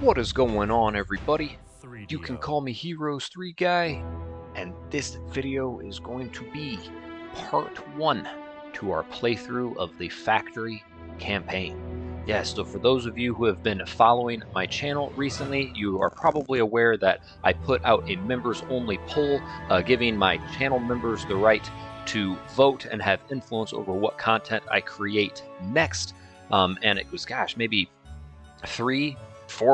What is going on, everybody? You can call me Heroes 3 Guy, and this video is going to be part 1 to our playthrough of the Factory campaign. Yes, so for those of you who have been following my channel recently, you are probably aware that I put out a members-only poll giving my channel members the right to vote and have influence over what content I create next. And it was, gosh, maybe 3-4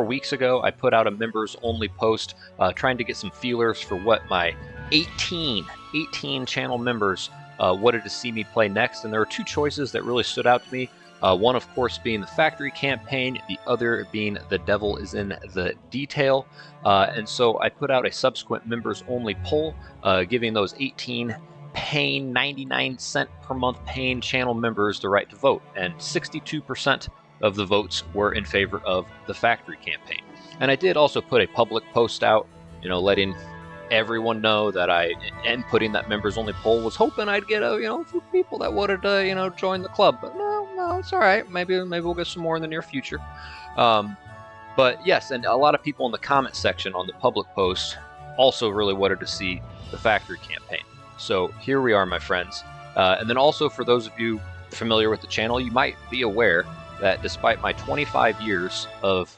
weeks ago, I put out a members only post trying to get some feelers for what my 18 channel members wanted to see me play next. And there were two choices that really stood out to me. One, of course, being the Factory campaign, the other being The Devil is in the Detail. And so I put out a subsequent members only poll giving those 18 paying 99-cent per month paying channel members the right to vote, and 62% of the votes were in favor of the Factory campaign. And I did also put a public post out, letting everyone know that I, and putting that members only poll, was hoping I'd get a few people that wanted to join the club. But no, it's all right. Maybe we'll get some more in the near future. But yes, and a lot of people in the comment section on the public post also really wanted to see the Factory campaign. So here we are, my friends. And then also, for those of you familiar with the channel, you might be aware that despite my 25 years of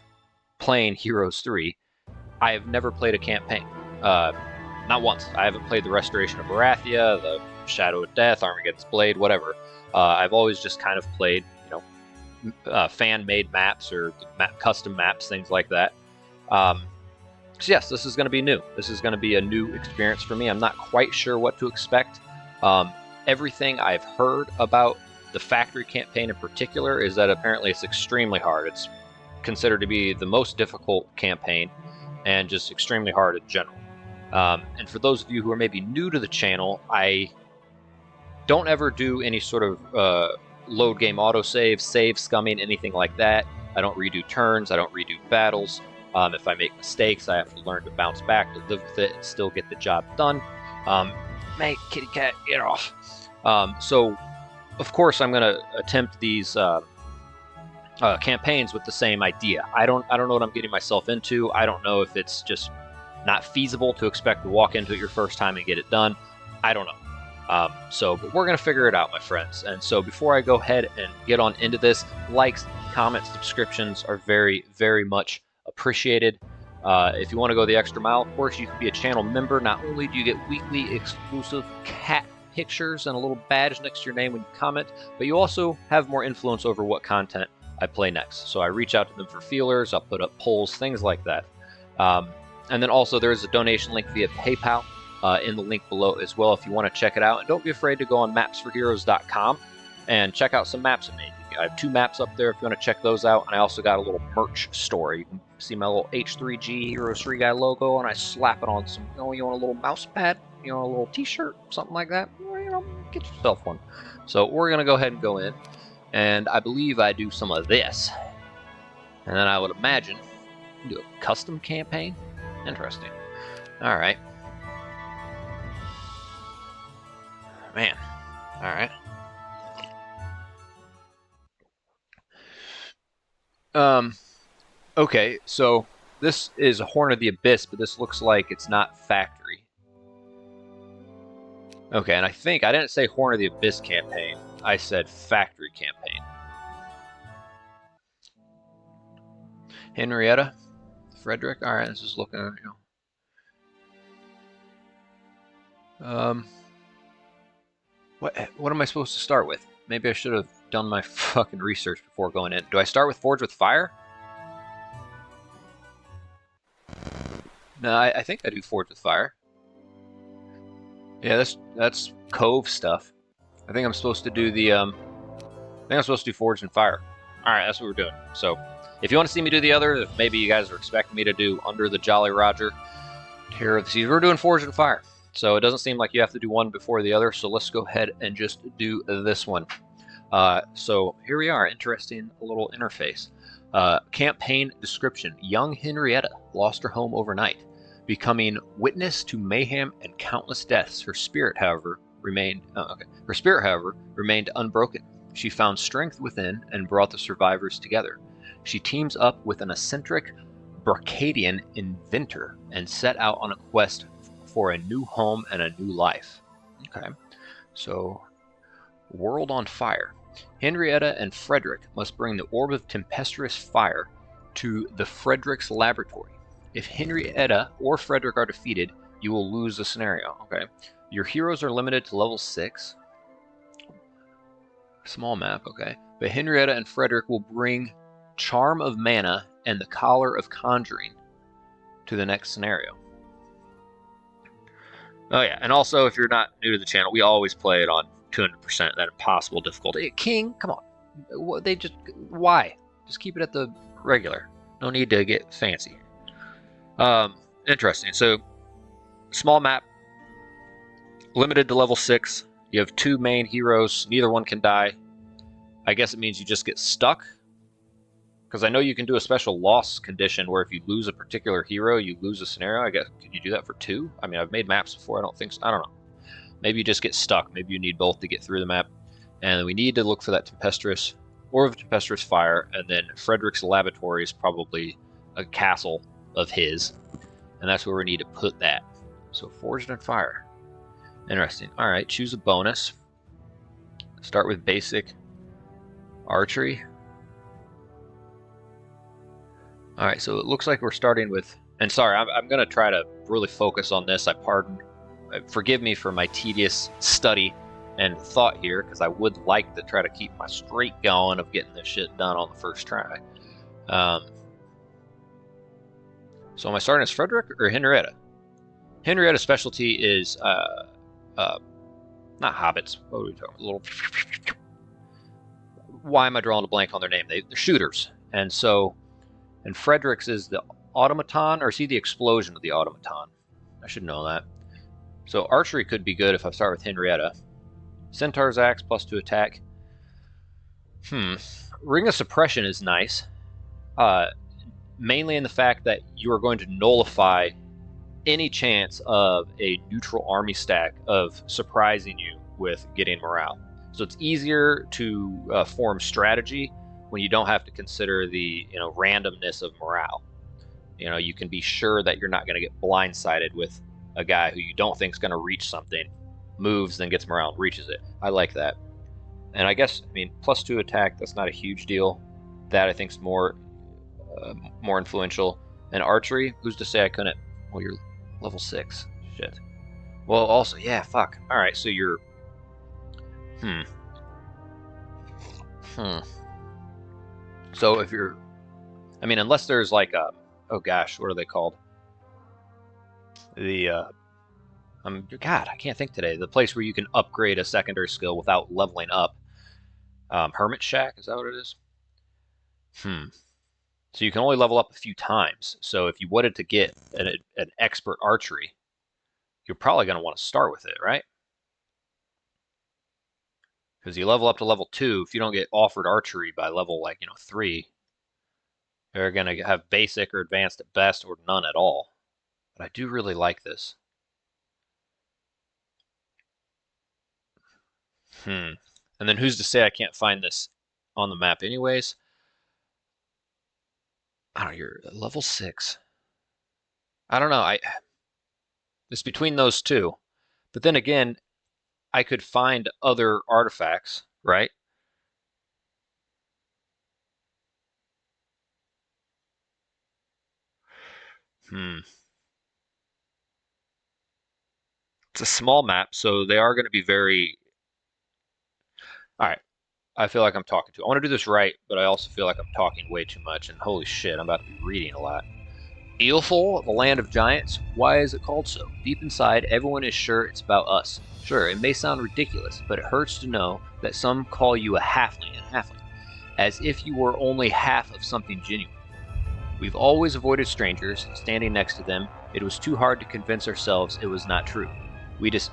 playing Heroes 3, I have never played a campaign. Not once. I haven't played the Restoration of Barathia, the Shadow of Death, Armageddon's Blade, whatever. I've always just kind of played, fan-made maps or custom maps, things like that. So yes, this is going to be new. This is going to be a new experience for me. I'm not quite sure what to expect. Everything I've heard about the Factory campaign in particular is that apparently it's extremely hard. It's considered to be the most difficult campaign and just extremely hard in general. And for those of you who are maybe new to the channel, I don't ever do any sort of load game autosave, save scumming, anything like that. I don't redo turns. I don't redo battles. If I make mistakes, I have to learn to bounce back, to live with it, and still get the job done. Mate, kitty cat, get off. So, of course, I'm going to attempt these campaigns with the same idea. I don't know what I'm getting myself into. I don't know if it's just not feasible to expect to walk into it your first time and get it done. I don't know. But we're going to figure it out, my friends. And so before I go ahead and get on into this, likes, comments, subscriptions are very, very much appreciated. If you want to go the extra mile, of course, you can be a channel member. Not only do you get weekly exclusive cat pictures and a little badge next to your name when you comment, but you also have more influence over what content I play next. So I reach out to them for feelers, I'll put up polls, things like that. And then also there is a donation link via PayPal in the link below as well if you want to check it out. And don't be afraid to go on mapsforheroes.com and check out some maps I made. I have 2 maps up there if you want to check those out, and I also got a little merch store. You can see my little H3G Heroes 3 Guy logo, and I slap it on some, you want a little mouse pad, a little t-shirt, something like that, get yourself one. So we're going to go ahead and go in, and I believe I do some of this. And then I would imagine do a custom campaign. Interesting. All right. Man. All right. Okay, so this is a Horn of the Abyss, but this looks like it's not Factory. Okay, and I think I didn't say Horn of the Abyss campaign. I said Factory campaign. Henrietta, Frederick. All right, this is looking. What am I supposed to start with? Maybe I should have done my fucking research before going in. Do I start with Forge with Fire? No, I think I do Forge with Fire. Yeah, that's Cove stuff. I think I'm supposed to do the Forge and Fire. All right, that's what we're doing. So, if you want to see me do the other, if maybe you guys are expecting me to do Under the Jolly Roger, Terror of the Seas, we're doing Forge and Fire. So it doesn't seem like you have to do one before the other. So let's go ahead and just do this one. So here we are. Interesting little interface. Campaign description. Young Henrietta lost her home overnight, becoming witness to mayhem and countless deaths. Her spirit, however, remained unbroken. She found strength within and brought the survivors together. She teams up with an eccentric Bracadian inventor and set out on a quest for a new home and a new life. Okay, so world on fire. Henrietta and Frederick must bring the orb of tempestuous fire to the Frederick's laboratory. If Henrietta or Frederick are defeated, you will lose the scenario. Okay, your heroes are limited to level 6. Small map, okay. But Henrietta and Frederick will bring Charm of Mana and the Collar of Conjuring to the next scenario. Oh yeah, and also if you're not new to the channel, we always play it on 200%, that impossible difficulty. Hey, King, come on. Why? Just keep it at the regular. No need to get fancy. Interesting. So, small map, limited to level 6. You have 2 main heroes. Neither one can die. I guess it means you just get stuck. Because I know you can do a special loss condition where if you lose a particular hero, you lose a scenario. I guess, can you do that for 2? I mean, I've made maps before. I don't think so. I don't know. Maybe you just get stuck. Maybe you need both to get through the map. And we need to look for that tempestuous, or of tempestuous fire. And then Frederick's laboratory is probably a castle of his. And that's where we need to put that. So forged in fire. Interesting. All right, choose a bonus. Start with basic archery. All right, so it looks like we're starting with, and sorry, I'm going to try to really focus on this. Forgive me for my tedious study and thought here, because I would like to try to keep my streak going of getting this shit done on the first try. So am I starting as Frederick or Henrietta? Henrietta's specialty is not hobbits. What are we talking? Why am I drawing a blank on their name? They're shooters, and Frederick's is the automaton, or is he the explosion of the automaton? I should know that. So archery could be good if I start with Henrietta. Centaur's axe +2 attack. Ring of suppression is nice, mainly in the fact that you are going to nullify any chance of a neutral army stack of surprising you with getting morale. So it's easier to form strategy when you don't have to consider the randomness of morale. You can be sure that you're not going to get blindsided with a guy who you don't think is going to reach something, moves, then gets morale and reaches it. I like that. And I guess, +2 attack, that's not a huge deal. That I think is more influential. And archery, who's to say I couldn't? Well, you're level 6. Shit. Well, also, yeah, fuck. All right, so you're So if you're, unless there's like a, oh gosh, what are they called? The, God, I can't think today. The place where you can upgrade a secondary skill without leveling up. Hermit Shack, is that what it is? So you can only level up a few times. So if you wanted to get an expert archery, you're probably going to want to start with it, right? Because you level up to level 2, if you don't get offered archery by level 3, they're going to have basic or advanced at best, or none at all. But I do really like this. And then who's to say I can't find this on the map anyways? I don't know, you're level 6. I don't know, it's between those two. But then again, I could find other artifacts, right? It's a small map, so they are going to be very... All right, I feel like I'm talking I want to do this right, but I also feel like I'm talking way too much, and holy shit, I'm about to be reading a lot. Eelful, the land of giants, why is it called so? Deep inside, everyone is sure it's about us. Sure, it may sound ridiculous, but it hurts to know that some call you a halfling, as if you were only half of something genuine. We've always avoided strangers, standing next to them. It was too hard to convince ourselves it was not true.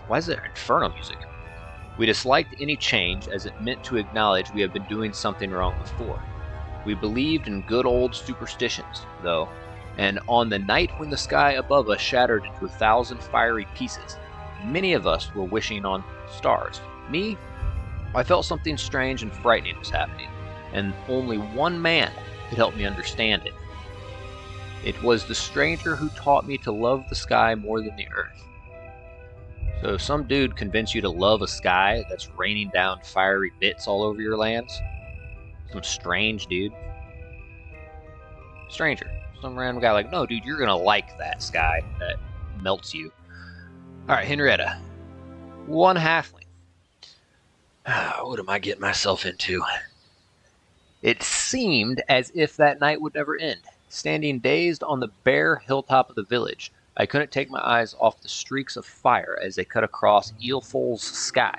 Why is there inferno music? We disliked any change, as it meant to acknowledge we had been doing something wrong before. We believed in good old superstitions, though, and on the night when the sky above us shattered into 1,000 fiery pieces, many of us were wishing on stars. Me, I felt something strange and frightening was happening, and only one man could help me understand it. It was the stranger who taught me to love the sky more than the earth. So if some dude convinced you to love a sky that's raining down fiery bits all over your lands, some strange dude, stranger, some random guy like, no dude, you're gonna like that sky that melts you. Alright, Henrietta. One halfling. What am I getting myself into? It seemed as if that night would never end. Standing dazed on the bare hilltop of the village, I couldn't take my eyes off the streaks of fire as they cut across Eelfol's sky.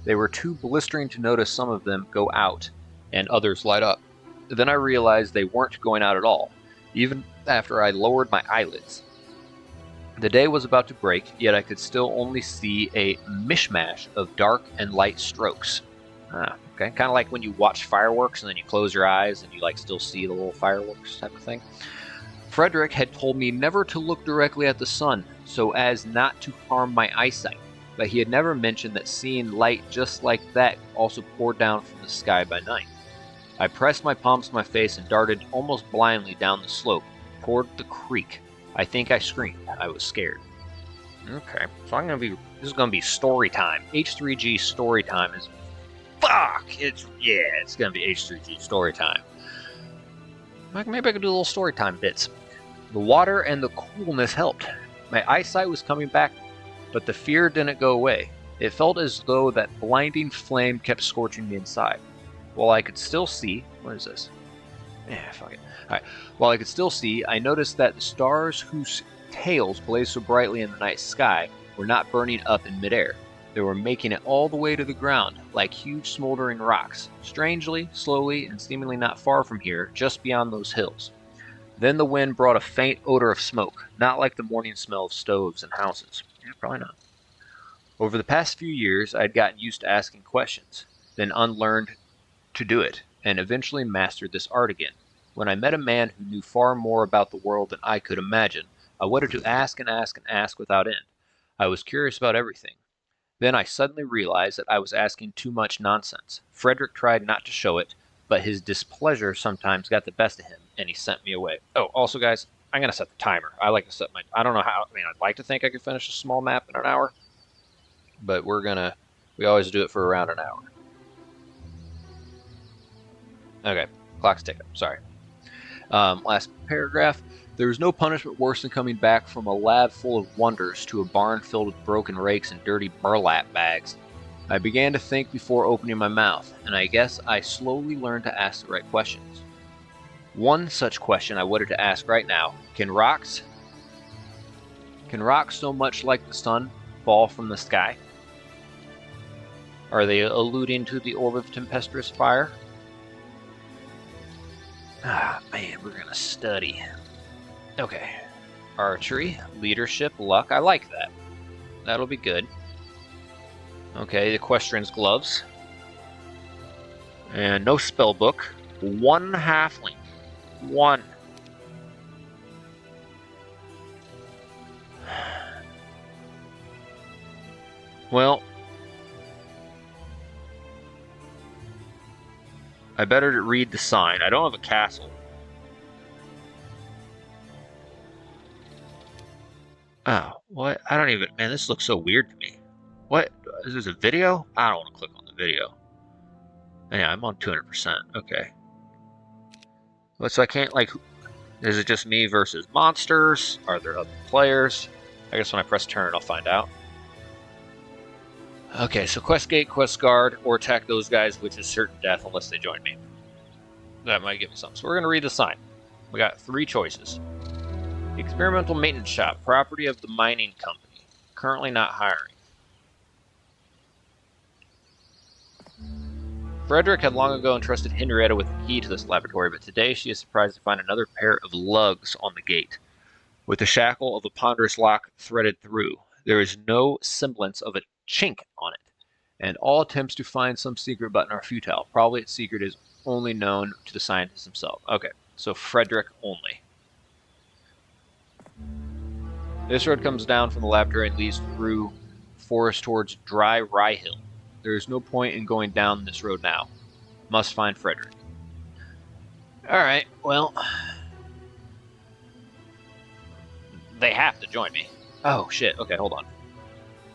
They were too blistering to notice some of them go out and others light up. Then I realized they weren't going out at all, even after I lowered my eyelids. The day was about to break, yet I could still only see a mishmash of dark and light strokes. Okay, kind of like when you watch fireworks and then you close your eyes and you still see the little fireworks type of thing. Frederick had told me never to look directly at the sun so as not to harm my eyesight, but he had never mentioned that seeing light just like that also poured down from the sky by night. I pressed my palms to my face and darted almost blindly down the slope toward the creek. I think I screamed. I was scared. Okay, so this is gonna be story time. H3G story time is it's gonna be H3G story time. Maybe I could do a little story time bits. The water and the coolness helped. My eyesight was coming back, but the fear didn't go away. It felt as though that blinding flame kept scorching me inside. While I could still see, what is this? Fuck it. Alright. While I could still see, I noticed that the stars whose tails blazed so brightly in the night sky were not burning up in midair. They were making it all the way to the ground, like huge smoldering rocks, strangely, slowly, and seemingly not far from here, just beyond those hills. Then the wind brought a faint odor of smoke, not like the morning smell of stoves and houses. Yeah, probably not. Over the past few years, I had gotten used to asking questions, then unlearned to do it, and eventually mastered this art again. When I met a man who knew far more about the world than I could imagine, I wanted to ask and ask and ask without end. I was curious about everything. Then I suddenly realized that I was asking too much nonsense. Frederick tried not to show it, but his displeasure sometimes got the best of him, and he sent me away. Oh, also, guys, I'm going to set the timer. I like to set I don't know how, I'd like to think I could finish a small map in an hour, but we always do it for around an hour. Okay, clock's ticking, sorry. Last paragraph. There is no punishment worse than coming back from a lab full of wonders to a barn filled with broken rakes and dirty burlap bags. I began to think before opening my mouth, and I guess I slowly learned to ask the right questions. One such question I wanted to ask right now: Can rocks so much like the sun fall from the sky? Are they alluding to the orb of tempestuous fire? Man, we're gonna study. Okay. Archery, leadership, luck. I like that. That'll be good. Okay, the equestrian's gloves. And no spell book. One halfling. One. Well, I better read the sign. I don't have a castle. Oh, what? I don't even... Man, this looks so weird to me. What? Is this a video? I don't want to click on the video. Yeah, I'm on 200%. Okay. Well, so I can't, is it just me versus monsters? Are there other players? I guess when I press turn, I'll find out. Okay, so quest gate, quest guard, or attack those guys, which is certain death unless they join me. That might give me something. So we're going to read the sign. We got 3 choices. Experimental maintenance shop, property of the mining company. Currently not hiring. Frederick had long ago entrusted Henrietta with the key to this laboratory, but today she is surprised to find another pair of lugs on the gate, with the shackle of a ponderous lock threaded through. There is no semblance of a chink on it, and all attempts to find some secret button are futile. Probably its secret is only known to the scientist himself. Okay, so Frederick only. This road comes down from the laboratory and leads through forest towards Dry Ryehill. There is no point in going down this road now. Must find Frederick. Alright, well... they have to join me. Oh, shit. Okay, hold on.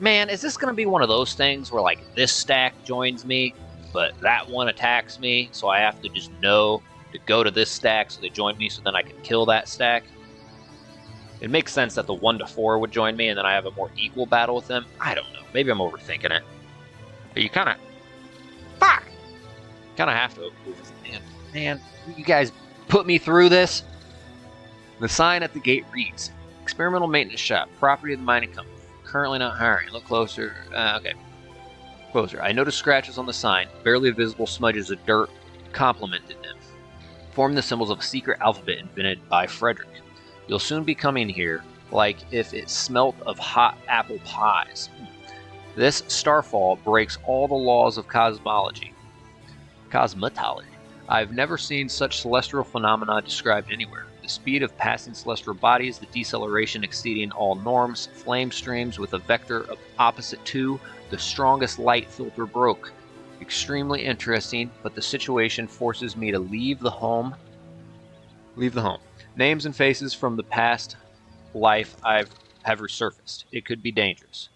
Man, is this going to be one of those things where, like, this stack joins me, but that one attacks me, so I have to just know to go to this stack so they join me so then I can kill that stack? It makes sense that the 1 to 4 would join me and then I have a more equal battle with them. I don't know. Maybe I'm overthinking it. But you kind of... Fuck! Kind of have to. Man, you guys put me through this? The sign at the gate reads, Experimental Maintenance Shop, property of the mining company. Currently not hiring. Look closer. Okay. Closer. I noticed scratches on the sign. Barely visible smudges of dirt complemented them. Form the symbols of a secret alphabet invented by Frederick. You'll soon be coming here like if it smelt of hot apple pies. This starfall breaks all the laws of cosmology. Cosmetology. I've never seen such celestial phenomena described anywhere. The speed of passing celestial bodies, the deceleration exceeding all norms, flame streams with a vector of opposite to, the strongest light filter broke. Extremely interesting, but the situation forces me to leave the home. Names and faces from the past life have resurfaced. It could be dangerous.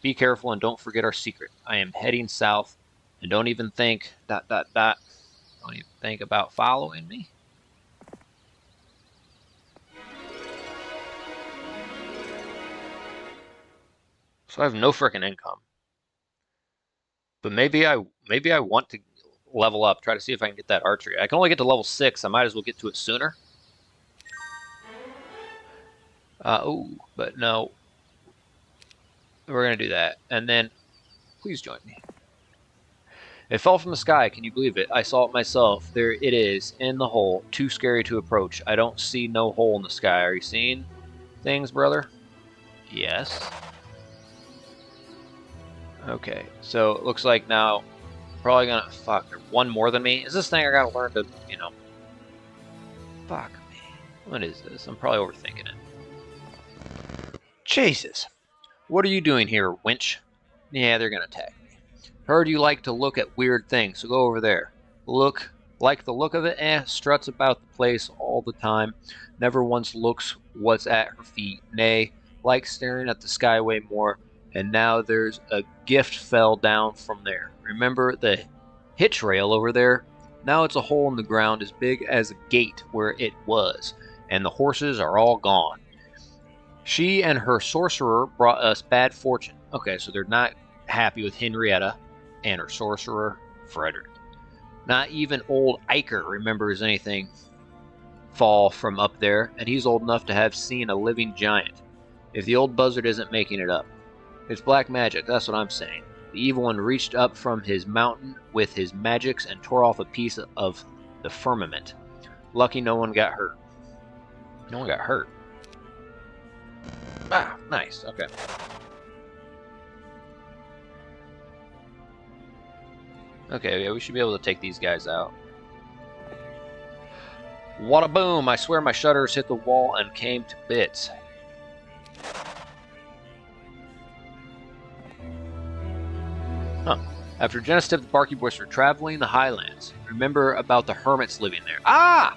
Be careful and don't forget our secret. I am heading south, and don't even think... Don't even think about following me. So I have no frickin' income. But maybe I want to level up, try to see if I can get that archery. I can only get to level 6. I might as well get to it sooner. But no. We're going to do that. And then, please join me. It fell from the sky. Can you believe it? I saw it myself. There it is, in the hole. Too scary to approach. I don't see no hole in the sky. Are you seeing things, brother? Yes. Okay, so it looks like now probably gonna... Fuck, they're one more than me? Is this thing I gotta learn to, you know... Fuck me. What is this? I'm probably overthinking it. Jesus. What are you doing here, winch? Yeah, they're gonna attack me. Heard you like to look at weird things, so go over there. Like the look of it? Struts about the place all the time. Never once looks what's at her feet. Nay, likes staring at the skyway more. And now there's a gift fell down from there. Remember the hitch rail over there? Now it's a hole in the ground as big as a gate where it was. And the horses are all gone. She and her sorcerer brought us bad fortune. Okay, so they're not happy with Henrietta and her sorcerer, Frederick. Not even old Iker remembers anything fall from up there, and he's old enough to have seen a living giant. If the old buzzard isn't making it up. It's black magic, that's what I'm saying. The evil one reached up from his mountain with his magics and tore off a piece of the firmament. Lucky no one got hurt. No one got hurt. Ah, nice, okay. Okay, yeah, we should be able to take these guys out. What a boom! I swear my shutters hit the wall and came to bits. Huh. After Genesis tipped the Barky Boys for traveling the highlands. Remember about the hermits living there. Ah!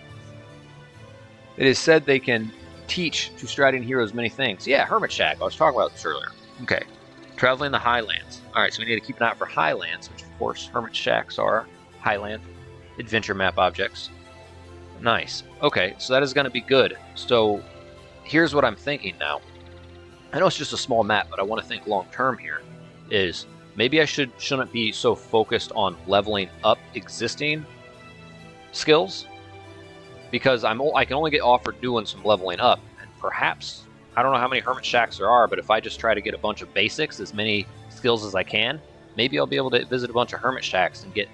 It is said they can teach to striding heroes many things. Yeah, Hermit Shack. I was talking about this earlier. Okay. Traveling the highlands. Alright, so we need to keep an eye out for highlands, which of course Hermit Shacks are highland adventure map objects. Nice. Okay, so that is going to be good. So here's what I'm thinking now. I know it's just a small map, but I want to think long term here. Is maybe I shouldn't be so focused on leveling up existing skills, because I can only get offered doing some leveling up, and perhaps, I don't know how many Hermit Shacks there are, but if I just try to get a bunch of basics, as many skills as I can, maybe I'll be able to visit a bunch of Hermit Shacks and get,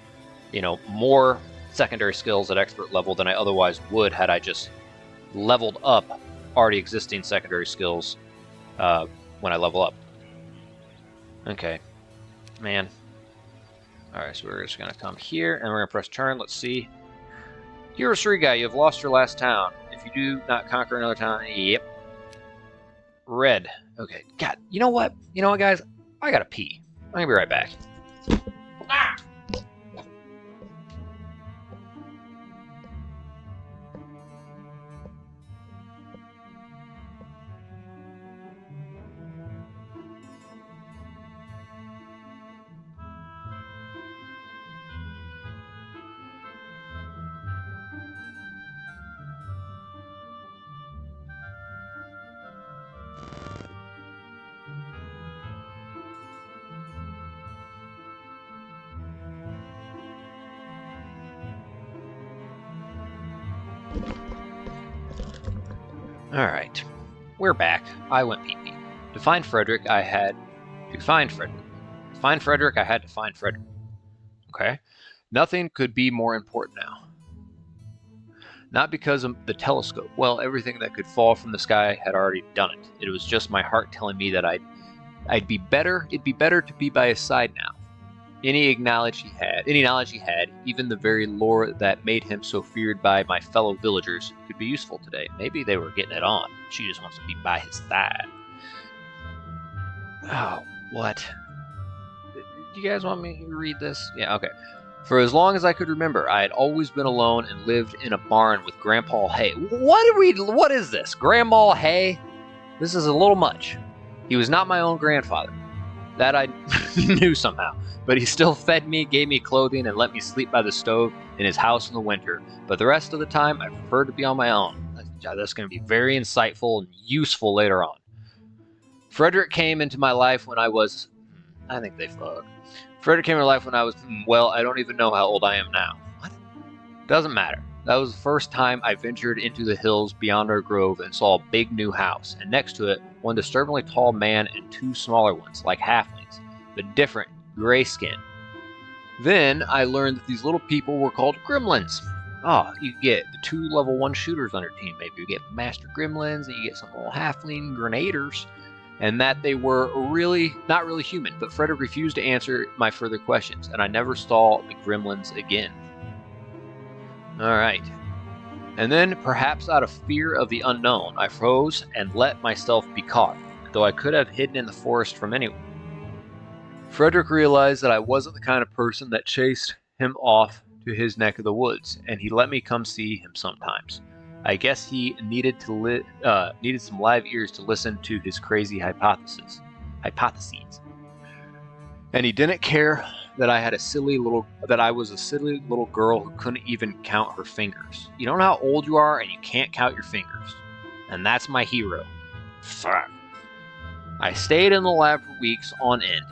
you know, more secondary skills at expert level than I otherwise would had I just leveled up already existing secondary skills when I level up. Okay. Man. Alright, so we're just going to come here, and we're going to press turn. Let's see. Hero 3 guy, you've lost your last town. If you do not conquer another town, yep. Red. Okay. God, you know what? You know what, guys? I gotta pee. I'm gonna be right back. Ah! Alright, we're back. I went pee-pee. To find Frederick, I had to find Frederick. To find Frederick, I had to find Frederick. Okay? Nothing could be more important now. Not because of the telescope. Well, everything that could fall from the sky had already done it. It was just my heart telling me that it'd be better to be by his side now. Any knowledge he had, even the very lore that made him so feared by my fellow villagers, could be useful today. Maybe they were getting it on. She just wants to be by his side. Oh, what? Do you guys want me to read this? Yeah, okay. For as long as I could remember, I had always been alone and lived in a barn with Grandpa Hay. What is this? Grandma Hay? This is a little much. He was not my own grandfather. That I knew somehow. But he still fed me, gave me clothing, and let me sleep by the stove in his house in the winter. But the rest of the time, I preferred to be on my own. That's going to be very insightful and useful later on. Frederick came into my life when I was... I think they fucked. Frederick came into my life when I was... Well, I don't even know how old I am now. What? Doesn't matter. That was the first time I ventured into the hills beyond our grove and saw a big new house, and next to it, one disturbingly tall man and two smaller ones, like halflings, but different, gray skin. Then I learned that these little people were called gremlins. Oh, you get the 2 level 1 shooters on your team. Maybe you get master gremlins, and you get some little halfling grenaders, and that they were not really human. But Frederick refused to answer my further questions, and I never saw the gremlins again. Alright. And then, perhaps out of fear of the unknown, I froze and let myself be caught, though I could have hidden in the forest from anyone. Frederick realized that I wasn't the kind of person that chased him off to his neck of the woods, and he let me come see him sometimes. I guess he needed some live ears to listen to his crazy hypotheses. And he didn't care that I was a silly little girl who couldn't even count her fingers. You don't know how old you are and you can't count your fingers. And that's my hero. Fuck. I stayed in the lab for weeks on end,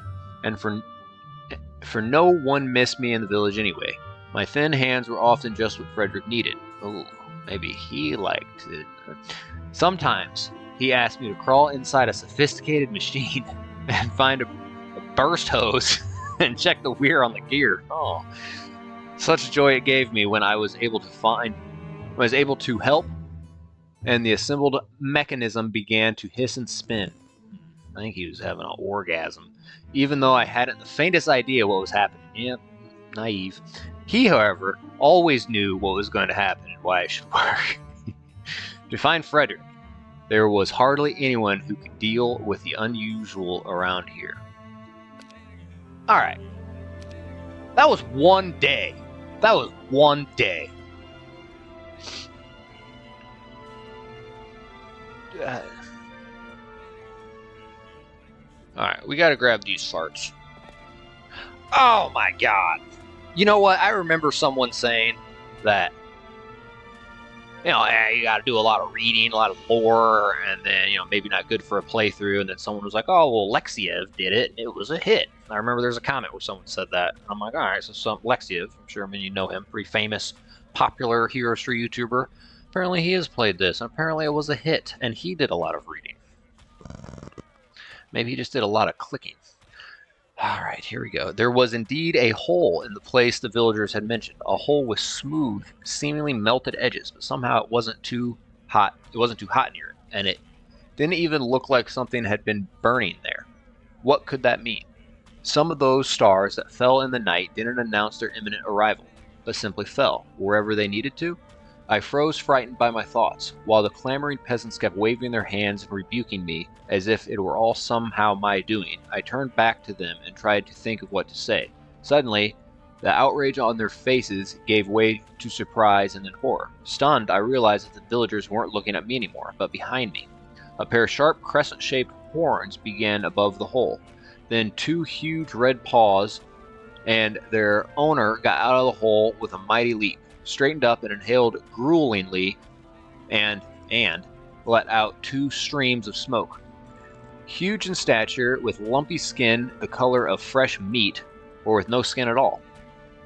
and for no one missed me in the village anyway. My thin hands were often just what Frederick needed. Oh, maybe he liked it. Sometimes he asked me to crawl inside a sophisticated machine and find a burst hose and check the wear on the gear. Oh, such joy it gave me when I was able to help, and the assembled mechanism began to hiss and spin. I think he was having an orgasm, even though I hadn't the faintest idea what was happening. Yep, naive. He, however, always knew what was going to happen and why it should work. To find Frederick, there was hardly anyone who could deal with the unusual around here. Alright. That was one day. Alright, we gotta grab these farts. Oh my god. You know what? I remember someone saying that, you gotta do a lot of reading, a lot of lore, and then, maybe not good for a playthrough, and then someone was like, oh, well, Lexiev did it, and it was a hit. I remember there's a comment where someone said that. I'm like, alright, so Lexiev, I'm sure you know him, pretty famous, popular Heroes 3 YouTuber. Apparently he has played this, and apparently it was a hit, and he did a lot of reading. Maybe he just did a lot of clicking. Alright, here we go. There was indeed a hole in the place the villagers had mentioned. A hole with smooth, seemingly melted edges, but somehow it wasn't too hot. It wasn't too hot near it, and it didn't even look like something had been burning there. What could that mean? Some of those stars that fell in the night didn't announce their imminent arrival, but simply fell, wherever they needed to. I froze, frightened by my thoughts, while the clamoring peasants kept waving their hands and rebuking me as if it were all somehow my doing. I turned back to them and tried to think of what to say. Suddenly, the outrage on their faces gave way to surprise and then horror. Stunned, I realized that the villagers weren't looking at me anymore, but behind me. A pair of sharp, crescent-shaped horns began above the hole. Then 2 huge red paws, and their owner got out of the hole with a mighty leap, straightened up and inhaled gruelingly, and let out 2 streams of smoke. Huge in stature, with lumpy skin the color of fresh meat, or with no skin at all.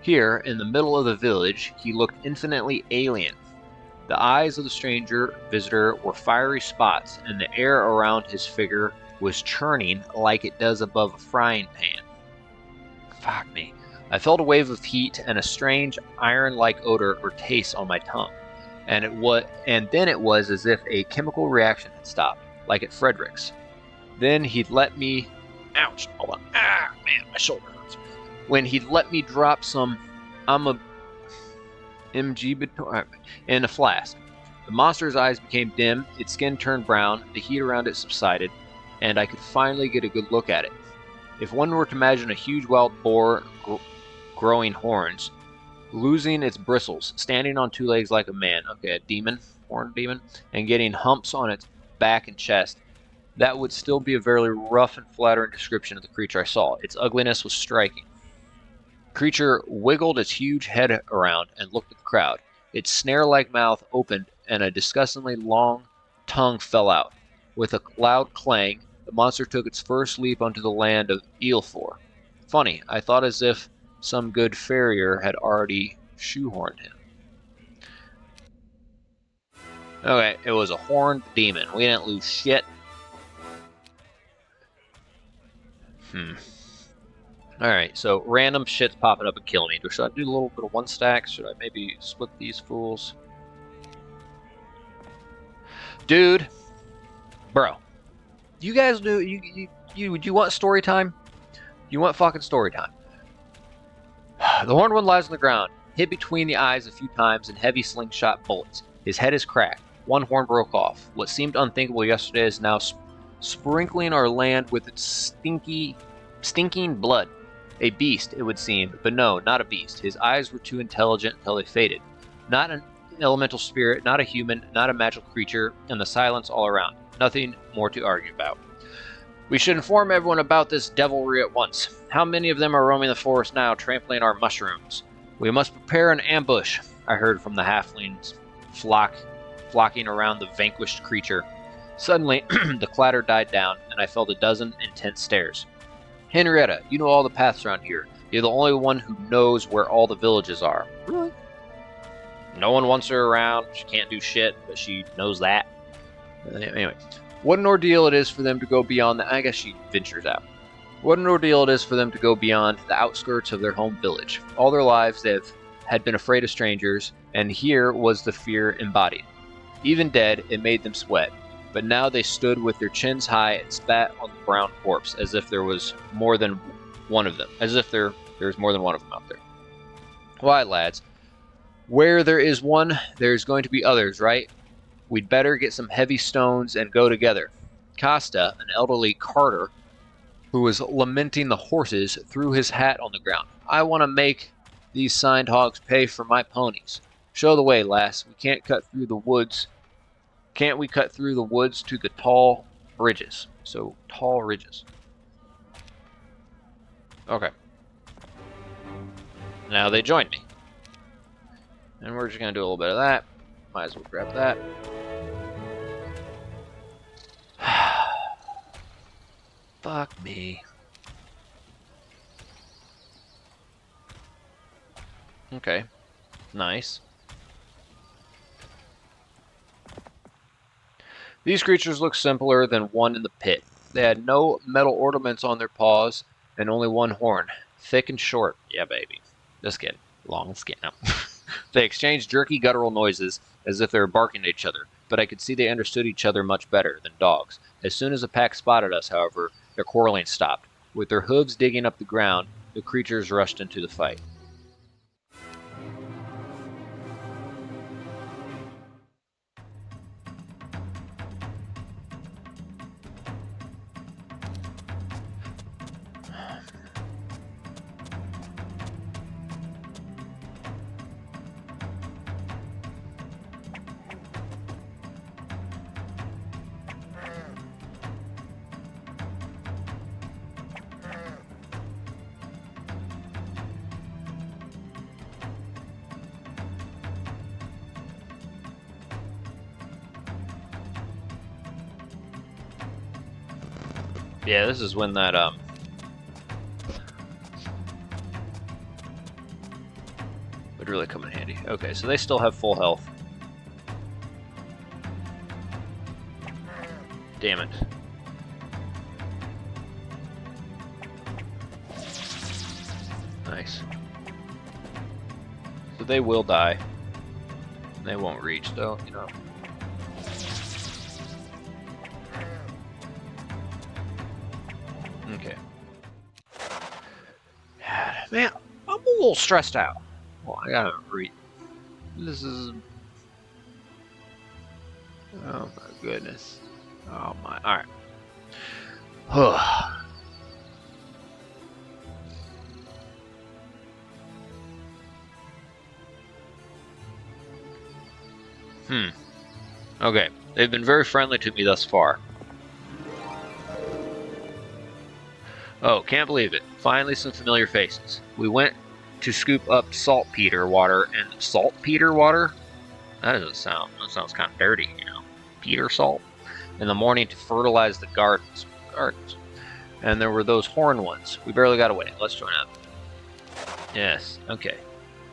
Here, in the middle of the village, he looked infinitely alien. The eyes of the stranger visitor were fiery spots, and the air around his figure was churning like it does above a frying pan. Fuck me. I felt a wave of heat and a strange iron-like odor or taste on my tongue, and then it was as if a chemical reaction had stopped, like at Frederick's. Then he'd let me... Ouch! Hold on. Ah, man, my shoulder hurts. When he'd let me drop some MG in a flask. The monster's eyes became dim, its skin turned brown, the heat around it subsided, and I could finally get a good look at it. If one were to imagine a huge wild boar growing horns, losing its bristles, standing on two legs like a man, okay, a demon, horned demon, and getting humps on its back and chest, that would still be a very rough and flattering description of the creature I saw. Its ugliness was striking. The creature wiggled its huge head around and looked at the crowd. Its snare-like mouth opened, and a disgustingly long tongue fell out. With a loud clang, the monster took its first leap onto the land of Eelfor. Funny, I thought as if some good farrier had already shoehorned him. Okay, it was a horned demon. We didn't lose shit. Alright, so random shit's popping up and killing me. Should I do a little bit of one stack? Should I maybe split these fools? Dude. Bro. You guys do... You want story time? You want fucking story time. The horned one lies on the ground, hit between the eyes a few times in heavy slingshot bullets. His head is cracked. One horn broke off. What seemed unthinkable yesterday is now sprinkling our land with its stinking blood. A beast, it would seem, but no, not a beast. His eyes were too intelligent until they faded. Not an elemental spirit, not a human, not a magical creature, and the silence all around. Nothing more to argue about. We should inform everyone about this devilry at once. How many of them are roaming the forest now, trampling our mushrooms? We must prepare an ambush, I heard from the halflings flocking around the vanquished creature. Suddenly, the clatter died down, and I felt a dozen intense stares. Henrietta, you know all the paths around here. You're the only one who knows where all the villages are. Really? No one wants her around. She can't do shit, but she knows that. Anyway, what an ordeal it is for them to go beyond the... I guess she ventures out. What an ordeal it is for them to go beyond the outskirts of their home village. All their lives they had been afraid of strangers, and here was the fear embodied. Even dead, it made them sweat. But now they stood with their chins high and spat on the brown corpse, as if there was more than one of them. As if there's more than one of them out there. Why, lads? Where there is one, there's going to be others, right? We'd better get some heavy stones and go together. Costa, an elderly carter, who was lamenting the horses, threw his hat on the ground. I want to make these signed hogs pay for my ponies. Show the way, lass. We can't cut through the woods. Can't we cut through the woods to the tall ridges? So, tall ridges. Okay. Now they joined me. And we're just going to do a little bit of that. Might as well grab that. Fuck me. Okay. Nice. These creatures looked simpler than one in the pit. They had no metal ornaments on their paws, and only one horn. Thick and short. Yeah, baby. Just kidding. Long skin. No. They exchanged jerky guttural noises, as if they were barking at each other, but I could see they understood each other much better than dogs. As soon as the pack spotted us, however, their quarreling stopped. With their hooves digging up the ground, the creatures rushed into the fight. Yeah, this is when that, would really come in handy. Okay, so they still have full health. Damn it. Nice. So they will die. They won't reach, though, you know. Okay. Man, I'm a little stressed out. Well, I gotta read. This is... Oh my goodness. Oh my... Alright. Okay. They've been very friendly to me thus far. Oh, can't believe it. Finally some familiar faces. We went to scoop up saltpeter water and saltpeter water? That sounds kind of dirty, you know. Peter salt? In the morning to fertilize the gardens. And there were those horn ones. We barely got away. Let's join up. Yes, okay.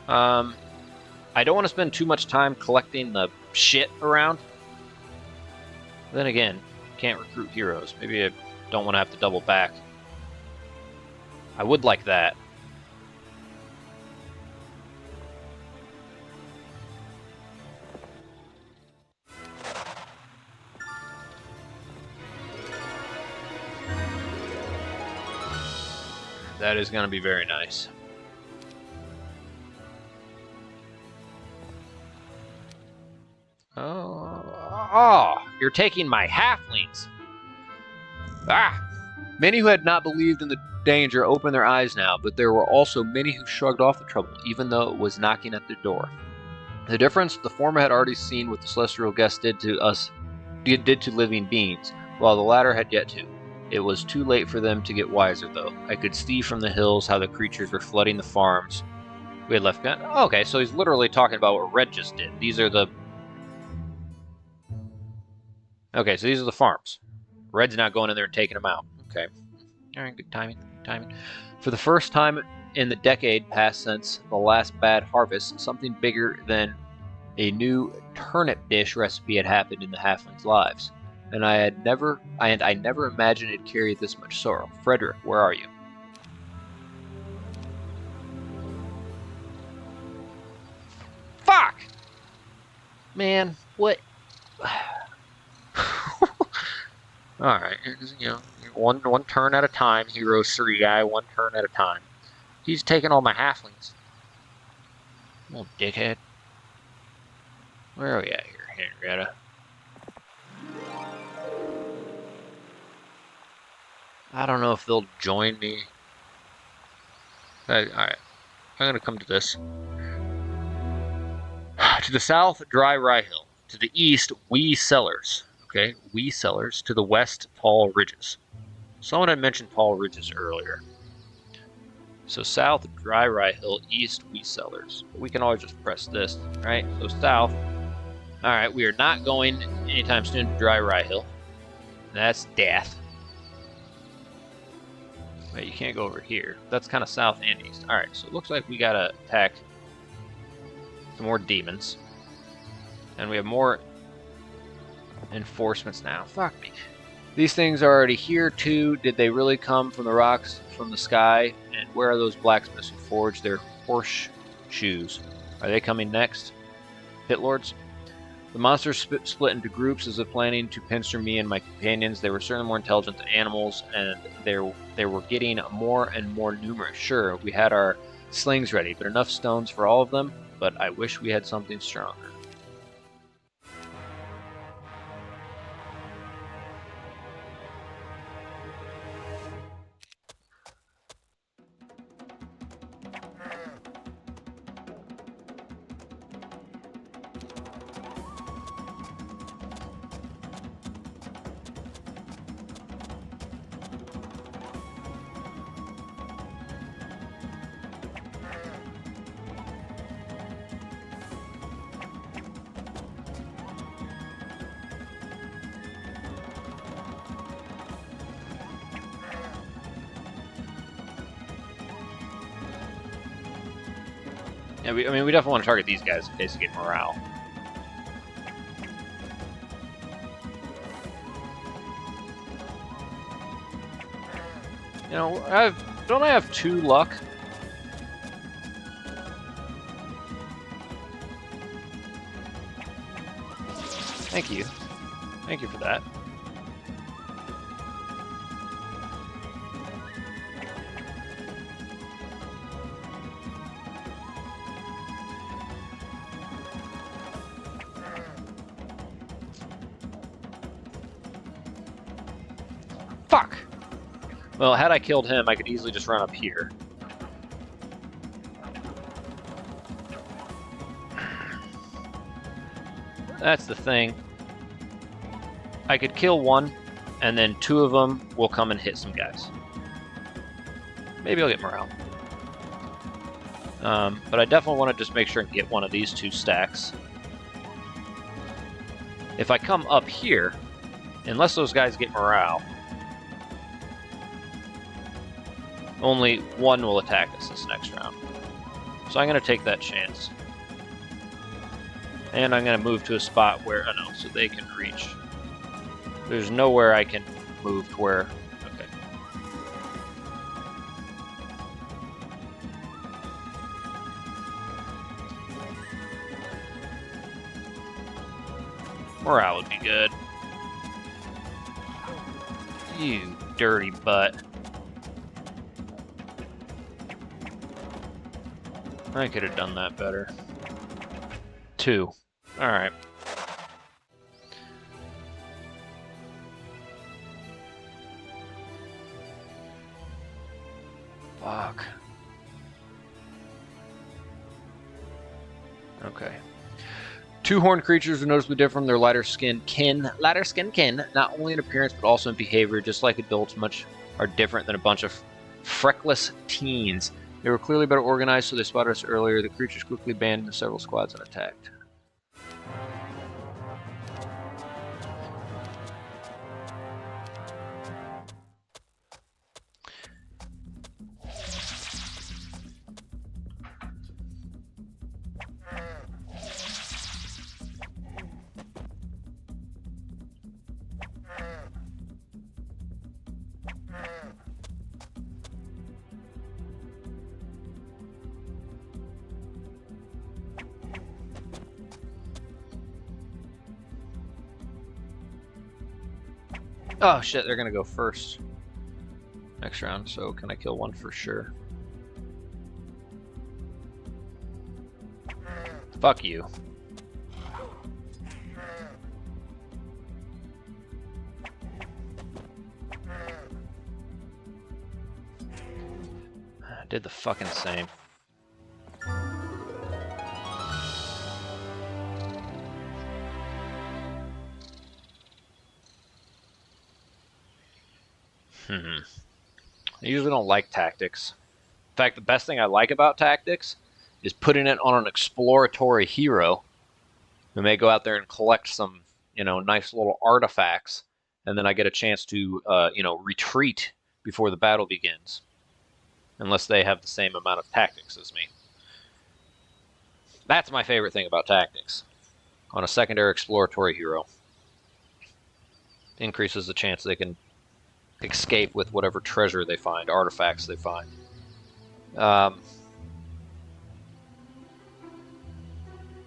I don't want to spend too much time collecting the shit around. Then again, can't recruit heroes. Maybe I don't want to have to double back. I would like that. That is going to be very nice. Oh, you're taking my halflings. Ah! Many who had not believed in the danger opened their eyes now, but there were also many who shrugged off the trouble, even though it was knocking at their door. The difference, the former had already seen what the celestial guest did to living beings, while the latter had yet to. It was too late for them to get wiser, though. I could see from the hills how the creatures were flooding the farms we had left. Oh, okay, so he's literally talking about what Red just did. These are the... Okay, so these are the farms. Red's not going in there and taking them out. Okay. Alright, good timing. For the first time in the decade passed since the last bad harvest, something bigger than a new turnip dish recipe had happened in the halflings' lives. And I never imagined it'd carry this much sorrow. Frederick, where are you? Fuck! Man, what? Alright, you know, one turn at a time, Hero 3 guy, one turn at a time. He's taking all my halflings. Little dickhead. Where are we at here, Henrietta? I don't know if they'll join me. Alright, I'm gonna come to this. To the south, Dry Ryehill. To the east, Wee Cellars. Okay, Wee Cellars. To the west, Tall Ridges. Someone had mentioned Tall Ridges earlier. So south, Dry Ryehill, east, Wee Cellars. We can always just press this, right? So south. Alright, we are not going anytime soon to Dry Ryehill. That's death. Wait, you can't go over here. That's kind of south and east. Alright, so it looks like we gotta attack some more demons. And we have more enforcements now. Fuck me. These things are already here too. Did they really come from the rocks, from the sky? And where are those blacksmiths who forged their horseshoes? Are they coming next? Pit Lords? The monsters split into groups as if planning to pincer me and my companions. They were certainly more intelligent than animals, and they were getting more and more numerous. Sure, we had our slings ready, but enough stones for all of them. But I wish we had something stronger. Yeah, I mean, we definitely want to target these guys in case to get morale. You know, don't I have 2 luck? Thank you. Thank you for that. Fuck! Well, had I killed him, I could easily just run up here. That's the thing. I could kill one, and then 2 of them will come and hit some guys. Maybe I'll get morale. But I definitely want to just make sure and get one of these 2 stacks. If I come up here, unless those guys get morale, only 1 will attack us this next round. So I'm going to take that chance. And I'm going to move to a spot where, I know, so they can reach. There's nowhere I can move to where, okay. Morale would be good. You dirty butt. I could have done that better. 2. Alright. Fuck. Okay. 2 horned creatures are noticeably different from their lighter skinned kin, not only in appearance but also in behavior. Just like adults, much are different than a bunch of freckless teens. They were clearly better organized, so they spotted us earlier. The creatures quickly banned into several squads and attacked. Oh shit, they're gonna go first next round, so can I kill one for sure? Fuck you. I did the fucking same. I usually don't like tactics. In fact, the best thing I like about tactics is putting it on an exploratory hero who may go out there and collect some, you know, nice little artifacts, and then I get a chance to, you know, retreat before the battle begins. Unless they have the same amount of tactics as me. That's my favorite thing about tactics. On a secondary exploratory hero. Increases the chance they can escape with whatever treasure they find, artifacts they find.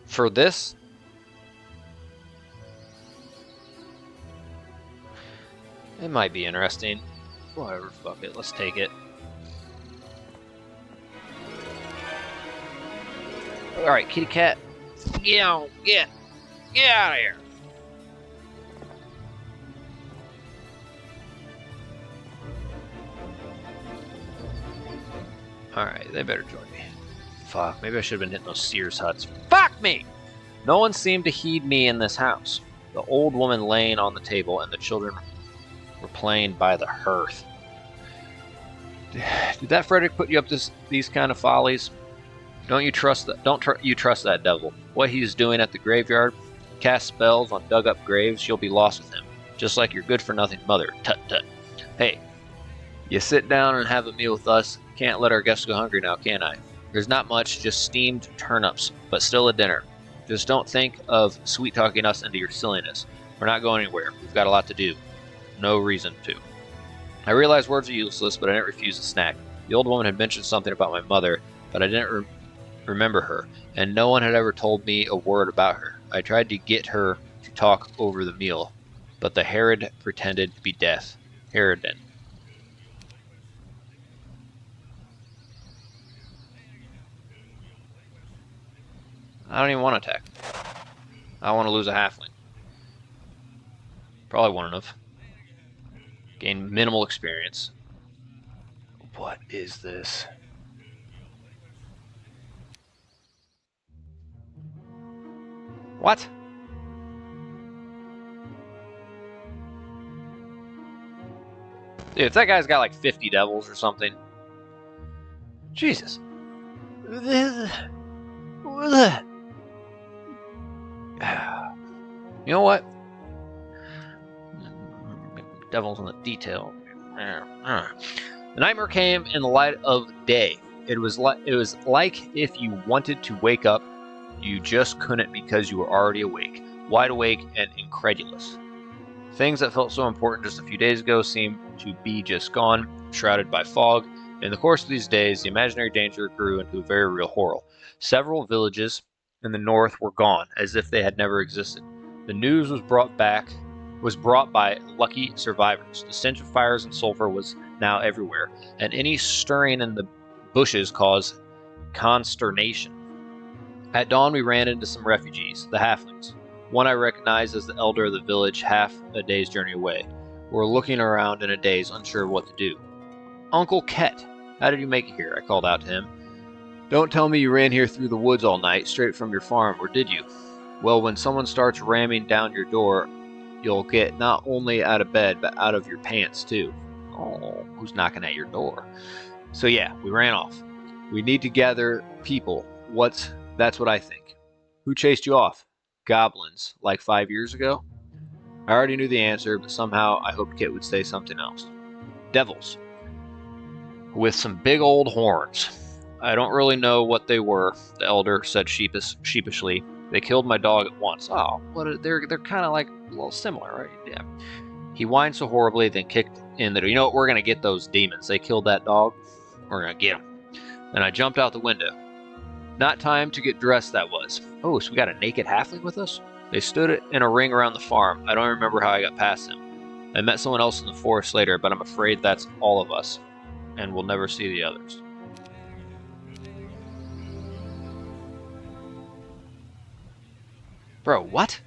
For this, it might be interesting. Whatever, fuck it, let's take it. Alright, kitty cat. Get out of here. Alright, they better join me. Fuck, maybe I should have been hitting those Sears huts. Fuck me! No one seemed to heed me in this house. The old woman laying on the table and the children were playing by the hearth. Did that Frederick put you up these kind of follies? Don't you trust that devil. What he's doing at the graveyard? Cast spells on dug up graves, you'll be lost with him. Just like your good-for-nothing mother. Tut tut. Hey, you sit down and have a meal with us. Can't let our guests go hungry now, can I? There's not much, just steamed turnips, but still a dinner. Just don't think of sweet-talking us into your silliness. We're not going anywhere. We've got a lot to do. No reason to. I realized words are useless, but I didn't refuse the snack. The old woman had mentioned something about my mother, but I didn't remember her, and no one had ever told me a word about her. I tried to get her to talk over the meal, but the Herod pretended to be deaf. Herodin. I don't even want to attack. I want to lose a halfling. Probably won't enough. Gain minimal experience. What is this? What? Dude, if that guy's got like 50 devils or something. Jesus. You know what? Devils in the detail. The nightmare came in the light of day. It was like if you wanted to wake up, you just couldn't because you were already awake, wide awake and incredulous. Things that felt so important just a few days ago seemed to be just gone, shrouded by fog. In the course of these days, the imaginary danger grew into a very real horror. Several villages in the north were gone, as if they had never existed. The news was brought by lucky survivors. The stench of fires and sulfur was now everywhere, and any stirring in the bushes caused consternation. At dawn, we ran into some refugees, the halflings. One I recognized as the elder of the village, half a day's journey away. We were looking around in a daze, unsure of what to do. Uncle Ket, how did you make it here? I called out to him. Don't tell me you ran here through the woods all night, straight from your farm, or did you? Well, when someone starts ramming down your door, you'll get not only out of bed, but out of your pants, too. Oh, who's knocking at your door? So yeah, we ran off. We need to gather people. That's what I think. Who chased you off? Goblins, like 5 years ago? I already knew the answer, but somehow I hoped Kit would say something else. Devils. With some big old horns. I don't really know what they were, the elder said sheepishly. They killed my dog at once. Oh, they're kind of like a little similar, right? Yeah. He whined so horribly, then kicked in the door. You know what? We're going to get those demons. They killed that dog. We're going to get them. And I jumped out the window. Not time to get dressed, that was. Oh, so we got a naked halfling with us? They stood in a ring around the farm. I don't remember how I got past them. I met someone else in the forest later, but I'm afraid that's all of us. And we'll never see the others. Bro, what?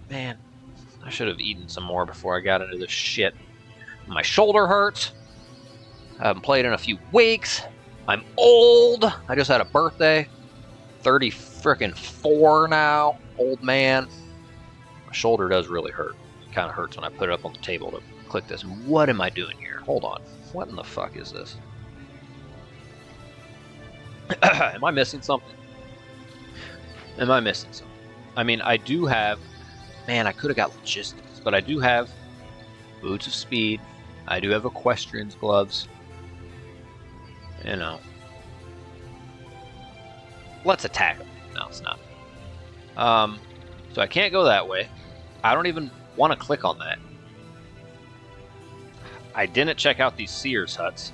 Man, I should have eaten some more before I got into this shit. My shoulder hurts. I haven't played in a few weeks. I'm old. I just had a birthday. 30 frickin' 4 now. Old man. My shoulder does really hurt. It kind of hurts when I put it up on the table to click this. What am I doing here? Hold on. What in the fuck is this? Am I missing something? Am I missing something? I mean, I do have... Man, I could have got logistics, but I do have boots of speed. I do have equestrian's gloves. You know. Let's attack him. No, it's not. So I can't go that way. I don't even want to click on that. I didn't check out these seers' huts.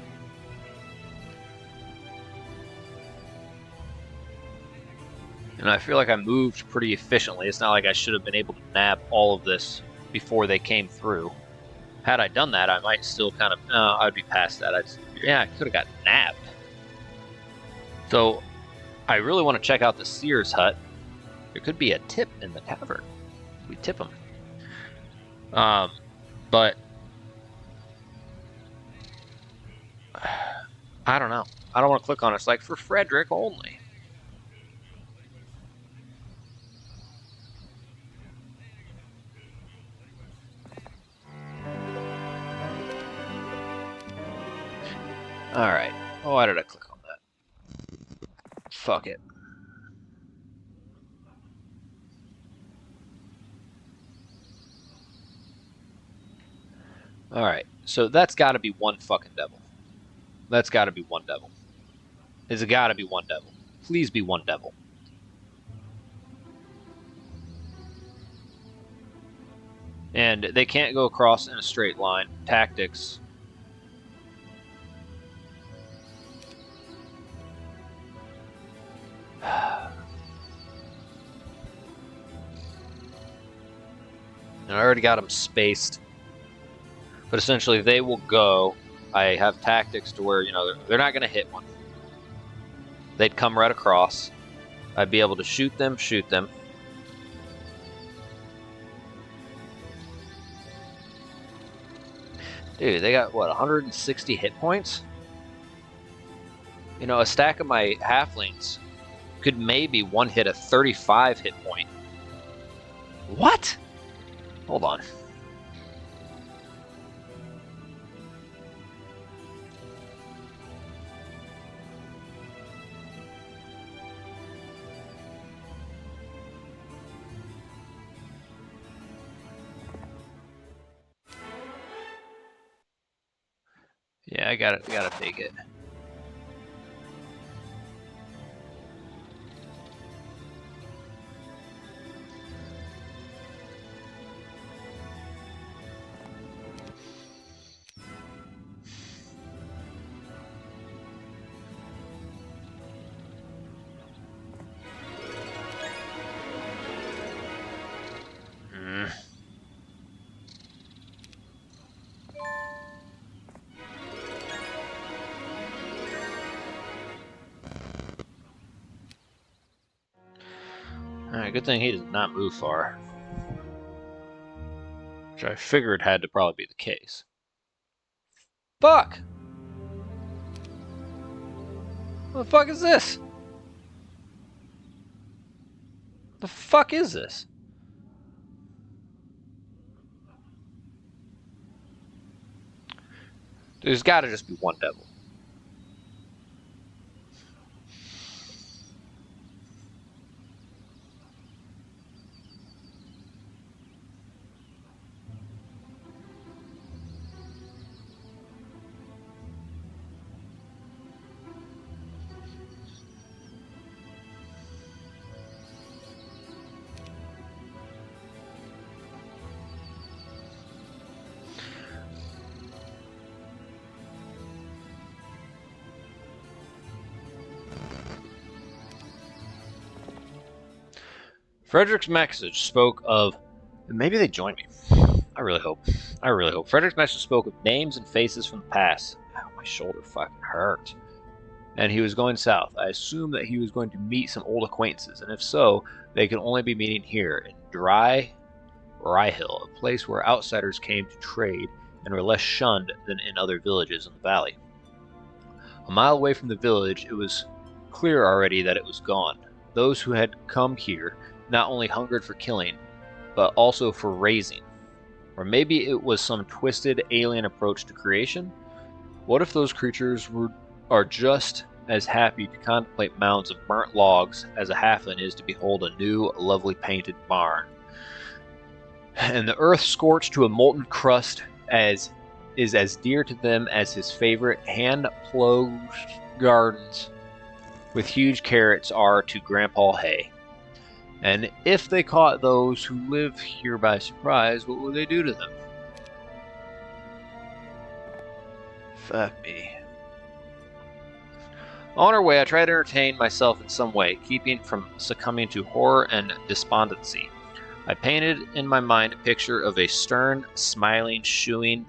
And I feel like I moved pretty efficiently. It's not like I should have been able to nab all of this before they came through. Had I done that, I might still kind of... I'd be past that. Yeah, I could have got nabbed. So, I really want to check out the seer's hut. There could be a tip in the tavern. We tip them. But... I don't know. I don't want to click on it. It's like, for Frederick only. Alright. Oh, why did I click on that? Fuck it. Alright. So that's gotta be one fucking devil. That's gotta be one devil. It's gotta be one devil. Please be one devil. And they can't go across in a straight line. Tactics. I already got them spaced. But essentially, they will go. I have tactics to where, you know, they're not going to hit one. They'd come right across. I'd be able to shoot them. Dude, they got, what, 160 hit points? You know, a stack of my halflings could maybe one hit a 35 hit point. What? Hold on. Yeah, I gotta take it. Alright, good thing he does not move far. Which I figured had to probably be the case. Fuck! What the fuck is this? The fuck is this? There's gotta just be one devil. Frederick's message spoke of... Maybe they join me. I really hope. Frederick's message spoke of names and faces from the past. Ow, my shoulder fucking hurt. And he was going south. I assumed that he was going to meet some old acquaintances, and if so, they could only be meeting here in Dry Ryehill, a place where outsiders came to trade and were less shunned than in other villages in the valley. A mile away from the village, it was clear already that it was gone. Those who had come here not only hungered for killing, but also for raising. Or maybe it was some twisted alien approach to creation? What if those creatures are just as happy to contemplate mounds of burnt logs as a halfling is to behold a new, lovely painted barn? And the earth scorched to a molten crust is as dear to them as his favorite hand-plowed gardens with huge carrots are to Grandpa Hay. And if they caught those who live here by surprise, what would they do to them? Fuck me. On our way, I tried to entertain myself in some way, keeping from succumbing to horror and despondency. I painted in my mind a picture of a stern, smiling, Sternsmith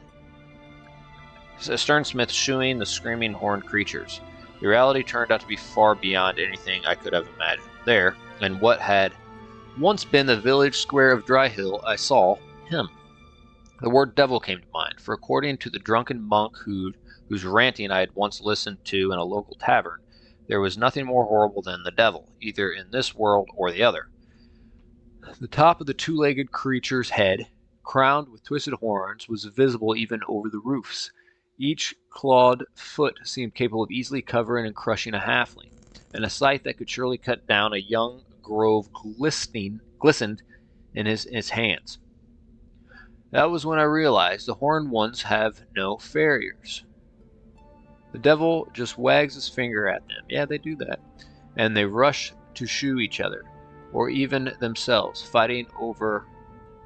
shooing the screaming horned creatures. The reality turned out to be far beyond anything I could have imagined. There, in what had once been the village square of Dry Hill, I saw him. The word devil came to mind, for according to the drunken monk whose ranting I had once listened to in a local tavern, there was nothing more horrible than the devil, either in this world or the other. The top of the two-legged creature's head, crowned with twisted horns, was visible even over the roofs. Each clawed foot seemed capable of easily covering and crushing a halfling, and a scythe that could surely cut down a young grove glistened in his hands. That was when I realized the horned ones have no farriers. The devil just wags his finger at them. Yeah, they do that. And they rush to shoo each other, or even themselves, fighting over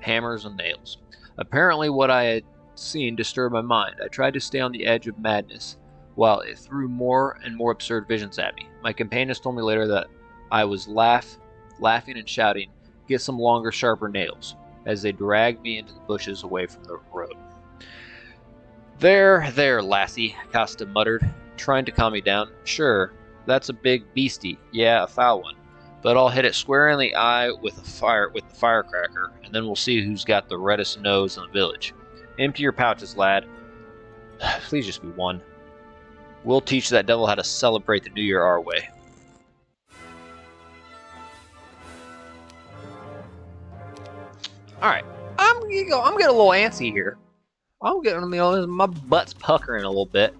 hammers and nails. Apparently, what I had seen disturbed my mind. I tried to stay on the edge of madness, while it threw more and more absurd visions at me. My companions told me later that I was laughing and shouting, "Get some longer, sharper nails," as they dragged me into the bushes away from the road. There, lassie, Costa muttered, trying to calm me down. Sure, that's a big beastie. Yeah, a foul one. But I'll hit it square in the eye with the firecracker, and then we'll see who's got the reddest nose in the village. Empty your pouches, lad. Please just be one. We'll teach that devil how to celebrate the new year our way. Alright, I'm getting a little antsy here. I'm getting, my butt's puckering a little bit.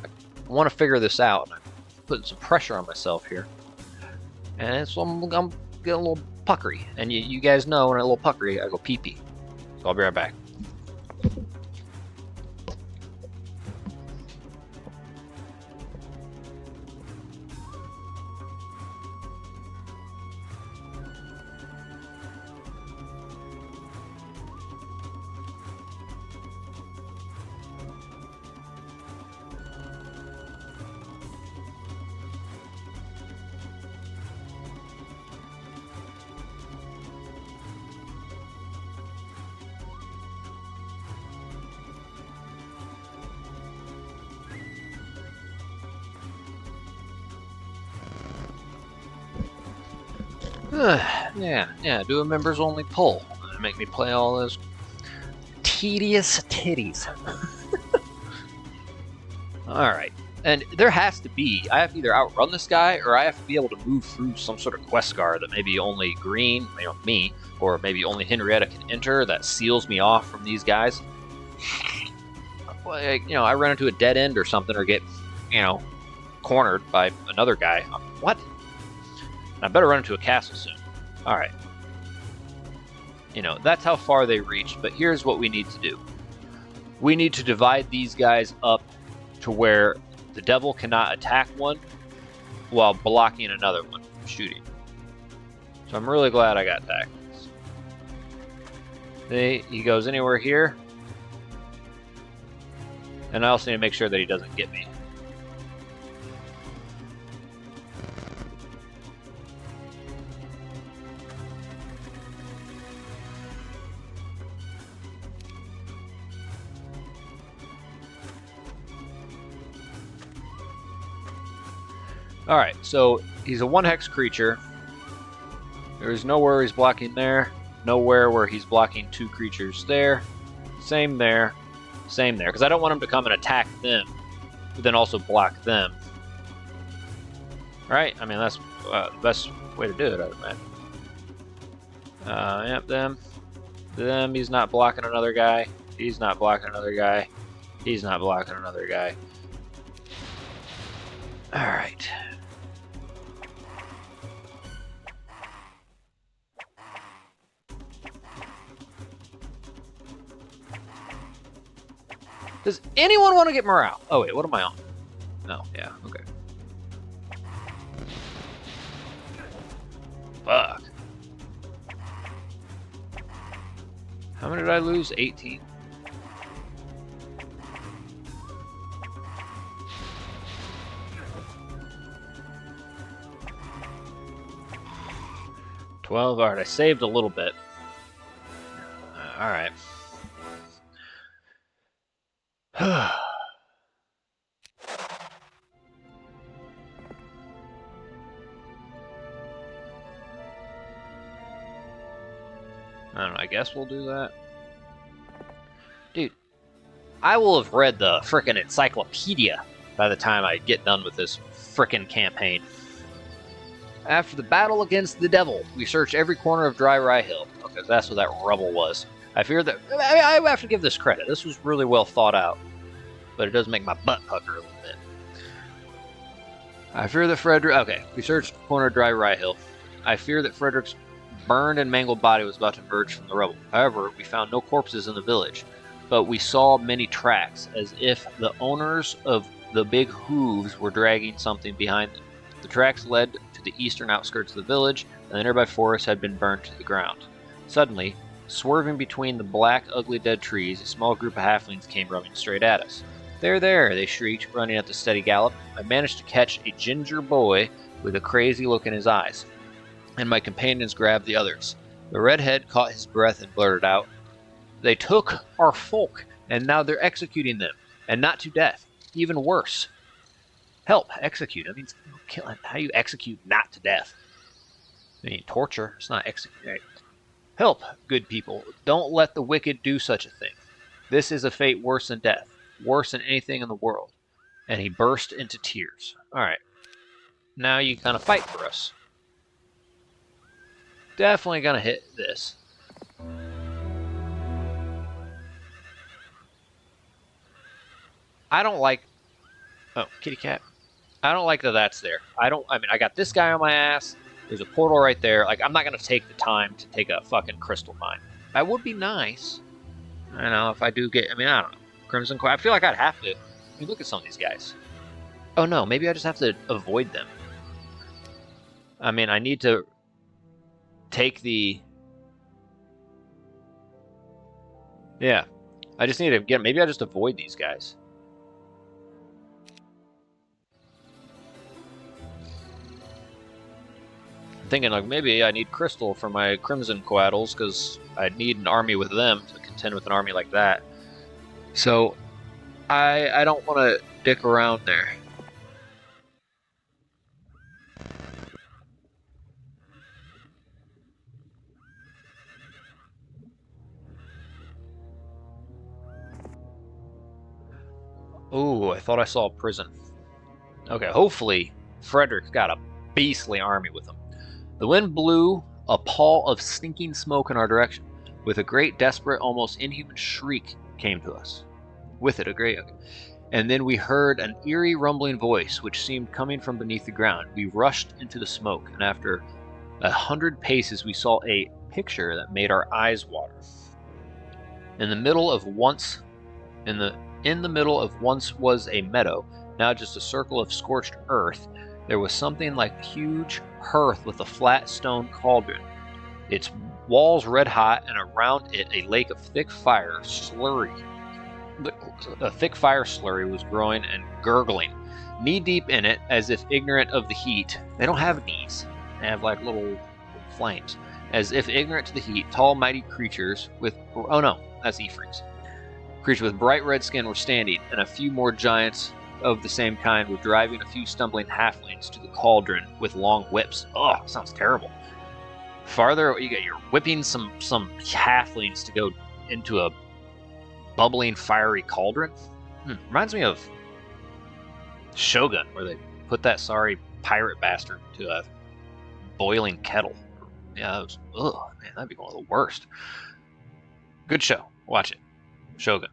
I want to figure this out. I'm putting some pressure on myself here. And so I'm getting a little puckery. And you guys know when I'm a little puckery, I go pee-pee. So I'll be right back. Yeah, do a members only poll. Make me play all those tedious titties. Alright. And there has to be, I have to either outrun this guy, or I have to be able to move through some sort of quest guard that maybe only Green, me, or maybe only Henrietta can enter that seals me off from these guys. I run into a dead end or something, or get, cornered by another guy. What? I better run into a castle soon. Alright. That's how far they reached, but here's what we need to do. We need to divide these guys up to where the devil cannot attack one while blocking another one from shooting. So I'm really glad I got tactics. He goes anywhere here. And I also need to make sure that he doesn't get me. Alright, so he's a 1-hex creature. There's nowhere he's blocking there. Nowhere where he's blocking 2 creatures there. Same there. Same there. Because I don't want him to come and attack them, but then also block them. Right? I mean, that's the best way to do it, I would imagine. Yep, them. He's not blocking another guy. He's not blocking another guy. He's not blocking another guy. Alright. Does anyone want to get morale? Oh wait, what am I on? No, yeah, okay. Fuck. How many did I lose? 18? Alright, I saved a little bit. Alright. I don't know, I guess we'll do that. Dude, I will have read the frickin' encyclopedia by the time I get done with this frickin' campaign. After the battle against the devil, we searched every corner of Dry Ryehill. Okay, that's what that rubble was. I fear that... I have to give this credit. This was really well thought out. But it does make my butt pucker a little bit. I fear that Frederick... Okay, we searched the corner of Dry Ryehill. I fear that Frederick's burned and mangled body was about to emerge from the rubble. However, we found no corpses in the village, but we saw many tracks, as if the owners of the big hooves were dragging something behind them. The tracks led to the eastern outskirts of the village, and the nearby forest had been burned to the ground. Suddenly, swerving between the black, ugly dead trees, a small group of halflings came running straight at us. "There, there," they shrieked, running at the steady gallop. I managed to catch a ginger boy with a crazy look in his eyes, and my companions grabbed the others. The redhead caught his breath and blurted out, "They took our folk, and now they're executing them, and not to death. Even worse." Help, execute. That means killing. How do you execute not to death? I mean, torture. It's not execute. Help, good people. Don't let the wicked do such a thing. This is a fate worse than death, worse than anything in the world. And he burst into tears. All right. Now you kind of fight for us. Definitely going to hit this. I don't like... Oh, kitty cat. I don't like that that's there. I mean, I got this guy on my ass. There's a portal right there. Like, I'm not going to take the time to take a fucking crystal mine. That would be nice. I know, if I do get... I mean, I don't know. Crimson Core. I feel like I'd have to... I mean, look at some of these guys. Oh, no. Maybe I just have to avoid them. I mean, I need to take the... Yeah. I just need to get... Maybe I just avoid these guys. Thinking like maybe I need crystal for my crimson coatls because I'd need an army with them to contend with an army like that. So I don't want to dick around there. Ooh, I thought I saw a prison. Okay, hopefully Frederick got a beastly army with him. The wind blew a pall of stinking smoke in our direction. With a great, desperate, almost inhuman shriek came to us. With it, a great... Okay. And then we heard an eerie rumbling voice, which seemed coming from beneath the ground. We rushed into the smoke, and after 100 paces, we saw a picture that made our eyes water. In the middle of once was a meadow, now just a circle of scorched earth. There was something like a huge hearth with a flat stone cauldron, its walls red hot, and around it a lake of thick fire slurry. A thick fire slurry was growing and gurgling, knee-deep in it, as if ignorant of the heat. They don't have knees. They have like little flames. As if ignorant to the heat, tall, mighty creatures with... Oh no, that's Ephraim's. Creatures with bright red skin were standing, and a few more giants of the same kind were driving a few stumbling halflings to the cauldron with long whips. Oh, sounds terrible. Farther, you're whipping some halflings to go into a bubbling, fiery cauldron. Reminds me of Shogun, where they put that sorry pirate bastard to a boiling kettle. Yeah, that was... Ugh, man, that'd be one of the worst. Good show. Watch it. Shogun.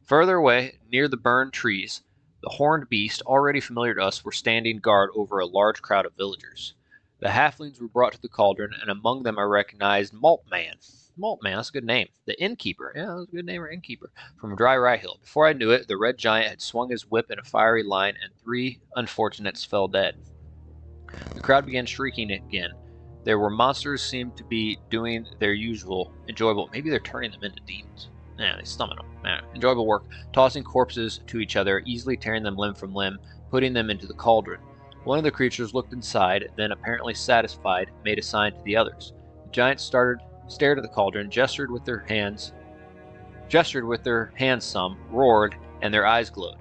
Further away, near the burned trees, the horned beast, already familiar to us, were standing guard over a large crowd of villagers. The halflings were brought to the cauldron, and among them I recognized Maltman. Maltman, that's a good name. The innkeeper. Yeah, that's a good name, or innkeeper. From Dry Ryehill. Before I knew it, the red giant had swung his whip in a fiery line, and 3 unfortunates fell dead. The crowd began shrieking again. There were monsters seemed to be doing their usual enjoyable... Maybe they're turning them into demons. Yeah, they summon them. Yeah, enjoyable work, tossing corpses to each other, easily tearing them limb from limb, putting them into the cauldron. One of the creatures looked inside, then, apparently satisfied, made a sign to the others. The giants stared at the cauldron, gestured with their hands some, roared, and their eyes glowed.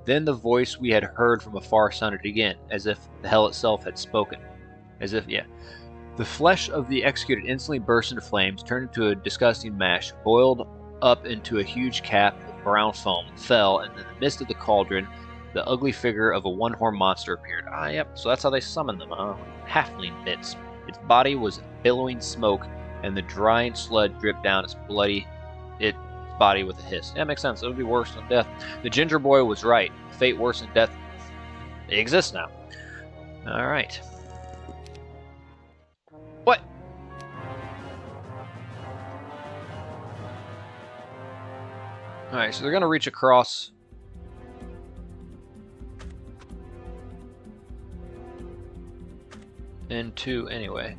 Then the voice we had heard from afar sounded again, as if the hell itself had spoken. The flesh of the executed instantly burst into flames, turned into a disgusting mash, boiled up into a huge cap of brown foam, fell, and in the midst of the cauldron, the ugly figure of a one-horned monster appeared. Ah, yep, so that's how they summoned them, huh? Halfling bits. Its body was billowing smoke, and the drying sludge dripped down its body with a hiss. Yeah, makes sense. It would be worse than death. The ginger boy was right. Fate worse than death. They exist now. Alright. What? Alright, so they're going to reach across and 2 anyway.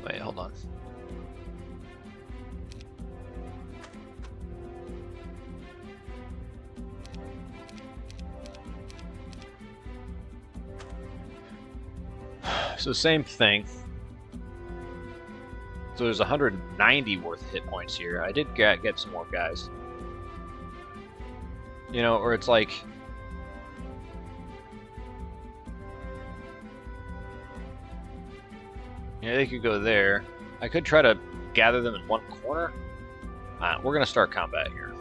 Wait, hold on. So same thing. So there's 190 worth of hit points here. I did get some more guys. You know, or it's like... Yeah, they could go there. I could try to gather them in one corner. We're going to start combat here.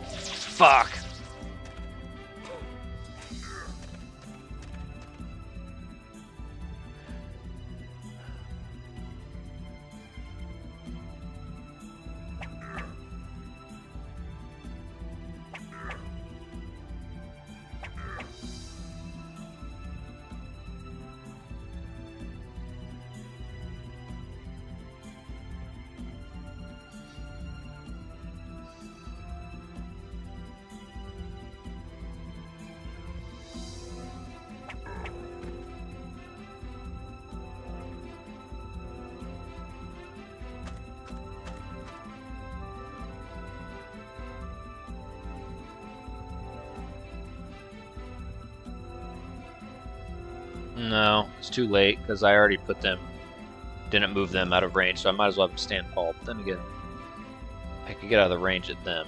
Fuck! No, it's too late because I already didn't move them out of range, so I might as well have them stand tall. But then again, I could get out of the range at them.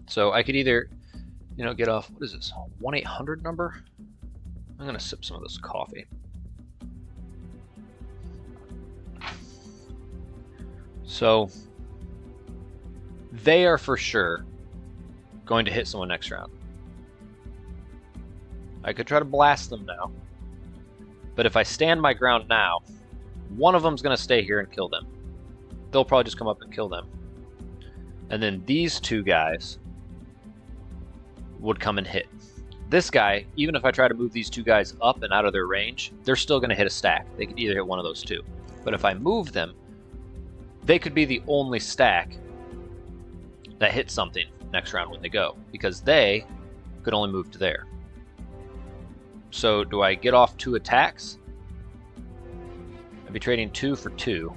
So I could either, you know, get off, what is this, 1-800 number? I'm gonna sip some of this coffee. So they are for sure going to hit someone next round. I could try to blast them now, but if I stand my ground now, one of them's gonna stay here and kill them. They'll probably just come up and kill them. And then these two guys would come and hit. This guy, even if I try to move these two guys up and out of their range, they're still going to hit a stack. They could either hit one of those two. But if I move them, they could be the only stack that hits something next round when they go, because they could only move to there. So do I get off 2 attacks? I'd be trading 2 for 2.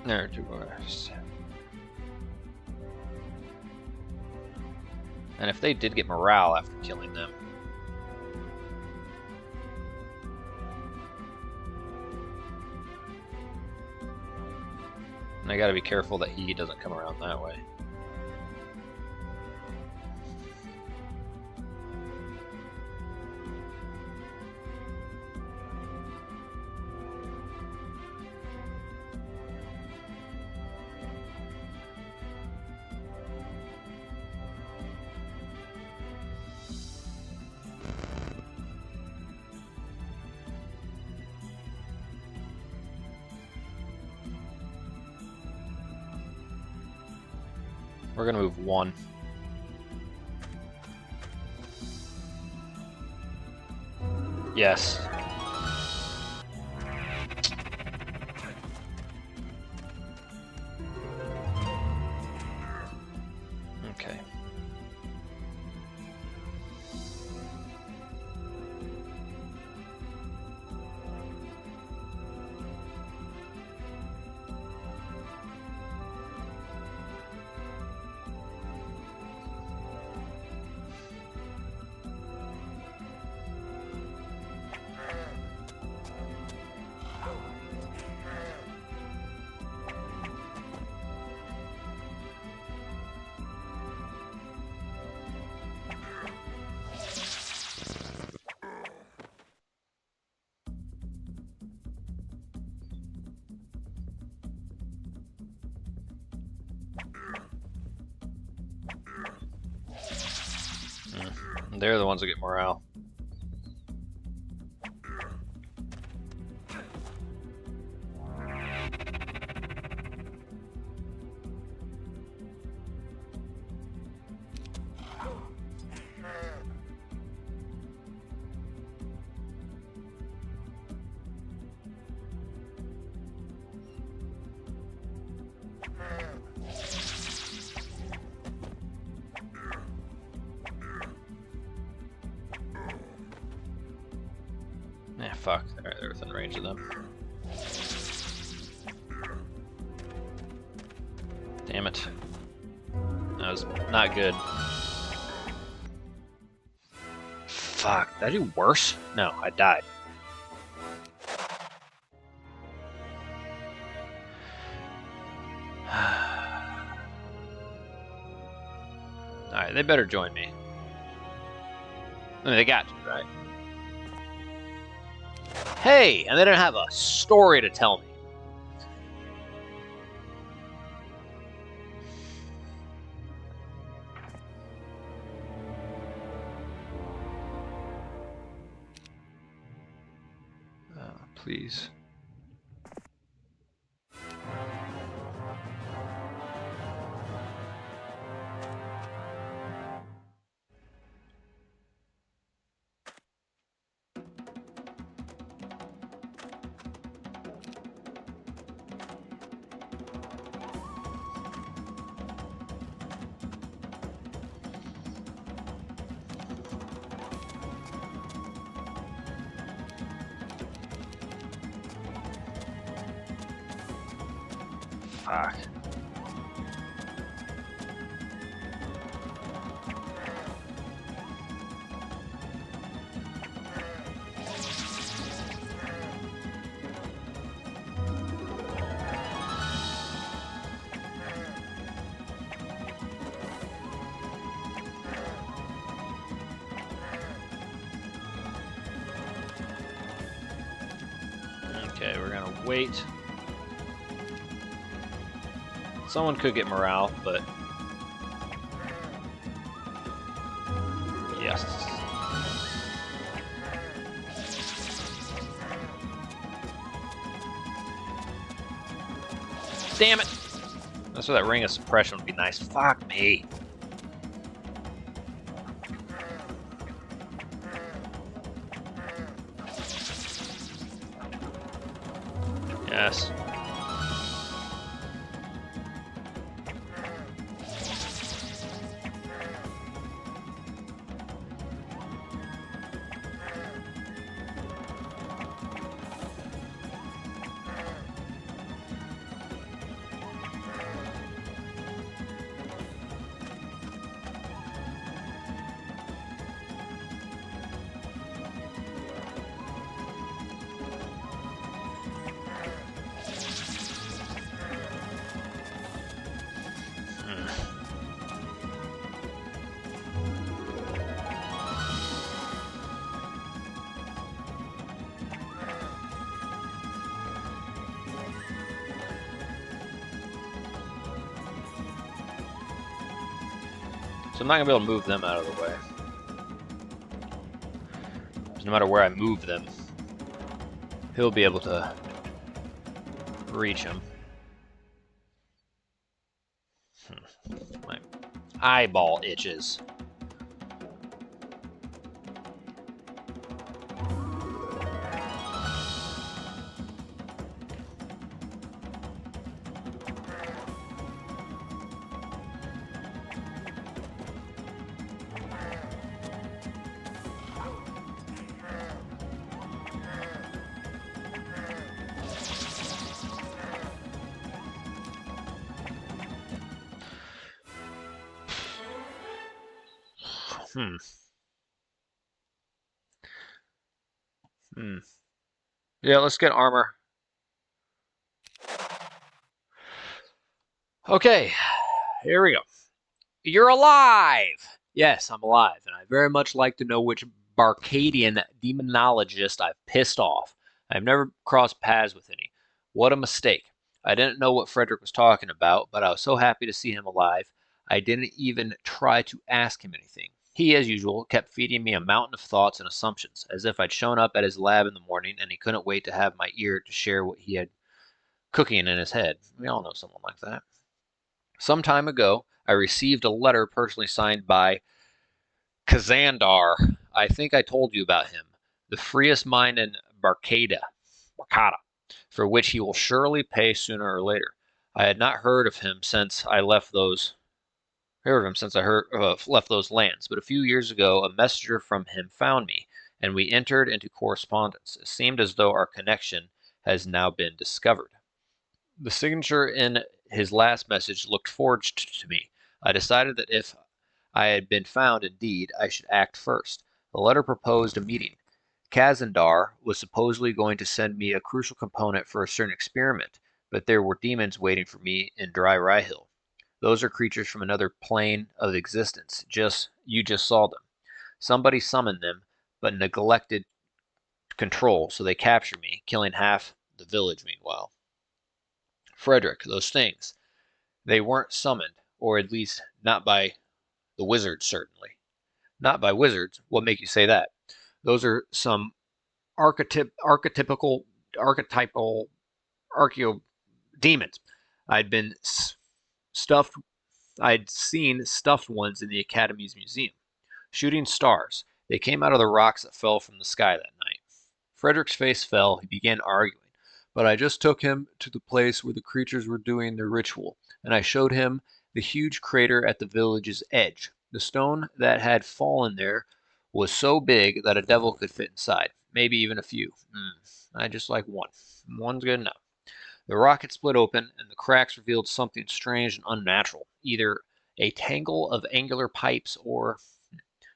There are 2 more. And if they did get morale after killing them, and I gotta be careful that he doesn't come around that way. We're gonna move 1. Yes. Okay. They're the ones that get morale. fuck. Alright, they're within range of them. Damn it. That was not good. Fuck, did I do worse? No, I died. Alright, they better join me. I mean, they got to, right? Hey, and they didn't have a story to tell me. Please. Fuck. Okay, we're gonna wait. Someone could get morale, but yes. Damn it! That's where that ring of suppression would be nice. Fuck me. Yes. So I'm not going to be able to move them out of the way. No matter where I move them, he'll be able to reach him. My eyeball itches. Yeah, let's get armor. Okay, here we go. You're alive! Yes, I'm alive, and I'd very much like to know which Barcadian demonologist I've pissed off. I've never crossed paths with any. What a mistake. I didn't know what Frederick was talking about, but I was so happy to see him alive, I didn't even try to ask him anything. He, as usual, kept feeding me a mountain of thoughts and assumptions, as if I'd shown up at his lab in the morning and he couldn't wait to have my ear to share what he had cooking in his head. We all know someone like that. Some time ago, I received a letter personally signed by Kazandar. I think I told you about him. The freest mind in Barcada, for which he will surely pay sooner or later. I had not heard of him since I left those left those lands, but a few years ago a messenger from him found me. and we entered into correspondence. It seemed as though our connection has now been discovered. The signature in his last message looked forged to me. I decided that if I had been found indeed, I should act first. The letter proposed a meeting. Kazandar was supposedly going to send me a crucial component for a certain experiment, but there were demons waiting for me in Dry Ryehill. Those are creatures from another plane of existence. You just saw them. Somebody summoned them, but neglected control, so they captured me, killing half the village meanwhile. Frederick, those things. They weren't summoned, or at least not by the wizards, certainly. Not by wizards. What make you say that? Those are some archetypal archeo demons. I'd been stuffed. I'd seen stuffed ones in the Academy's museum. Shooting stars. They came out of the rocks that fell from the sky that night. Frederick's face fell. He began arguing. But I just took him to the place where the creatures were doing their ritual, and I showed him the huge crater at the village's edge. The stone that had fallen there was so big that a devil could fit inside, maybe even a few. I just like one. One's good enough. The rock had split open, and the cracks revealed something strange and unnatural, either a tangle of angular pipes or...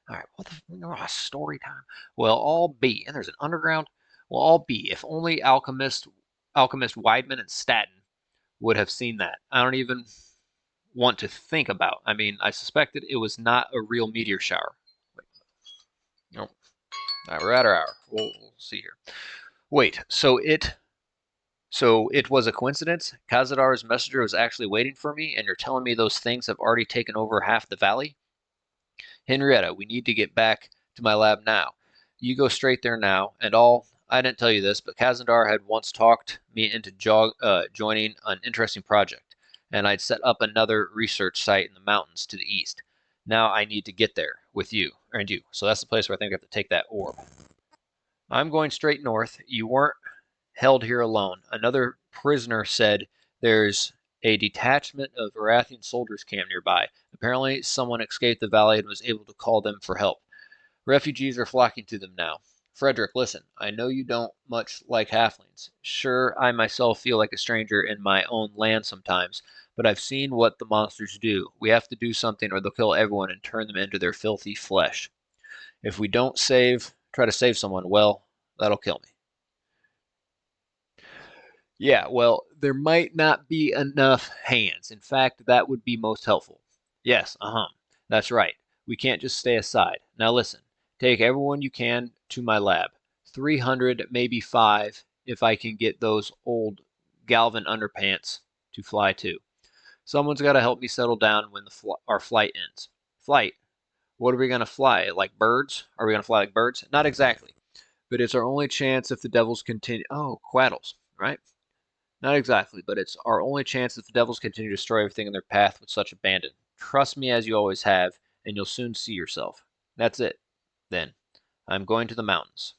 All right, what the... story time. Well, all be. And there's an underground... Well, all be. If only Alchemist Weidman and Staten would have seen that. I don't even want to think about. I mean, I suspected it was not a real meteor shower. No. All right, we're at our hour. We'll see here. Wait, so it was a coincidence? Kazadar's messenger was actually waiting for me, and you're telling me those things have already taken over half the valley? Henrietta, we need to get back to my lab now. You go straight there now, and I didn't tell you this, but Kazandar had once talked me into joining an interesting project, and I'd set up another research site in the mountains to the east. Now I need to get there with you, and you. So that's the place where I think I have to take that orb. I'm going straight north. You weren't held here alone. Another prisoner said there's a detachment of Varathian soldiers camped nearby. Apparently, someone escaped the valley and was able to call them for help. Refugees are flocking to them now. Frederick, listen, I know you don't much like halflings. Sure, I myself feel like a stranger in my own land sometimes, but I've seen what the monsters do. We have to do something or they'll kill everyone and turn them into their filthy flesh. If we don't try to save someone, well, that'll kill me. Yeah, well, there might not be enough hands. In fact, that would be most helpful. Yes, that's right. We can't just stay aside. Now listen, take everyone you can to my lab. 300, maybe 5, if I can get those old Galvin underpants to fly too. Someone's got to help me settle down when our flight ends. Flight? What are we going to fly? Like birds? Are we going to fly like birds? Not exactly. But it's our only chance if the devils continue... Oh, quaddles, right? Not exactly, but it's our only chance if the devils continue to destroy everything in their path with such abandon. Trust me as you always have, and you'll soon see yourself. That's it. Then, I'm going to the mountains.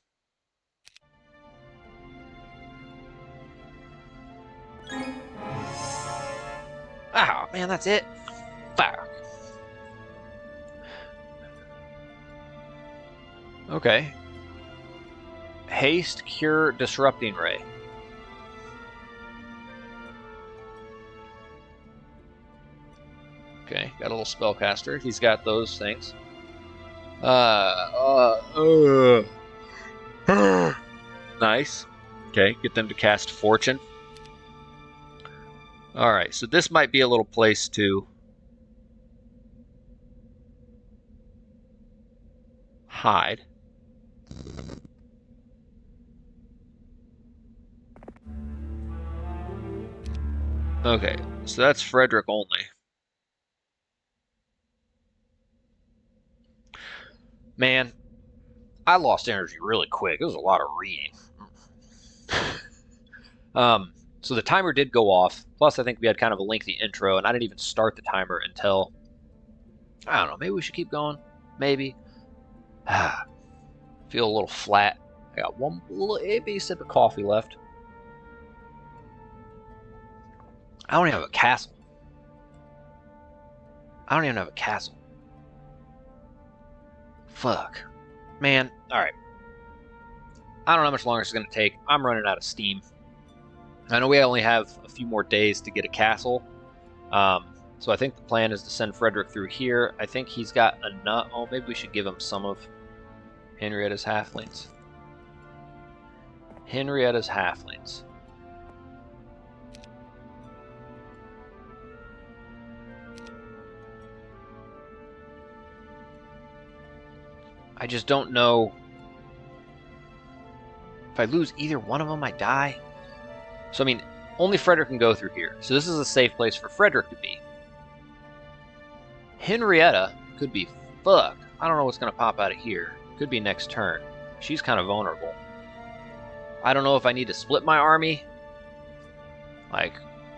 Ah, man, that's it. Fuck. Okay. Haste, Cure, Disrupting Ray. Okay, got a little spellcaster. He's got those things. Nice. Okay, get them to cast Fortune. Alright, so this might be a little place to hide. Okay, so that's Frederick only. Man, I lost energy really quick. It was a lot of reading. So the timer did go off. Plus, I think we had kind of a lengthy intro, and I didn't even start the timer until... I don't know, maybe we should keep going? Maybe. Feel a little flat. I got one little itty sip of coffee left. I don't even have a castle. Fuck. Man, alright. I don't know how much longer it's going to take. I'm running out of steam. I know we only have a few more days to get a castle. So I think the plan is to send Frederick through here. I think he's got enough. Oh, maybe we should give him some of Henrietta's halflings. Henrietta's halflings. I just don't know. If I lose either one of them, I die. So, I mean, only Frederick can go through here. So this is a safe place for Frederick to be. Henrietta could be fucked. I don't know what's going to pop out of here. Could be next turn. She's kind of vulnerable. I don't know if I need to split my army. Like,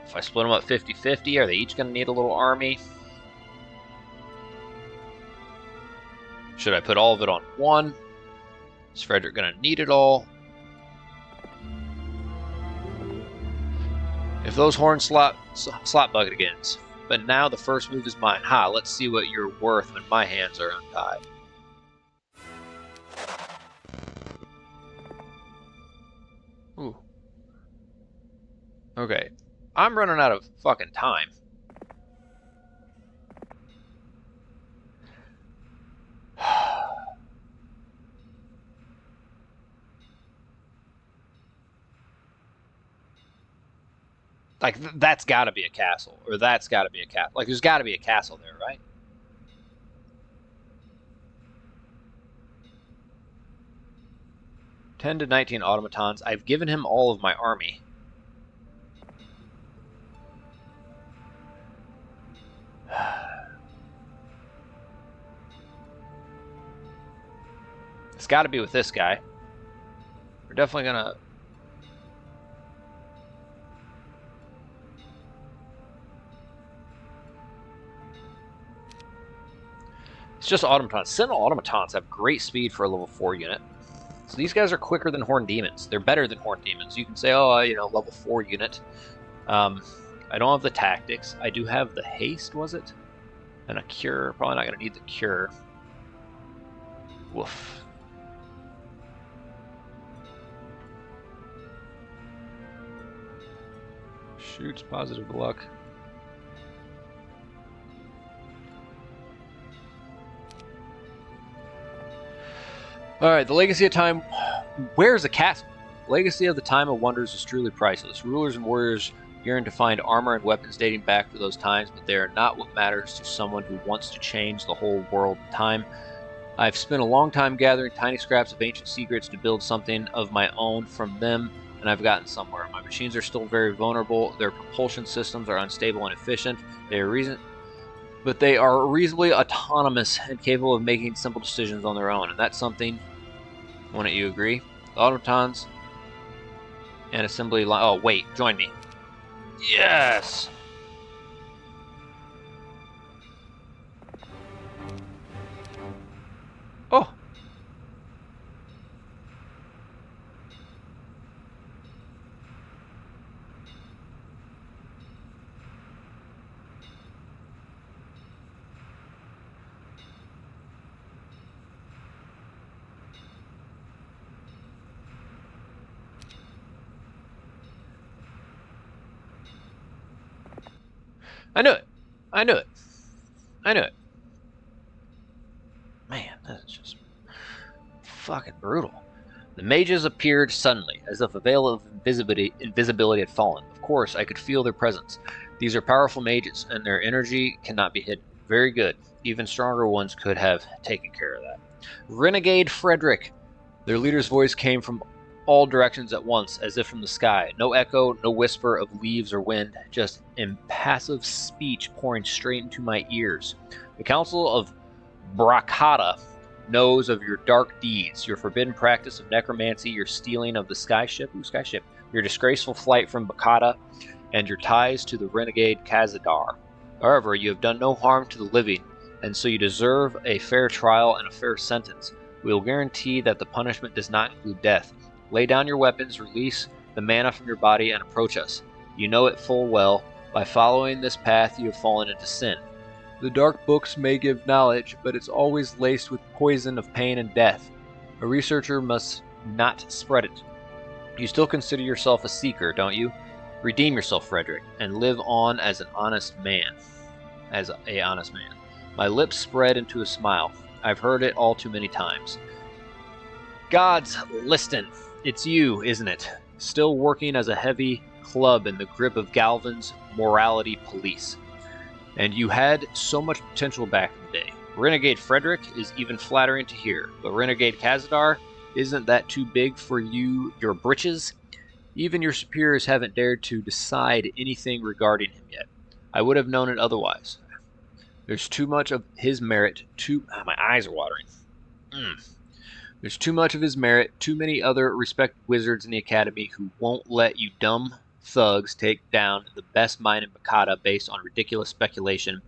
if I split them up 50-50, are they each going to need a little army? Should I put all of it on one? Is Frederick going to need it all? If those horns slot bucket agains. But now the first move is mine. Ha, let's see what you're worth when my hands are untied. Ooh. Okay. I'm running out of fucking time. Like, that's got to be a castle. Or that's got to be a castle. Like, there's got to be a castle there, right? $10 to 19 automatons. I've given him all of my army. It's got to be with this guy. We're definitely going to... It's just automatons. Sentinel automatons have great speed for a level 4 unit. So these guys are quicker than Horned Demons. They're better than Horned Demons. You can say, oh, you know, level 4 unit. I don't have the tactics. I do have the haste, was it? And a cure. Probably not going to need the cure. Woof. Shoots positive luck. Alright, the Legacy of Time. Where's the castle? Legacy of the Time of Wonders is truly priceless. Rulers and warriors yearn to find armor and weapons dating back to those times, but they are not what matters to someone who wants to change the whole world in time. I've spent a long time gathering tiny scraps of ancient secrets to build something of my own from them, and I've gotten somewhere. My machines are still very vulnerable. Their propulsion systems are unstable and efficient. But they are reasonably autonomous and capable of making simple decisions on their own, and that's something. Wouldn't you agree? The automatons and assembly line. Oh, wait, join me. Yes! Oh! I knew it. I knew it. I knew it. Man, that's just fucking brutal. The mages appeared suddenly, as if a veil of invisibility had fallen. Of course, I could feel their presence. These are powerful mages, and their energy cannot be hidden. Very good. Even stronger ones could have taken care of that. Renegade Frederick. Their leader's voice came from all directions at once, as if from the sky. No echo, no whisper of leaves or wind, just impassive speech pouring straight into my ears. The Council of Brakata knows of your dark deeds, your forbidden practice of necromancy, your stealing of the skyship, your disgraceful flight from Brakata, and your ties to the renegade Khazadar. However, you have done no harm to the living, and so you deserve a fair trial and a fair sentence. We will guarantee that the punishment does not include death. Lay down your weapons, release the mana from your body, and approach us. You know it full well. By following this path, you have fallen into sin. The dark books may give knowledge, but it's always laced with poison of pain and death. A researcher must not spread it. You still consider yourself a seeker, don't you? Redeem yourself, Frederick, and live on as an honest man. As a honest man. My lips spread into a smile. I've heard it all too many times. Gods, listen. It's you, isn't it? Still working as a heavy club in the grip of Galvin's morality police. And you had so much potential back in the day. Renegade Frederick is even flattering to hear, but Renegade Khazadar, isn't that too big for your britches? Even your superiors haven't dared to decide anything regarding him yet. I would have known it otherwise. There's too much of his merit, my eyes are watering. There's too much of his merit, too many other respected wizards in the academy who won't let you dumb thugs take down the best mind in Makata based on ridiculous speculation,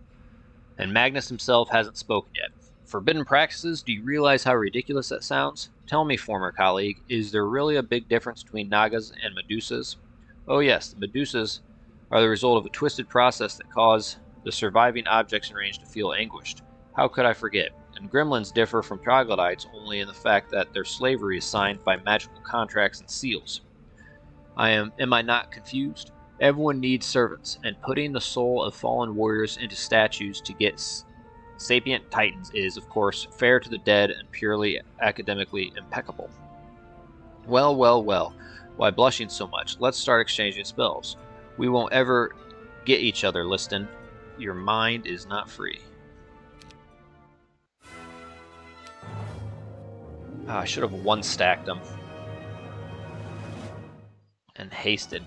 and Magnus himself hasn't spoken yet. Forbidden practices? Do you realize how ridiculous that sounds? Tell me, former colleague, is there really a big difference between Nagas and Medusas? Oh yes, the Medusas are the result of a twisted process that cause the surviving objects in range to feel anguished. How could I forget? And gremlins differ from troglodytes only in the fact that their slavery is signed by magical contracts and seals. Am I not confused? Everyone needs servants, and putting the soul of fallen warriors into statues to get sapient titans is, of course, fair to the dead and purely academically impeccable. Well, well, well. Why blushing so much? Let's start exchanging spells. We won't ever get each other, Liston. Your mind is not free. I should have one-stacked them. And hasted.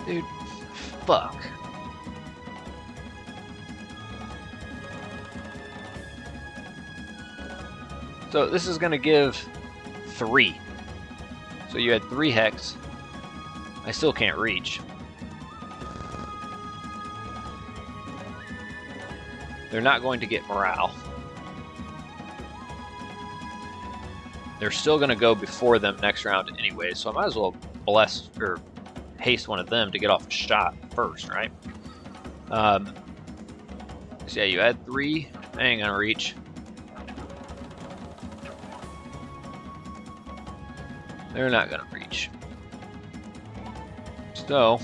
Dude, fuck. So this is gonna give 3. So you had 3 hex. I still can't reach. They're not going to get morale. They're still going to go before them next round anyway, so I might as well bless or haste one of them to get off a shot first, right? So yeah, you add 3. I ain't going to reach. They're not going to reach. So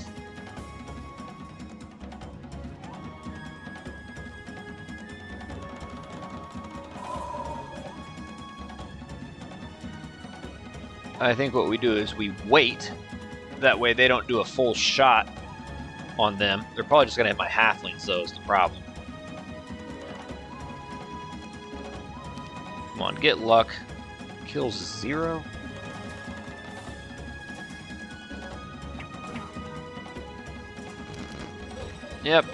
I think what we do is we wait. That way they don't do a full shot on them. They're probably just going to hit my halflings, though, is the problem. Come on, get luck. Kills 0. Yep.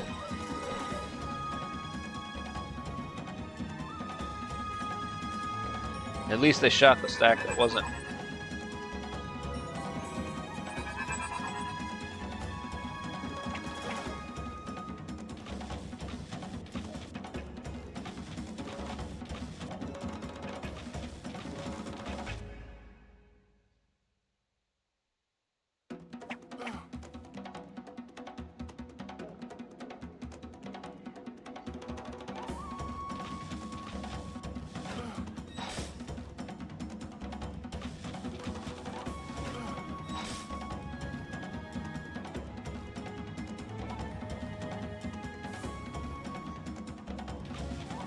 At least they shot the stack that wasn't.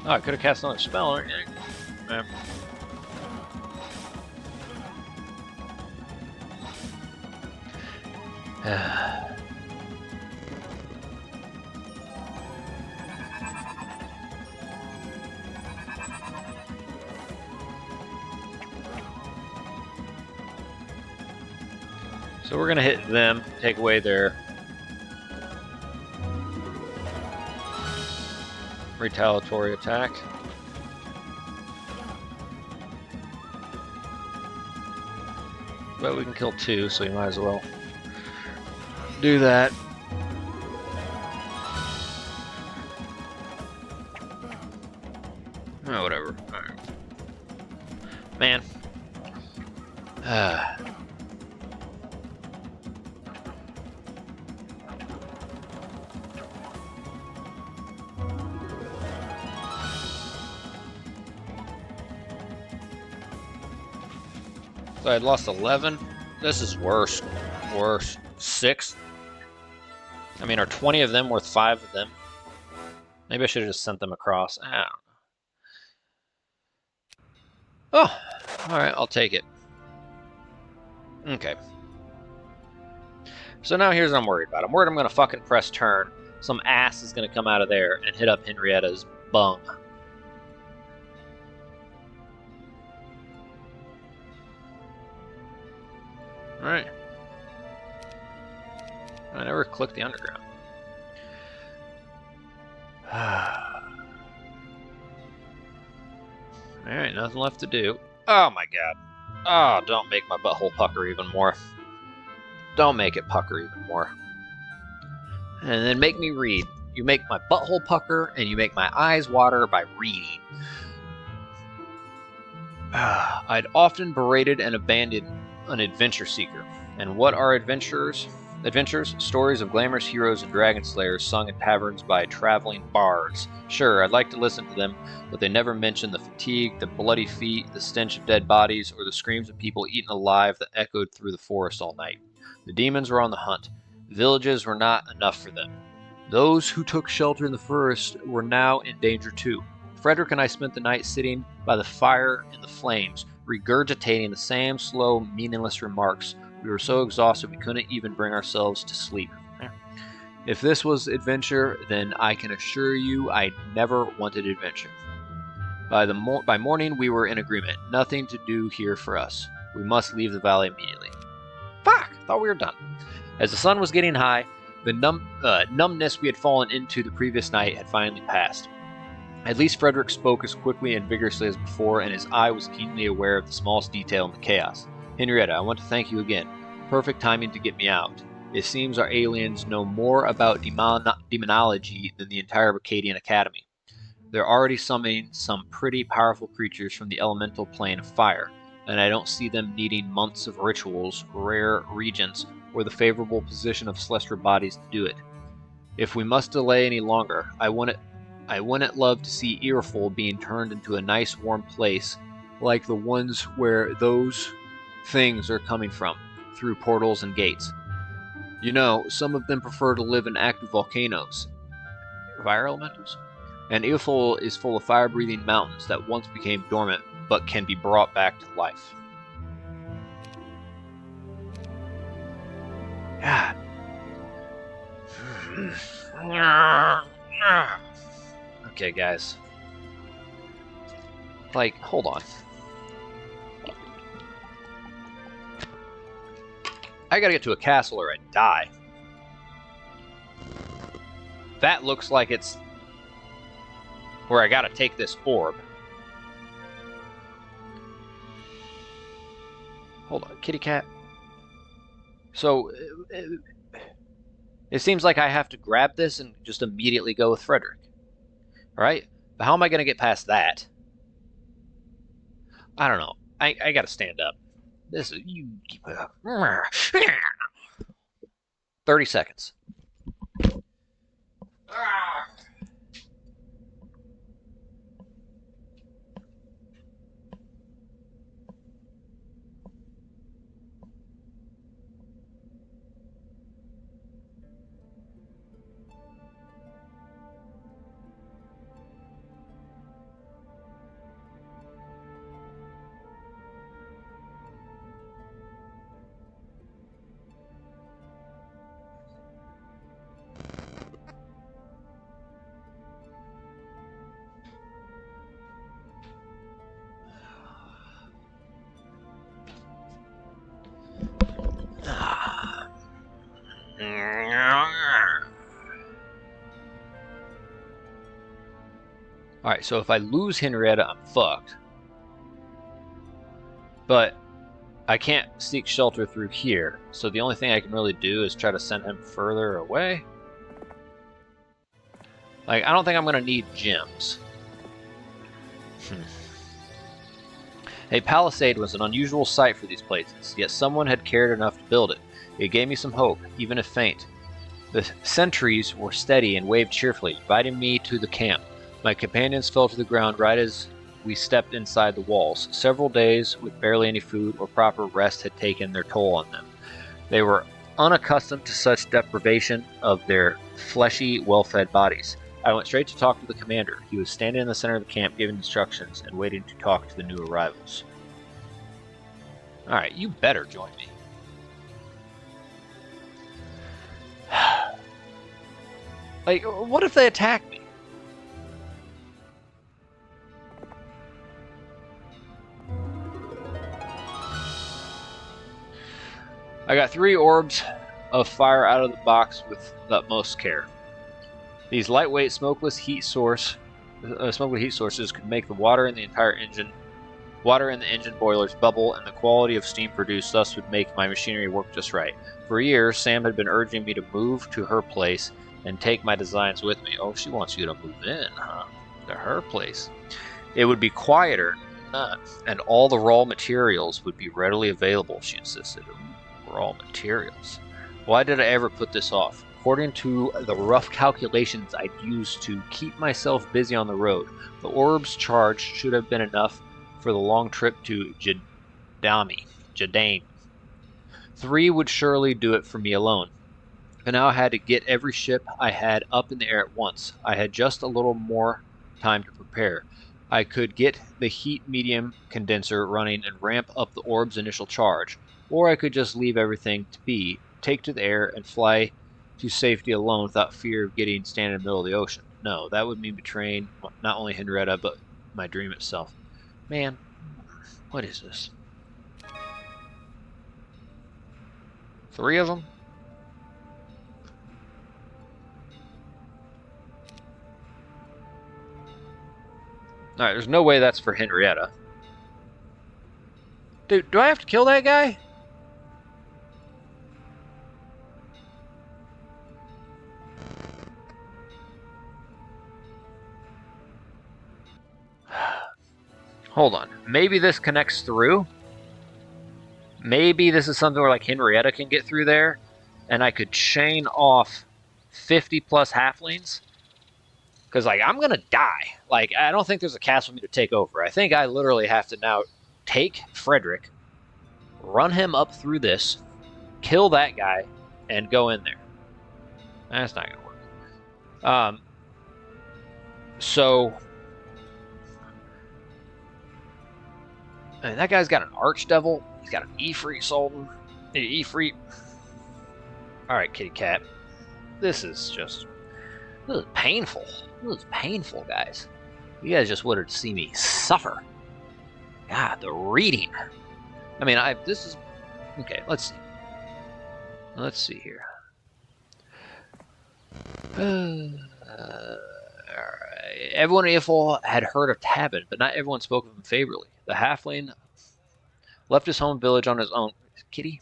Oh, I could have cast another spell. Yeah. So we're gonna hit them, take away their retaliatory attack. But we can kill 2, so you might as well do that. Oh, whatever. All right. Man. So I had lost 11. This is worse. Worse. 6. I mean, are 20 of them worth 5 of them? Maybe I should have just sent them across. I don't know. Oh, alright, I'll take it. Okay. So now here's what I'm worried about. I'm worried I'm going to fucking press turn. Some ass is going to come out of there and hit up Henrietta's bung. Alright. I never clicked the underground. Alright, nothing left to do. Oh my god. Oh, don't make my butthole pucker even more. Don't make it pucker even more. And then make me read. You make my butthole pucker and you make my eyes water by reading. I'd often berated and abandoned an adventure seeker. And what are adventures? Adventures? Stories of glamorous heroes and dragon slayers sung in taverns by traveling bards. Sure, I'd like to listen to them, but they never mention the fatigue, the bloody feet, the stench of dead bodies, or the screams of people eaten alive that echoed through the forest all night. The demons were on the hunt. Villages were not enough for them. Those who took shelter in the forest were now in danger too. Frederick and I spent the night sitting by the fire in the flames, regurgitating the same slow, meaningless remarks. We were so exhausted we couldn't even bring ourselves to sleep. If this was adventure, then I can assure you I never wanted adventure. By morning, we were in agreement. Nothing to do here for us. We must leave the valley immediately. Fuck! Thought we were done. As the sun was getting high, the numbness we had fallen into the previous night had finally passed. At least Frederick spoke as quickly and vigorously as before, and his eye was keenly aware of the smallest detail in the chaos. Henrietta, I want to thank you again. Perfect timing to get me out. It seems our aliens know more about demonology than the entire Acadian Academy. They're already summoning some pretty powerful creatures from the elemental plane of fire, and I don't see them needing months of rituals, rare regents, or the favorable position of celestial bodies to do it. If we must delay any longer, I wouldn't love to see Earful being turned into a nice warm place like the ones where those things are coming from, through portals and gates. You know, some of them prefer to live in active volcanoes. Fire elementals? And Earful is full of fire-breathing mountains that once became dormant but can be brought back to life. God. Okay, guys. Like, hold on. I gotta get to a castle or I die. That looks like it's where I gotta take this orb. Hold on, kitty cat. So, it seems like I have to grab this and just immediately go with Frederick. Alright? But how am I gonna get past that? I don't know. I gotta stand up. This is... you. 30 seconds. Alright, so if I lose Henrietta, I'm fucked. But I can't seek shelter through here, so the only thing I can really do is try to send him further away. Like, I don't think I'm going to need gems. A palisade was an unusual sight for these places, yet someone had cared enough to build it. It gave me some hope, even if faint. The sentries were steady and waved cheerfully, inviting me to the camp. My companions fell to the ground right as we stepped inside the walls. Several days with barely any food or proper rest had taken their toll on them. They were unaccustomed to such deprivation of their fleshy, well-fed bodies. I went straight to talk to the commander. He was standing in the center of the camp giving instructions and waiting to talk to the new arrivals. Alright, you better join me. Like, what if they attack me? I got 3 orbs of fire out of the box with the utmost care. These lightweight smokeless heat sources could make the water in the engine boilers bubble, and the quality of steam produced thus would make my machinery work just right. For years, Sam had been urging me to move to her place and take my designs with me. Oh, she wants you to move in, huh? To her place. It would be quieter, and all the raw materials would be readily available, she insisted. Raw materials. Why did I ever put this off? According to the rough calculations I'd used to keep myself busy on the road, the orbs charged should have been enough for the long trip to Jadane. 3 would surely do it for me alone. But now I had to get every ship I had up in the air at once. I had just a little more time to prepare. I could get the heat medium condenser running and ramp up the orb's initial charge, or I could just leave everything to be, take to the air, and fly to safety alone without fear of getting stranded in the middle of the ocean. No, that would mean betraying not only Henrietta, but my dream itself. Man, what is this? 3 of them? Alright, there's no way that's for Henrietta. Dude, do I have to kill that guy? Hold on. Maybe this connects through? Maybe this is something where like Henrietta can get through there, and I could chain off 50 plus halflings? Because, like, I'm going to die. Like, I don't think there's a castle for me to take over. I think I literally have to now take Frederick, run him up through this, kill that guy, and go in there. That's not going to work. And that guy's got an Archdevil. He's got an Ifrit Sultan. Ifrit. Alright, kitty cat. This is painful. This is painful, guys. You guys just wanted to see me suffer. God, the reading. I mean, this is... Okay, let's see. Let's see here. Everyone in Ifil had heard of Tabin, but not everyone spoke of him favorably. The halfling left his home village on his own his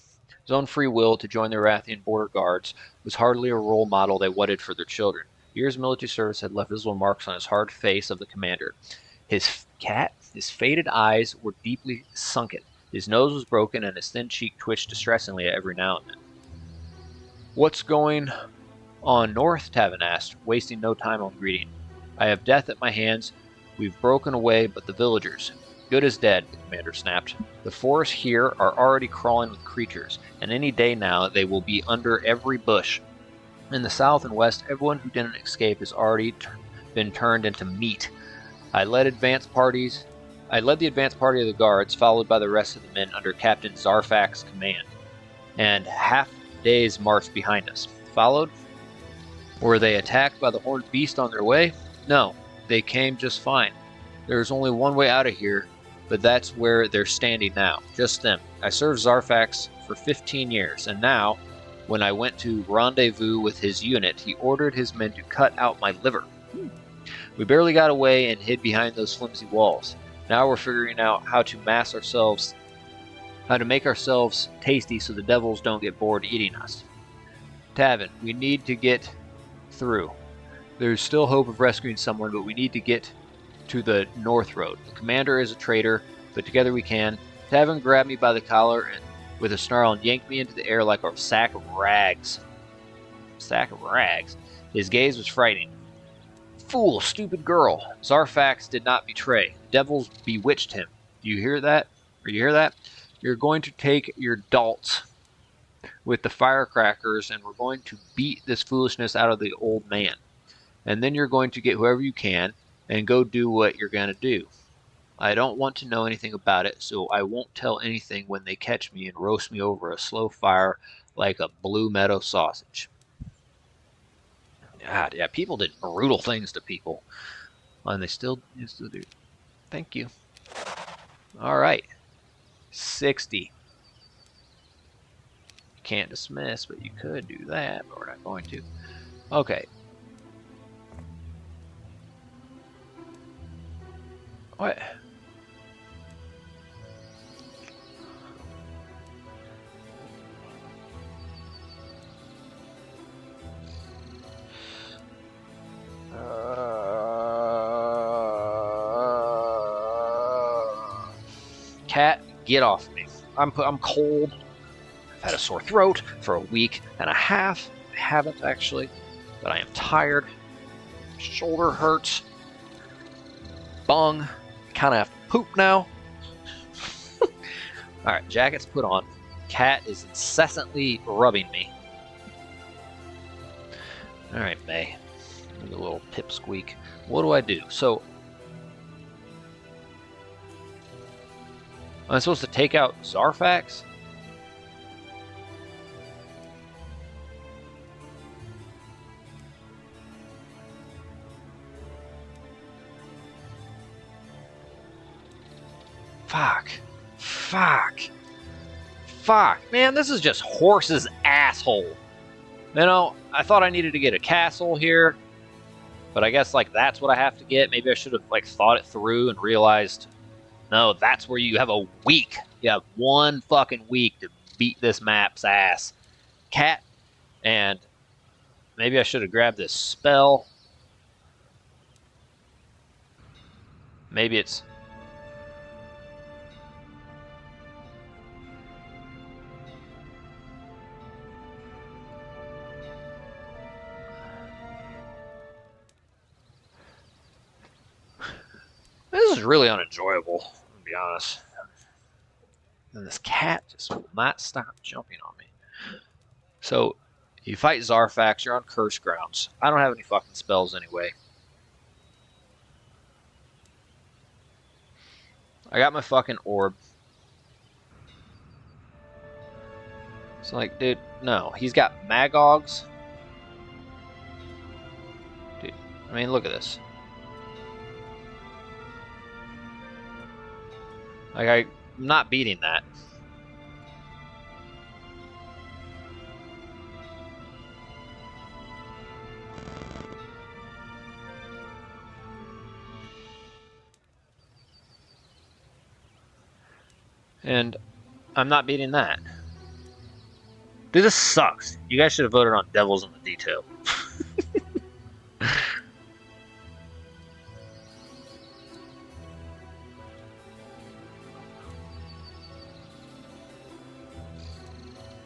own free will to join the Rathian border guards was hardly a role model they wanted for their children. Years of military service had left visible marks on his hard face of the commander. His faded eyes were deeply sunken. His nose was broken, and his thin cheek twitched distressingly every now and then. What's going on north? Tavin asked, wasting no time on greeting. I have death at my hands. We've broken away, but the villagers. Good as dead, the commander snapped. The forests here are already crawling with creatures, and any day now they will be under every bush. In the south and west, everyone who didn't escape has already been turned into meat. I led the advance party of the guards, followed by the rest of the men under Captain Zarfak's command, and half day's march behind us. Followed? Were they attacked by the horned beast on their way? No, they came just fine. There's only one way out of here, but that's where they're standing now, just them. I served Zarfax for 15 years, and now, when I went to rendezvous with his unit, he ordered his men to cut out my liver. We barely got away and hid behind those flimsy walls. Now we're figuring out how to make ourselves tasty so the devils don't get bored eating us. Tavin, we need to get through. There's still hope of rescuing someone, but we need to get to the North Road. The commander is a traitor, but together we can. Tavin grabbed me by the collar and with a snarl and yanked me into the air like a sack of rags. Sack of rags? His gaze was frightening. Fool, stupid girl. Zarfax did not betray. The devils bewitched him. Do you hear that? Or you hear that? You're going to take your dolts with the firecrackers, and we're going to beat this foolishness out of the old man. And then you're going to get whoever you can and go do what you're going to do. I don't want to know anything about it, so I won't tell anything when they catch me and roast me over a slow fire like a blue meadow sausage. God, yeah, people did brutal things to people. And they still do. Thank you. All right. 60. You can't dismiss, but you could do that, but we're not going to. Okay. What? Cat, get off me. I'm cold. I've had a sore throat for a week and a half. I haven't actually, but I am tired. Shoulder hurts. Bung. Kind of have to poop now. Alright, jacket's put on. Cat is incessantly rubbing me. Alright, May. A little pipsqueak. What do I do? So, am I supposed to take out Zarfax? Fuck. Fuck. Fuck. Man, this is just horse's asshole. You know, I thought I needed to get a castle here, but I guess, like, that's what I have to get. Maybe I should have, like, thought it through and realized, no, that's where you have a week. You have 1 fucking week to beat this map's ass. Cat, and maybe I should have grabbed this spell. Maybe it's... This is really unenjoyable, to be honest. And this cat just will not stop jumping on me. So, you fight Zarfax, you're on curse grounds. I don't have any fucking spells anyway. I got my fucking orb. It's like, dude, no. He's got Magogs. Dude, I mean, look at this. Like, I'm not beating that. And I'm not beating that. Dude, this sucks. You guys should have voted on Devils in the Detail.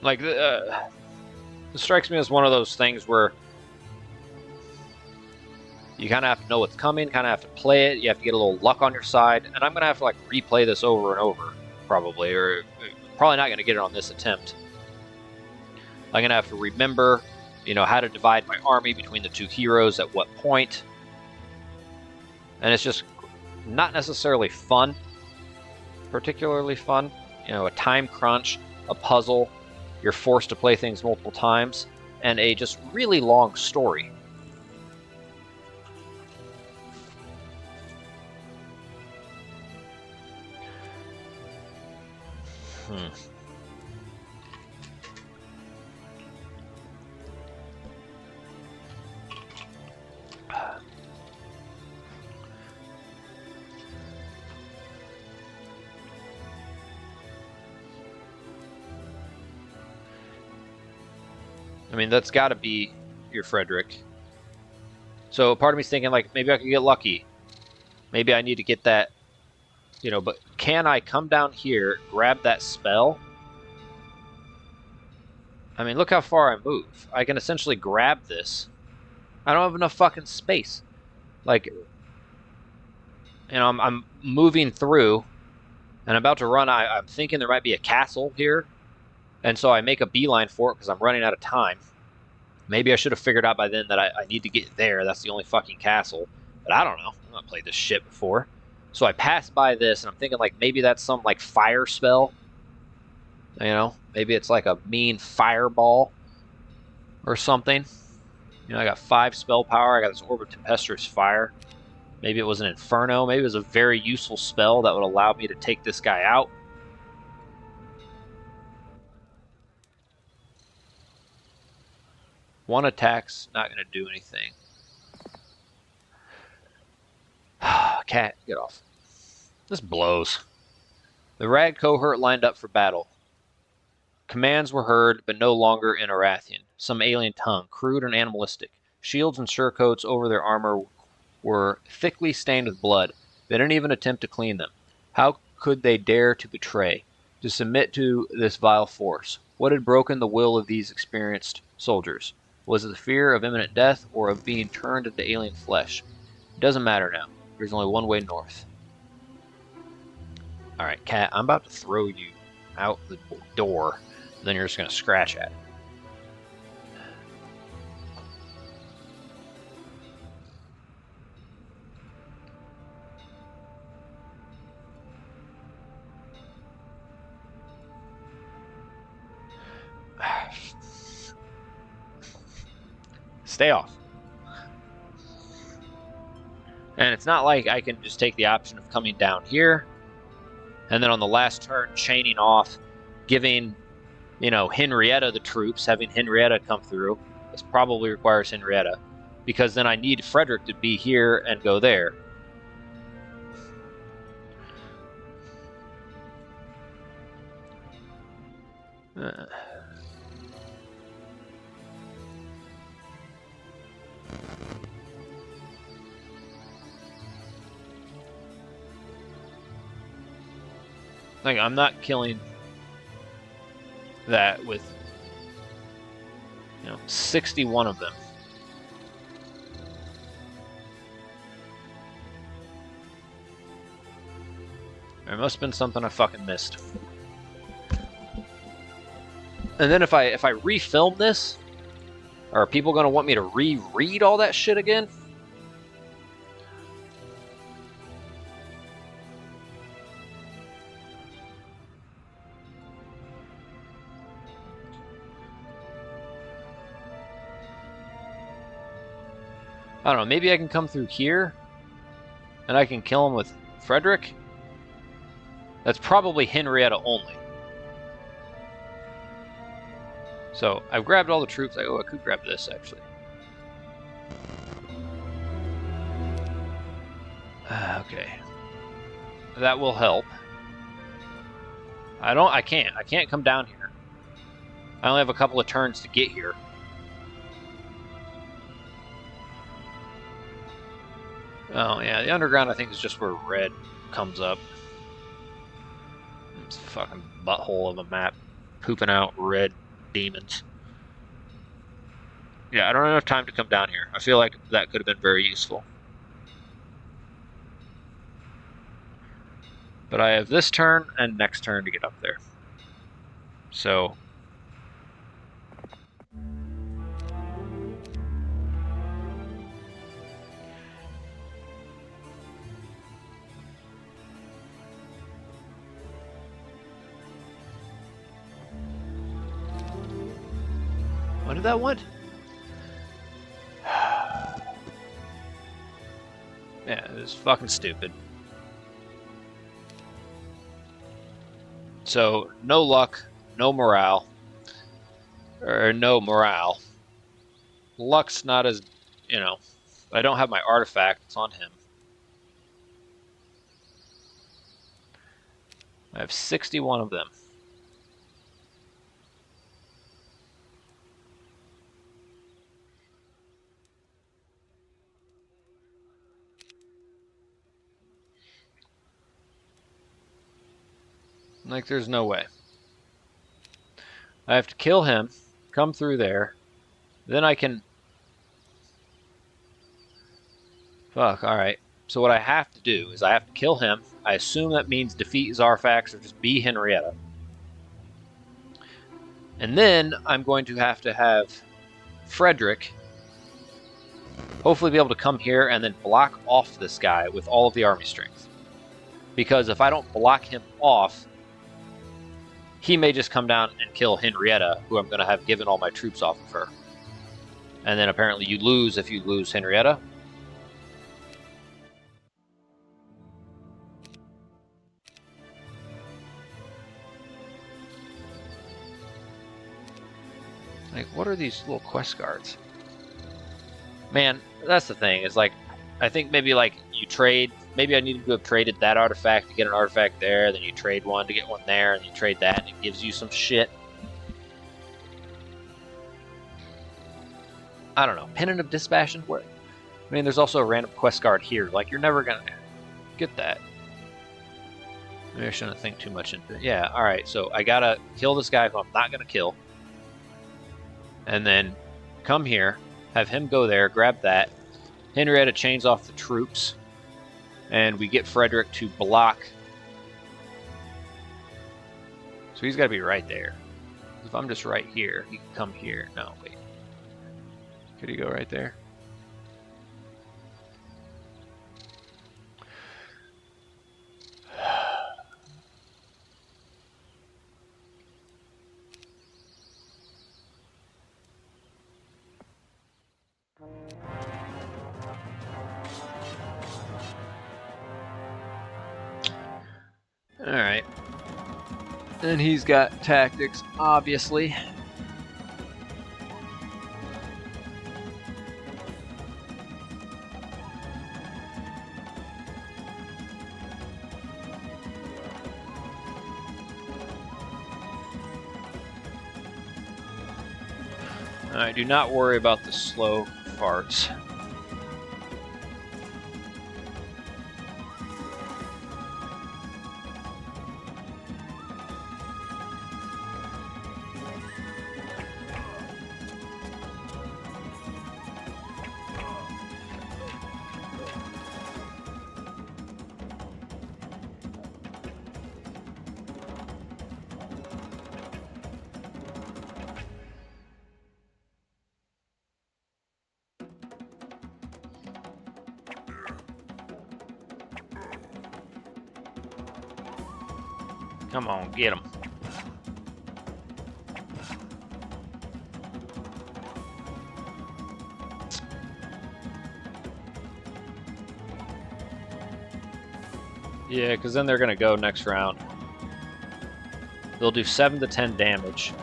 Like, it strikes me as one of those things where you kind of have to know what's coming, kind of have to play it, you have to get a little luck on your side, and I'm going to have to, like, replay this over and over, probably, or probably not going to get it on this attempt. I'm going to have to remember, you know, how to divide my army between the 2 heroes at what point, and it's just not necessarily fun, particularly fun. You know, a time crunch, a puzzle, you're forced to play things multiple times, and a just really long story. I mean, that's got to be your Frederick. So part of me's thinking, like, maybe I could get lucky. Maybe I need to get that, you know, but can I come down here, grab that spell? I mean, look how far I move. I can essentially grab this. I don't have enough fucking space. Like, you know, I'm moving through, and I'm about to run. I'm thinking there might be a castle here, and so I make a beeline for it because I'm running out of time. Maybe I should have figured out by then that I need to get there. That's the only fucking castle. But I don't know. I've not played this shit before. So I pass by this, and I'm thinking, like, maybe that's some, like, fire spell. You know? Maybe it's like a mean fireball or something. You know, I got 5 spell power. I got this Orb of Tempestuous Fire. Maybe it was an Inferno. Maybe it was a very useful spell that would allow me to take this guy out. One attack's not going to do anything. Cat, get off. This blows. The Rag cohort lined up for battle. Commands were heard, but no longer in Arathian. Some alien tongue, crude and animalistic. Shields and surcoats over their armor were thickly stained with blood. They didn't even attempt to clean them. How could they dare to betray, to submit to this vile force? What had broken the will of these experienced soldiers? Was it the fear of imminent death or of being turned into alien flesh? It doesn't matter now. There's only one way north. Alright, Cat, I'm about to throw you out the door. Then you're just going to scratch at it. Stay off. And it's not like I can just take the option of coming down here and then on the last turn chaining off, giving, you know, Henrietta the troops, having Henrietta come through. This probably requires Henrietta, because then I need Frederick to be here and go there. Like, I'm not killing that with, you know, 61 of them. There must have been something I fucking missed. And then if I refilm this, are people going to want me to reread all that shit again? I don't know, maybe I can come through here and I can kill him with Frederick? That's probably Henrietta only. So I've grabbed all the troops. I could grab this actually. Okay. That will help. I can't come down here. I only have a couple of turns to get here. Oh, yeah, the underground, I think, is just where red comes up. It's a fucking butthole of a map. Pooping out red demons. Yeah, I don't have enough time to come down here. I feel like that could have been very useful. But I have this turn and next turn to get up there. So... What did that want? Yeah, it was fucking stupid. So, no luck, no morale. Or no morale. Luck's not as, you know, I don't have my artifact, it's on him. I have 61 of them. Like, there's no way. I have to kill him, come through there, then I can Fuck, alright. So what I have to do is I have to kill him. I assume that means defeat Zarfax or just be Henrietta. And then I'm going to have Frederick hopefully be able to come here and then block off this guy with all of the army strength. Because if I don't block him off, he may just come down and kill Henrietta, who I'm going to have given all my troops off of her. And then apparently you lose if you lose Henrietta. Like, what are these little quest cards? Man, that's the thing. Is like, I think maybe like you trade. Maybe I needed to have traded that artifact to get an artifact there. Then you trade one to get one there, and you trade that, and it gives you some shit. I don't know. Pennant of Dispassion? Where? I mean, there's also a random quest card here. Like, you're never gonna get that. Maybe I shouldn't think too much into it. Yeah, alright, so I gotta kill this guy who I'm not gonna kill. And then come here, have him go there, grab that. Henrietta chains off the troops. And we get Frederick to block. So he's gotta be right there. If I'm just right here, he can come here. No, wait. Could he go right there? Alright. And he's got tactics, obviously. Alright, do not worry about the slow farts. Come on, get him. Yeah, because then they're going to go next round. They'll do 7 to 10 damage.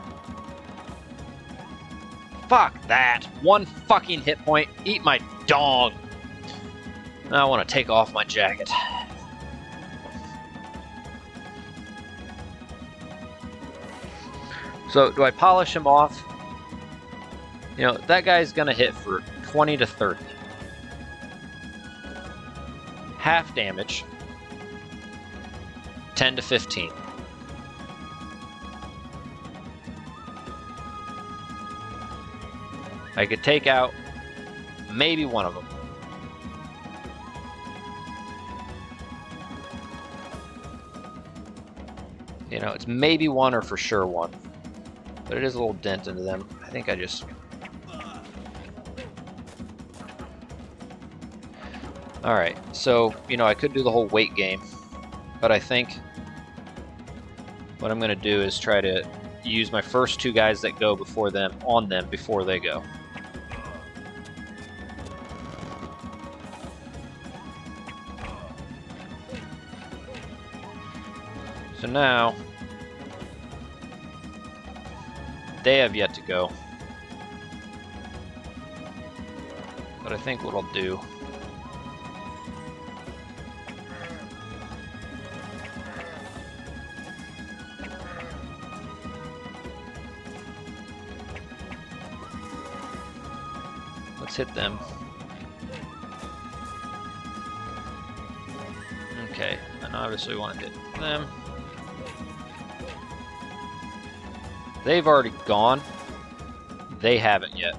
Fuck that. 1 fucking hit point. Eat my dog. Now I want to take off my jacket. So, do I polish him off? You know, that guy's gonna hit for 20 to 30. Half damage. 10 to 15. I could take out maybe one of them. You know, it's maybe one or for sure one. But it is a little dent into them. I think I just... Alright, so, you know, I could do the whole weight game. But I think what I'm going to do is try to use my first 2 guys that go before them, on them before they go. So now... They have yet to go. But I think what I'll do... Let's hit them. Okay, and obviously we want to hit them. They've already gone. They haven't yet.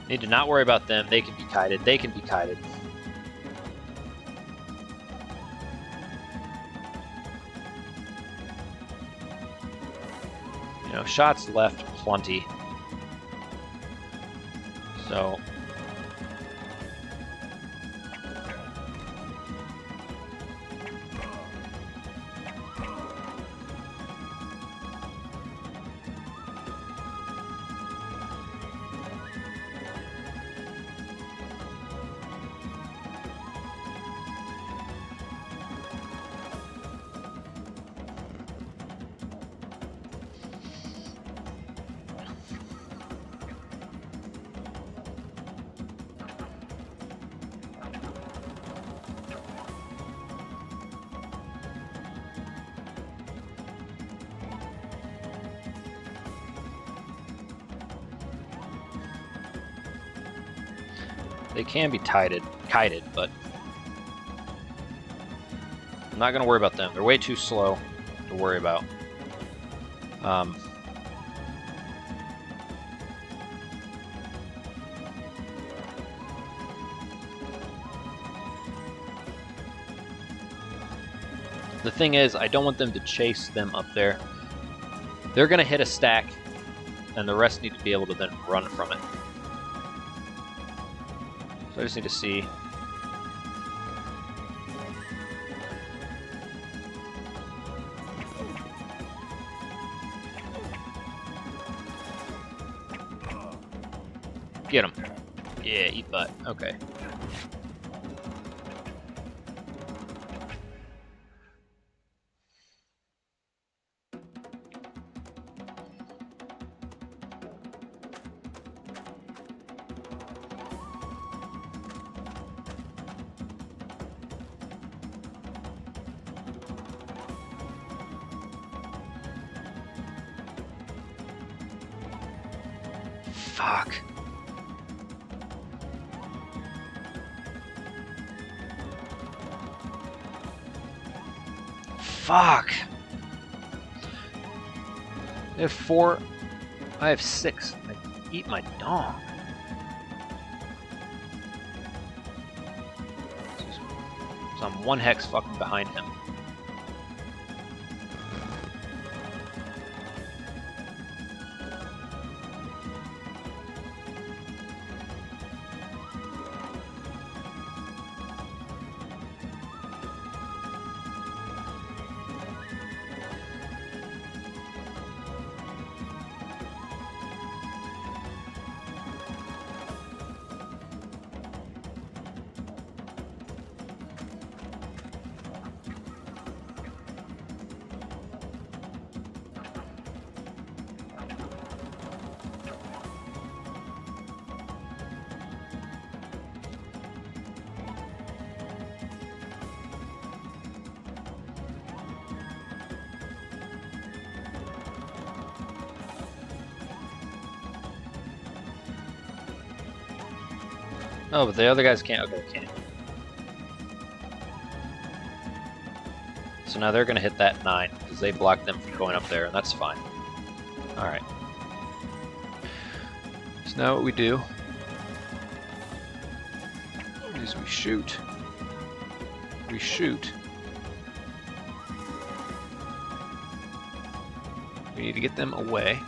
Need to not worry about them. They can be kited. They can be kited. You know, shots left plenty. So they can be kited, but I'm not going to worry about them. They're way too slow to worry about. The thing is, I don't want them to chase them up there. They're going to hit a stack, and the rest need to be able to then run from it. So I just need to see. Get him. Yeah, eat butt. Okay. Fuck. Fuck. I have 4. I have 6. I eat my dong. So I'm 1 hex fucking behind him. Oh, but the other guys can't. Okay, they can't. So now they're going to hit that 9, because they blocked them from going up there, and that's fine. Alright. So now what we do is we shoot. We shoot. We need to get them away.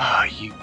Ah, you.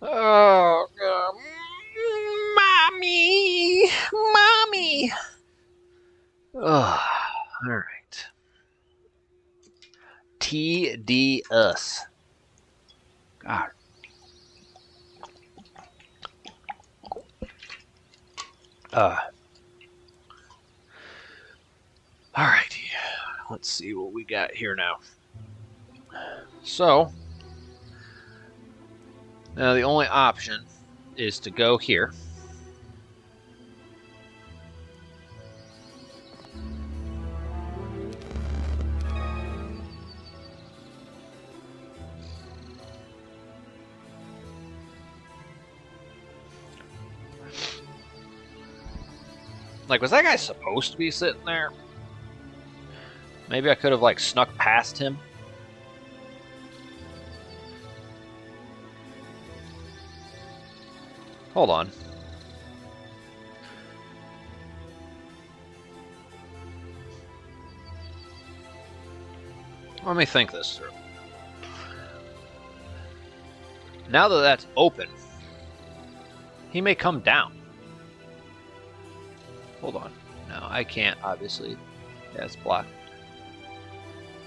Oh, mommy, mommy. Oh, all right. TD-us. God. All right. Let's see what we got here now. So, now the only option is to go here. Like, was that guy supposed to be sitting there? Maybe I could have, like, snuck past him. Hold on. Let me think this through. Now that that's open, he may come down. Hold on. No, I can't, obviously. Yeah, it's blocked.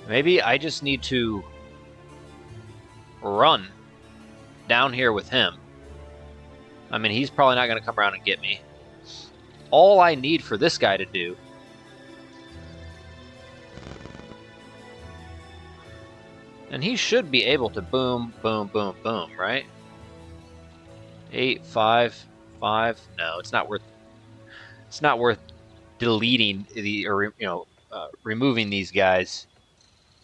Maybe I just need to run down here with him. I mean, he's probably not going to come around and get me. All I need for this guy to do and he should be able to boom, boom, boom, boom, right? 8, 5, 5. No, it's not worth. It's not worth deleting the or removing these guys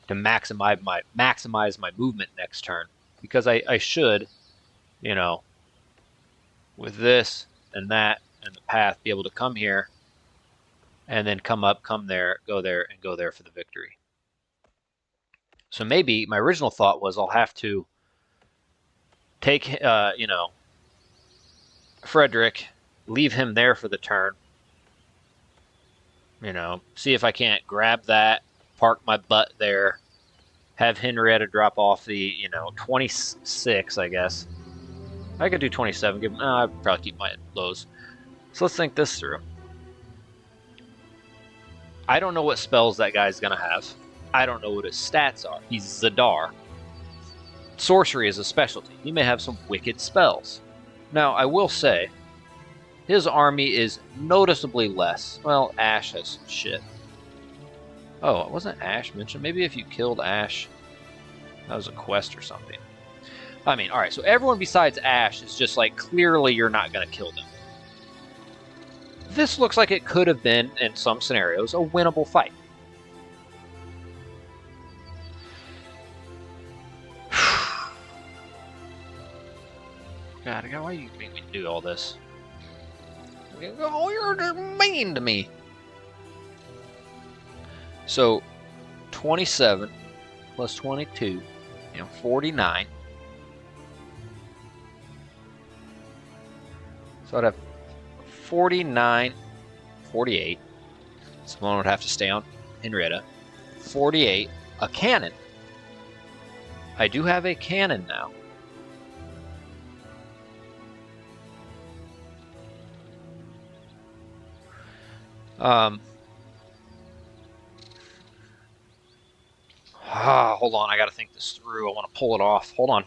to maximize my movement next turn, because I should, with this and that and the path, be able to come here and then come up, come there, and go there for the victory. So maybe my original thought was I'll have to take, you know, Frederick, leave him there for the turn. You know, see if I can't grab that, park my butt there, have Henrietta drop off the, you know, 26, I guess. I could do 27. Give him, I'd probably keep my lows. So let's think this through. I don't know what spells that guy's going to have. I don't know what his stats are. He's Zadar. Sorcery is a specialty. He may have some wicked spells. Now, I will say, his army is noticeably less. Well, Ash has some shit. Oh, wasn't Ash mentioned? Maybe if you killed Ash, that was a quest or something. I mean, alright, so everyone besides Ash is just like, clearly you're not going to kill them. This looks like it could have been, in some scenarios, a winnable fight. God, why do you make me do all this? Oh, you're just mean to me. So, 27 plus 22, you know, 49. So I'd have 49, 48. Someone would have to stay on Henrietta. 48, a cannon. I do have a cannon now. Hold on, I gotta think this through. I want to pull it off. Hold on.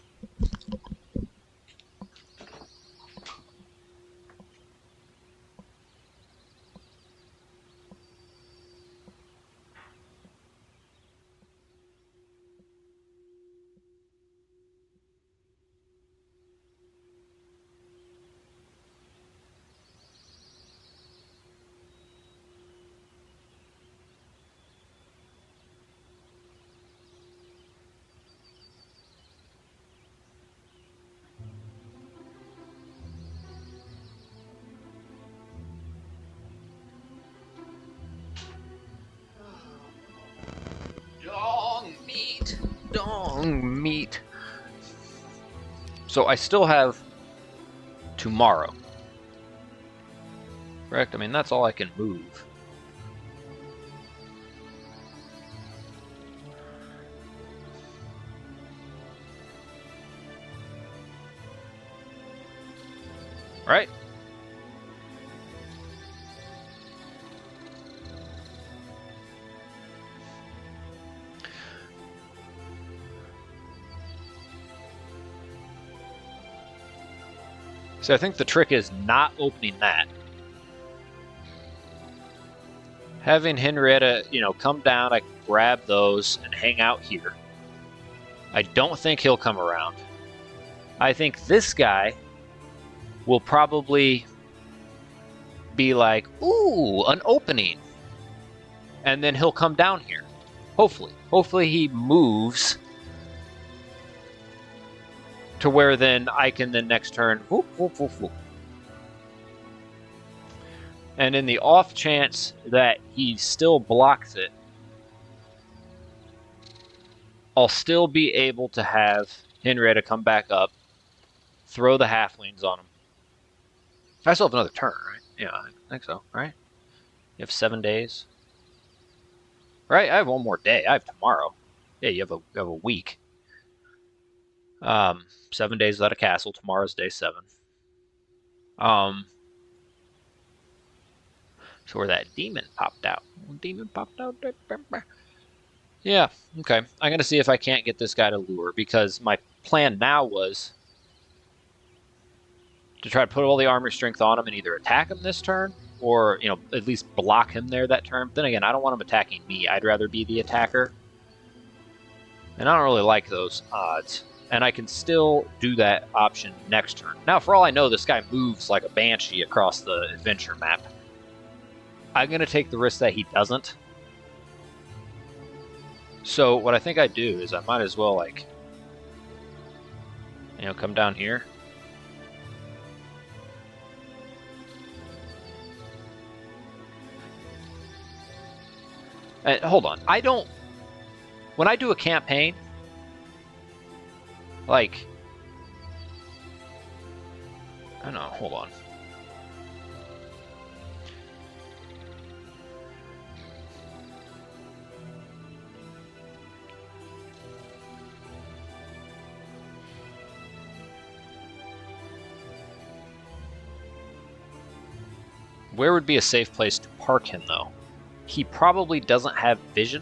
Dong meat. So I still have tomorrow. Correct? I mean, that's all I can move. Right? So I think the trick is not opening that. Having Henrietta, you know, come down, I can grab those and hang out here. I don't think he'll come around. I think this guy will probably be like, ooh, an opening. And then he'll come down here. Hopefully. Hopefully he moves to where then I can then next turn, whoop, whoop, whoop, whoop. And in the off chance that he still blocks it, I'll still be able to have Henrietta come back up, throw the halflings on him. I still have another turn, right? Yeah, I think so, right? You have 7 days. Right? I have one more day. I have tomorrow. Yeah, you have a week. 7 days without a castle. Tomorrow's day 7. So where that demon popped out. Demon popped out. Yeah, okay. I'm going to see if I can't get this guy to lure, because my plan now was to try to put all the armor strength on him and either attack him this turn or, you know, at least block him there that turn. But then again, I don't want him attacking me. I'd rather be the attacker. And I don't really like those odds. And I can still do that option next turn. Now, for all I know, this guy moves like a banshee across the adventure map. I'm going to take the risk that he doesn't. So what I think I do is I might as well, like, you know, come down here. And hold on. I don't when I do a campaign, like, I don't know, hold on. Where would be a safe place to park him, though? He probably doesn't have vision.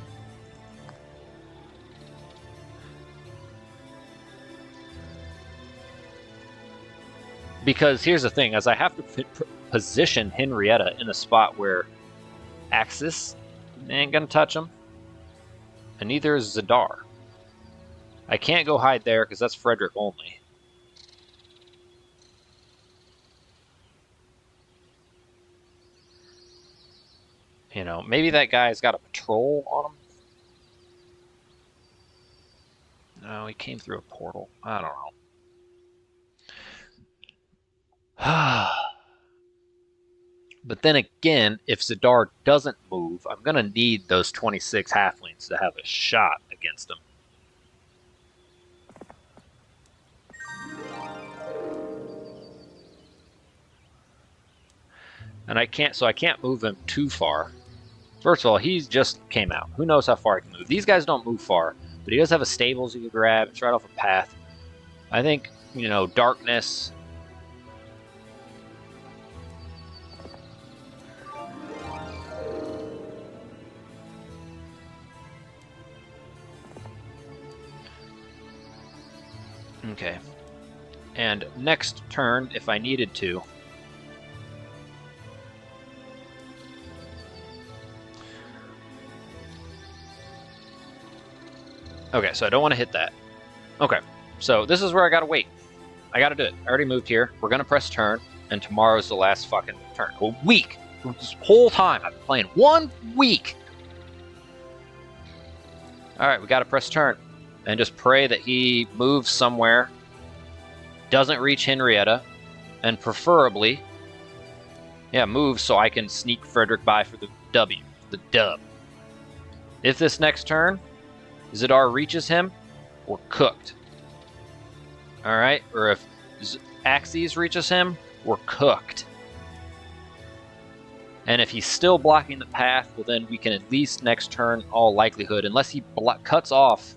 Because here's the thing, as I have to position Henrietta in a spot where Axis ain't gonna touch him, and neither is Zadar. I can't go hide there because that's Frederick only. You know, maybe that guy's got a patrol on him. No, he came through a portal. I don't know. But then again, if Zadar doesn't move, I'm going to need those 26 halflings to have a shot against him. And I can't move him too far. First of all, he just came out. Who knows how far he can move? These guys don't move far, but he does have a stables you can grab. It's right off a path. I think, you know, darkness. Okay. And next turn, if I needed to, okay, so I don't want to hit that. Okay, so this is where I gotta wait. I gotta do it. I already moved here. We're gonna press turn, and tomorrow's the last fucking turn. A week! This whole time I've been playing 1 week! Alright, we gotta press turn. And just pray that he moves somewhere, doesn't reach Henrietta, and preferably, yeah, moves so I can sneak Frederick by for the W, the dub. If this next turn, Zadar reaches him, we're cooked. Alright, or if Axes reaches him, we're cooked. And if he's still blocking the path, well then we can at least next turn, all likelihood, unless he cuts off.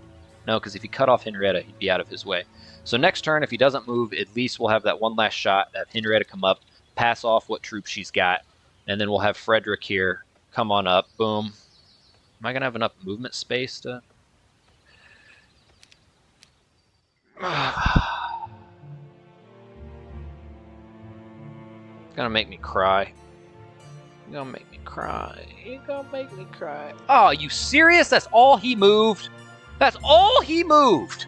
No, because if he cut off Henrietta, he'd be out of his way. So next turn, if he doesn't move, at least we'll have that one last shot, have Henrietta come up, pass off what troops she's got, and then we'll have Frederick here, come on up, boom. Am I going to have enough movement space to... It's gonna make me cry. You're gonna make me cry. You're gonna make me cry. Oh, are you serious? That's all he moved? That's all he moved!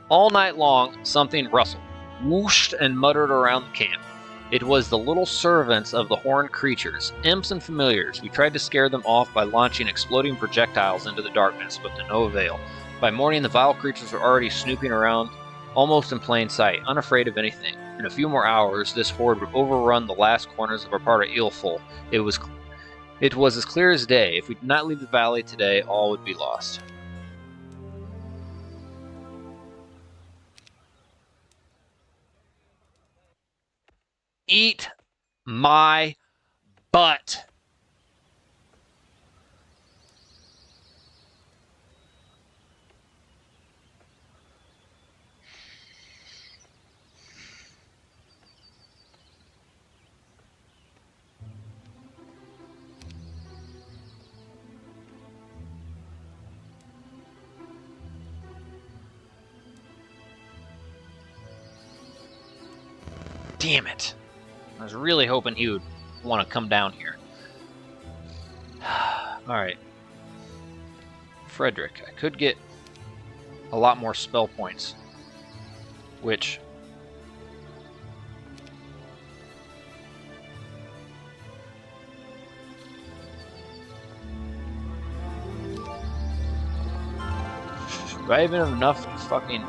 All night long, something rustled, whooshed, and muttered around the camp. It was the little servants of the horned creatures, imps and familiars. We tried to scare them off by launching exploding projectiles into the darkness, but to no avail. By morning, the vile creatures were already snooping around, almost in plain sight, unafraid of anything. In a few more hours, this horde would overrun the last corners of our part of Eelful. It was as clear as day. If we did not leave the valley today, all would be lost. Eat my butt. Damn it. I was really hoping he would want to come down here. Alright. Frederick. I could get a lot more spell points. Which... do I even have enough to fucking...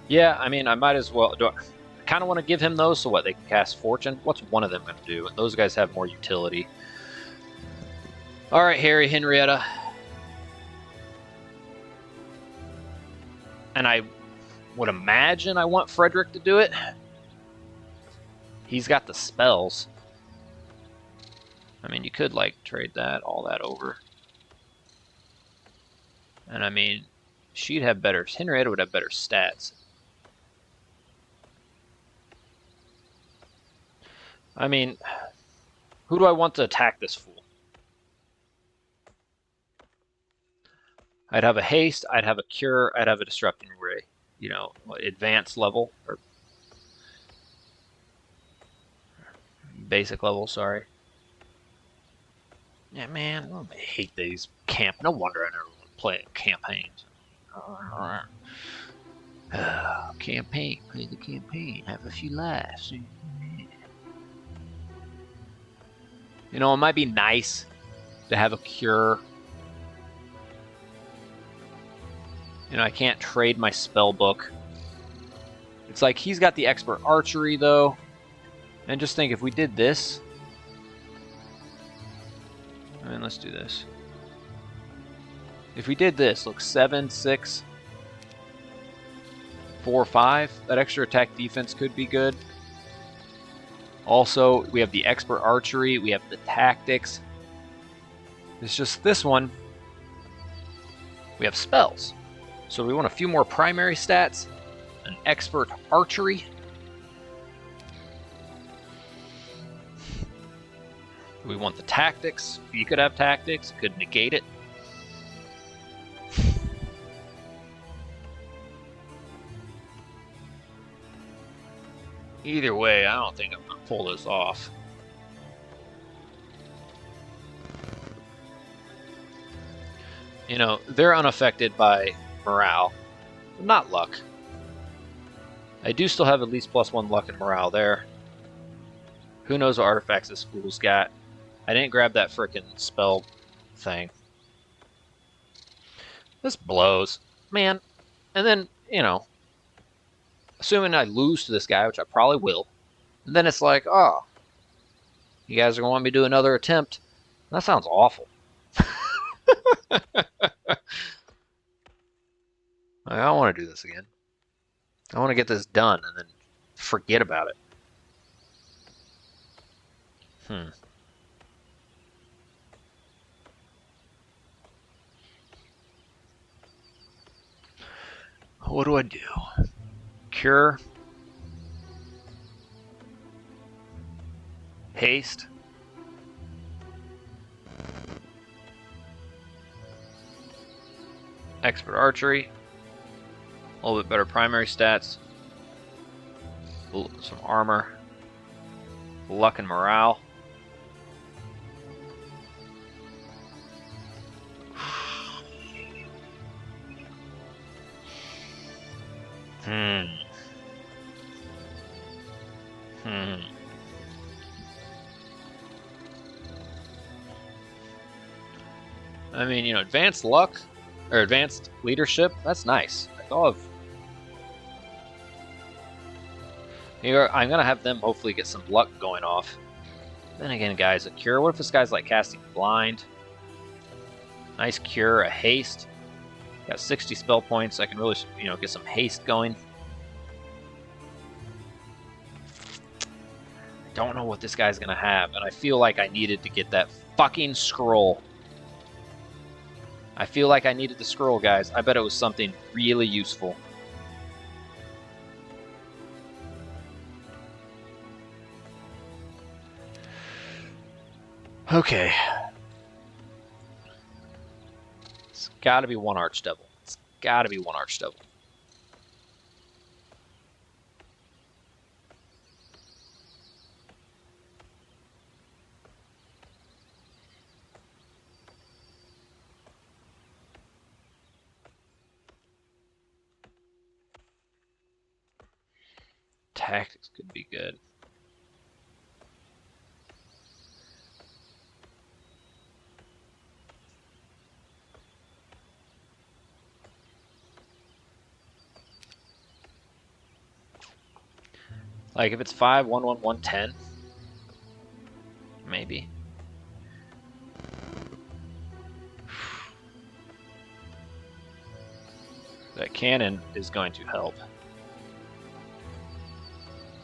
Yeah, I mean, I might as well. I kind of want to give him those, so what? They can cast Fortune? What's one of them going to do? And those guys have more utility. All right, Harry, Henrietta. And I would imagine I want Frederick to do it. He's got the spells. I mean, you could, like, trade all that over. And I mean, she'd have better. Henrietta would have better stats. I mean, who do I want to attack this fool? I'd have a haste, I'd have a cure, I'd have a disrupting ray. You know, advanced level, or basic level, sorry. Yeah, man, I hate these camp. No wonder I never want to play campaigns. Campaign, play the campaign, have a few laughs. You know, it might be nice to have a cure. You know, I can't trade my spell book. It's like he's got the expert archery, though. And just think, if we did this... I mean, let's do this. If we did this, look, 7, 6, 4, 5. That extra attack defense could be good. Also, we have the expert archery. We have the tactics. It's just this one. We have spells. So we want a few more primary stats. An expert archery. We want the tactics. You could have tactics. Could negate it. Either way, I don't think I'm going to pull this off. You know, they're unaffected by morale, but not luck. I do still have at least +1 luck and morale there. Who knows what artifacts this fool's got? I didn't grab that frickin' spell thing. This blows. Man. And then, you know, assuming I lose to this guy, which I probably will, and then it's like, oh, you guys are going to want me to do another attempt. That sounds awful. I don't want to do this again. I want to get this done and then forget about it. What do I do? Cure. Haste. Expert archery. A little bit better primary stats. Some armor. Luck and morale. I mean, you know, advanced luck or advanced leadership, that's nice. I'm going to have them hopefully get some luck going off. Then again, guys, a cure. What if this guy's like casting blind? Nice cure, a haste. Got 60 spell points. I can really, you know, get some haste going. Don't know what this guy's going to have, and I feel like I needed to get that fucking scroll. I feel like I needed the scroll, guys. I bet it was something really useful. Okay. It's got to be one Archdevil. It's got to be one Archdevil. Tactics could be good. Like if it's 5, 1, 1, 1, 10, maybe. That cannon is going to help.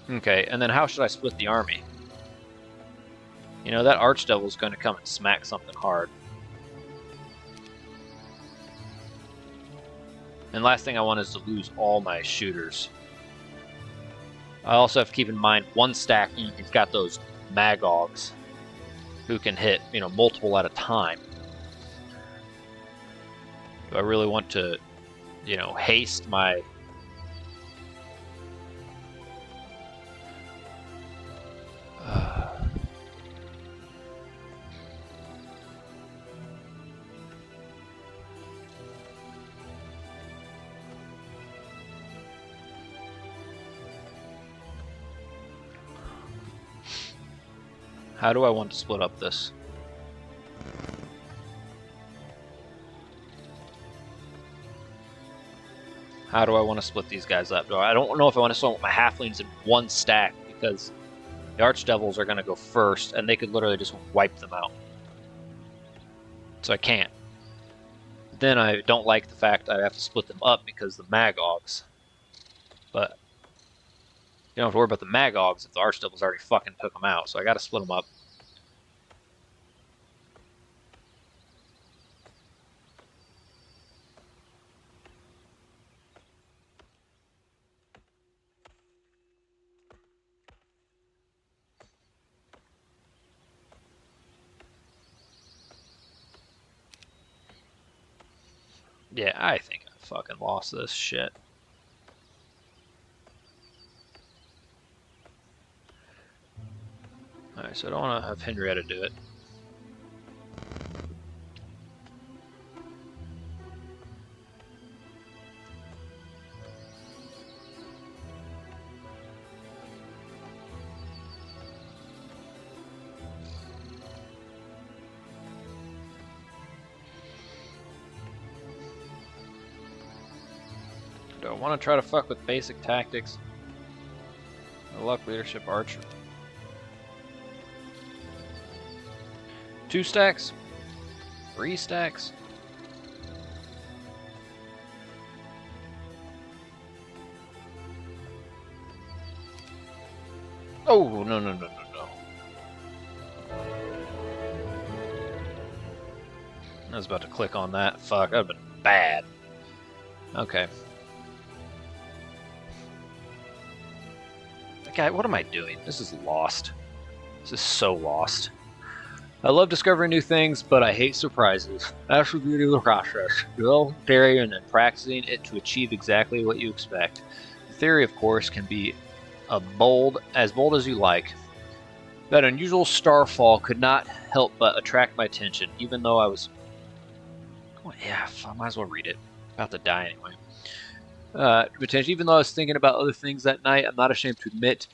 Okay, and then how should I split the army? You know, that archdevil is going to come and smack something hard. And last thing I want is to lose all my shooters. I also have to keep in mind one stack, you've got those magogs who can hit, you know, multiple at a time. Do I really want to, you know, haste my... How do I want to split up this? How do I want to split these guys up? I don't know if I want to split my halflings in one stack, because the archdevils are going to go first, and they could literally just wipe them out. So I can't. Then I don't like the fact I have to split them up because the magogs. But you don't have to worry about the magogs if the archdevils already fucking took them out. So I got to split them up. Yeah, I think I fucking lost this shit. Alright, so I don't want to have Henrietta do it. Do I want to try to fuck with basic tactics? Luck, leadership, archer. 2 stacks? 3 stacks? Oh, no, no, no, no, no. I was about to click on that. Fuck, that would have been bad. Okay. God, what am I doing? This is lost. This is so lost. I love discovering new things, but I hate surprises. That's the beauty of the process. Drill, theory, and then practicing it to achieve exactly what you expect. The theory, of course, can be as bold as you like. That unusual starfall could not help but attract my attention, even though I was... Oh, yeah, I might as well read it. About to die anyway. Even though I was thinking about other things that night, I'm not ashamed to admit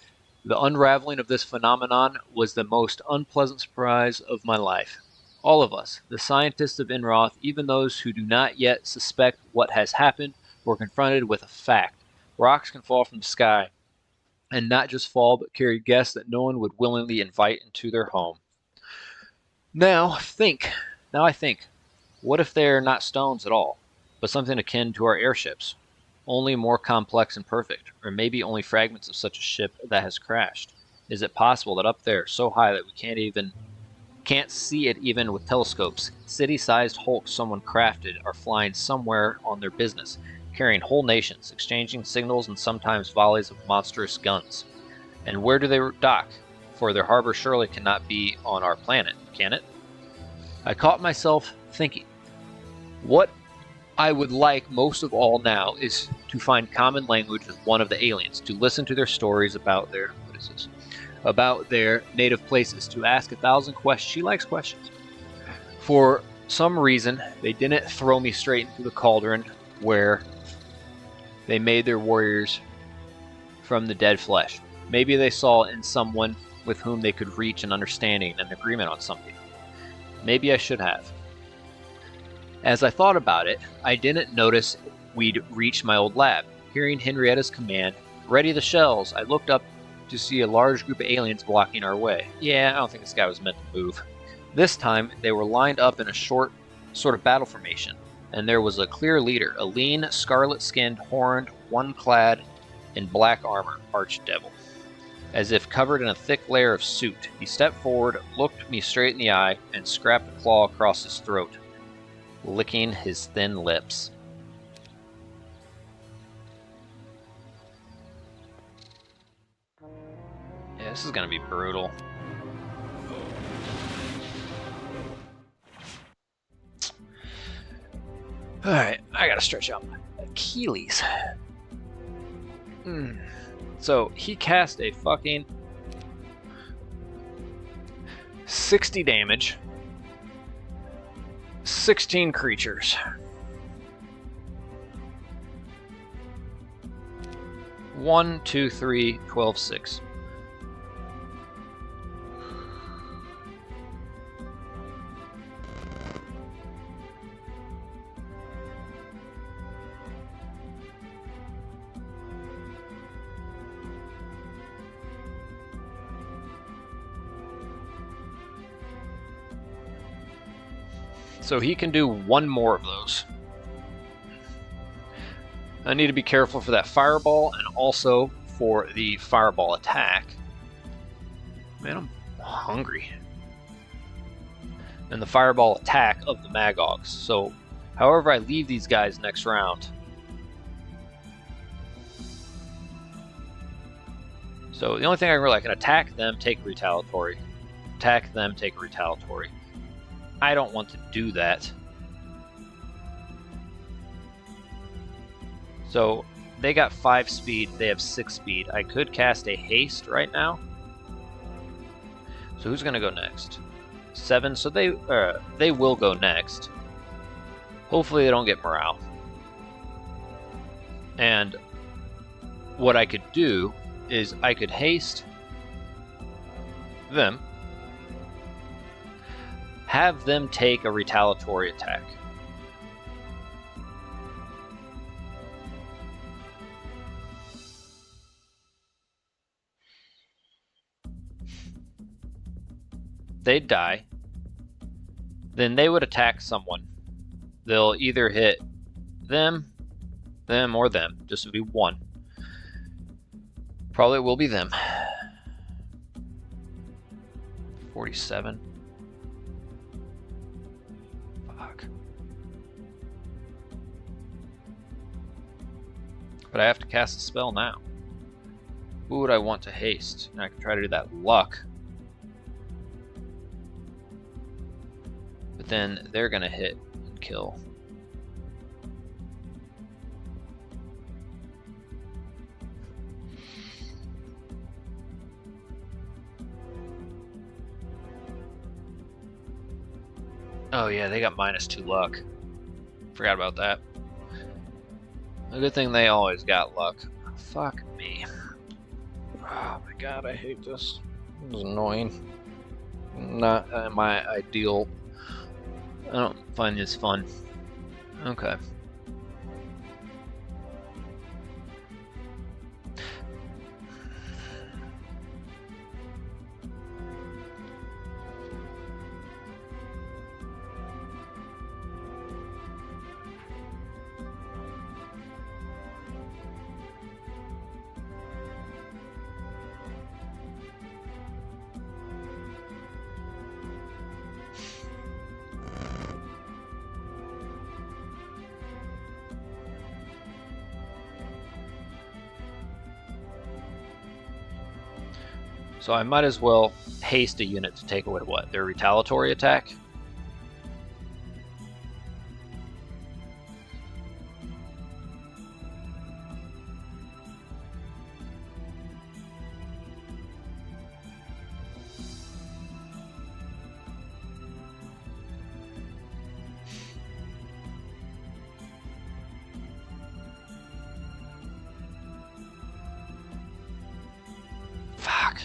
the unraveling of this phenomenon was the most unpleasant surprise of my life. All of us, the scientists of Inroth, even those who do not yet suspect what has happened, were confronted with a fact. Rocks can fall from the sky, and not just fall, but carry guests that no one would willingly invite into their home. Now I think, what if they're not stones at all, but something akin to our airships? Only more complex and perfect, or maybe only fragments of such a ship that has crashed. Is it possible that up there, so high that we can't see it even with telescopes, city-sized hulks someone crafted are flying somewhere on their business, carrying whole nations, exchanging signals and sometimes volleys of monstrous guns? And where do they dock? For their harbor surely cannot be on our planet, can it? I caught myself thinking, what I would like most of all now is to find common language with one of the aliens, to listen to their stories about their native places, to ask 1,000 questions. She likes questions. For some reason, they didn't throw me straight into the cauldron where they made their warriors from the dead flesh. Maybe they saw in someone with whom they could reach an understanding and agreement on something. Maybe I should have. As I thought about it, I didn't notice we'd reached my old lab. Hearing Henrietta's command, "Ready the shells," I looked up to see a large group of aliens blocking our way. Yeah, I don't think this guy was meant to move. This time, they were lined up in a short sort of battle formation, and there was a clear leader, a lean, scarlet-skinned, horned, one-clad in black armor archdevil. As if covered in a thick layer of soot, he stepped forward, looked me straight in the eye, and scraped a claw across his throat, licking his thin lips. Yeah, this is gonna be brutal. Alright, I gotta stretch out my Achilles. So, he cast a fucking 60 damage. 16 creatures. 1, 2, 3, 12, 6. So he can do one more of those. I need to be careful for that fireball and also for the fireball attack. Man, I'm hungry. And the fireball attack of the Magogs. So, however I leave these guys next round. So the only thing I can attack them, take a retaliatory. Attack them, take a retaliatory. I don't want to do that. So they got 5 speed, they have 6 speed. I could cast a haste right now. So who's gonna go next? 7, so they will go next. Hopefully they don't get morale. And what I could do is I could haste them. Have them take a retaliatory attack. They'd die. Then they would attack someone. They'll either hit them, or them. Just would be one. Probably will be them. 47. But I have to cast a spell now. Who would I want to haste? And I can try to do that luck. But then they're gonna hit and kill. Oh yeah, they got -2 luck. Forgot about that. A good thing they always got luck. Fuck me. Oh my god, I hate this. This is annoying. Not my ideal. I don't find this fun. Okay. So I might as well haste a unit to take away what? Their retaliatory attack? Fuck.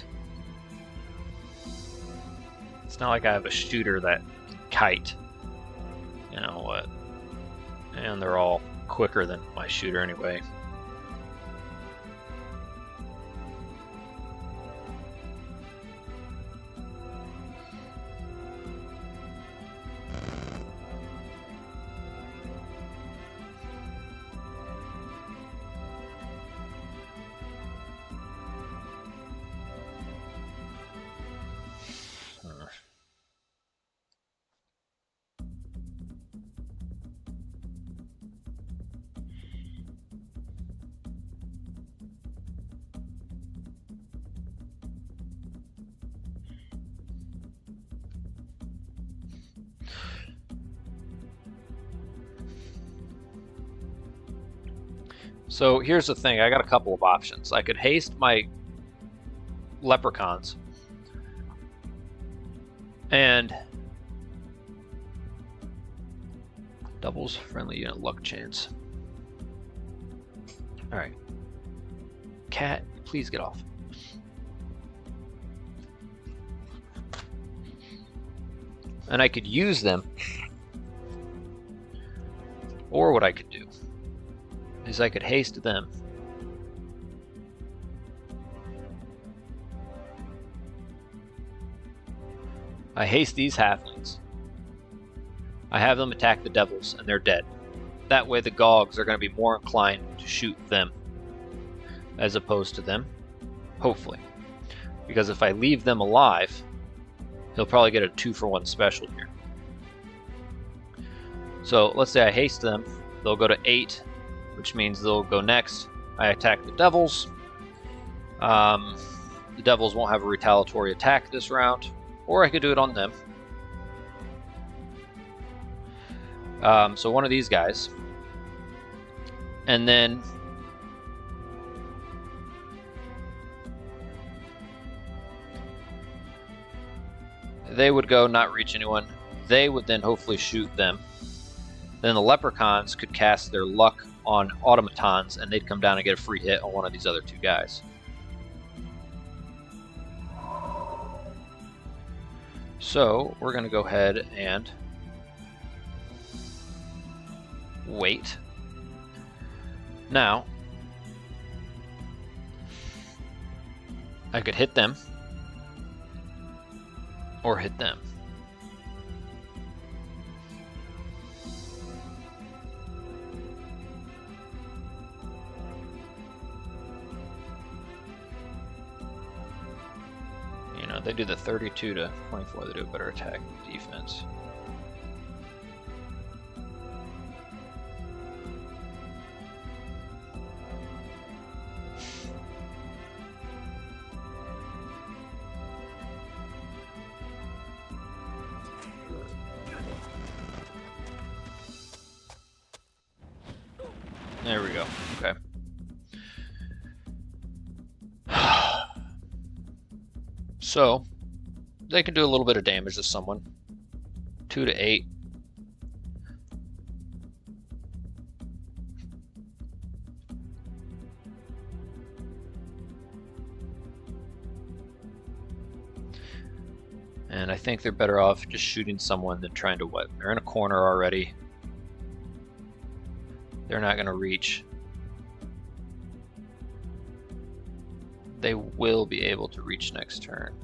It's not like I have a shooter that can kite. You know what? And they're all quicker than my shooter anyway. So here's the thing, I got a couple of options. I could haste my leprechauns and doubles friendly unit luck chance. Alright. Cat, please get off. And I could use them. Or what I could do is I could haste them. I haste these halflings. I have them attack the devils and they're dead. That way the Gogs are going to be more inclined to shoot them as opposed to them. Hopefully. Because if I leave them alive, he'll probably get a 2-for-1 special here. So let's say I haste them. They'll go to 8, which means they'll go next. I attack the devils. The devils won't have a retaliatory attack this round. Or I could do it on them. So one of these guys. And then they would go, not reach anyone. They would then hopefully shoot them. Then the leprechauns could cast their luck on automatons and they'd come down and get a free hit on one of these other 2 guys. So we're going to go ahead and wait. Now, I could hit them or hit them. You know, they do the 32 to 24, they do a better attack and defense. There we go. Okay. So, they can do a little bit of damage to someone. 2 to 8. And I think they're better off just shooting someone than trying to what? They're in a corner already. They're not going to reach. They will be able to reach next turn.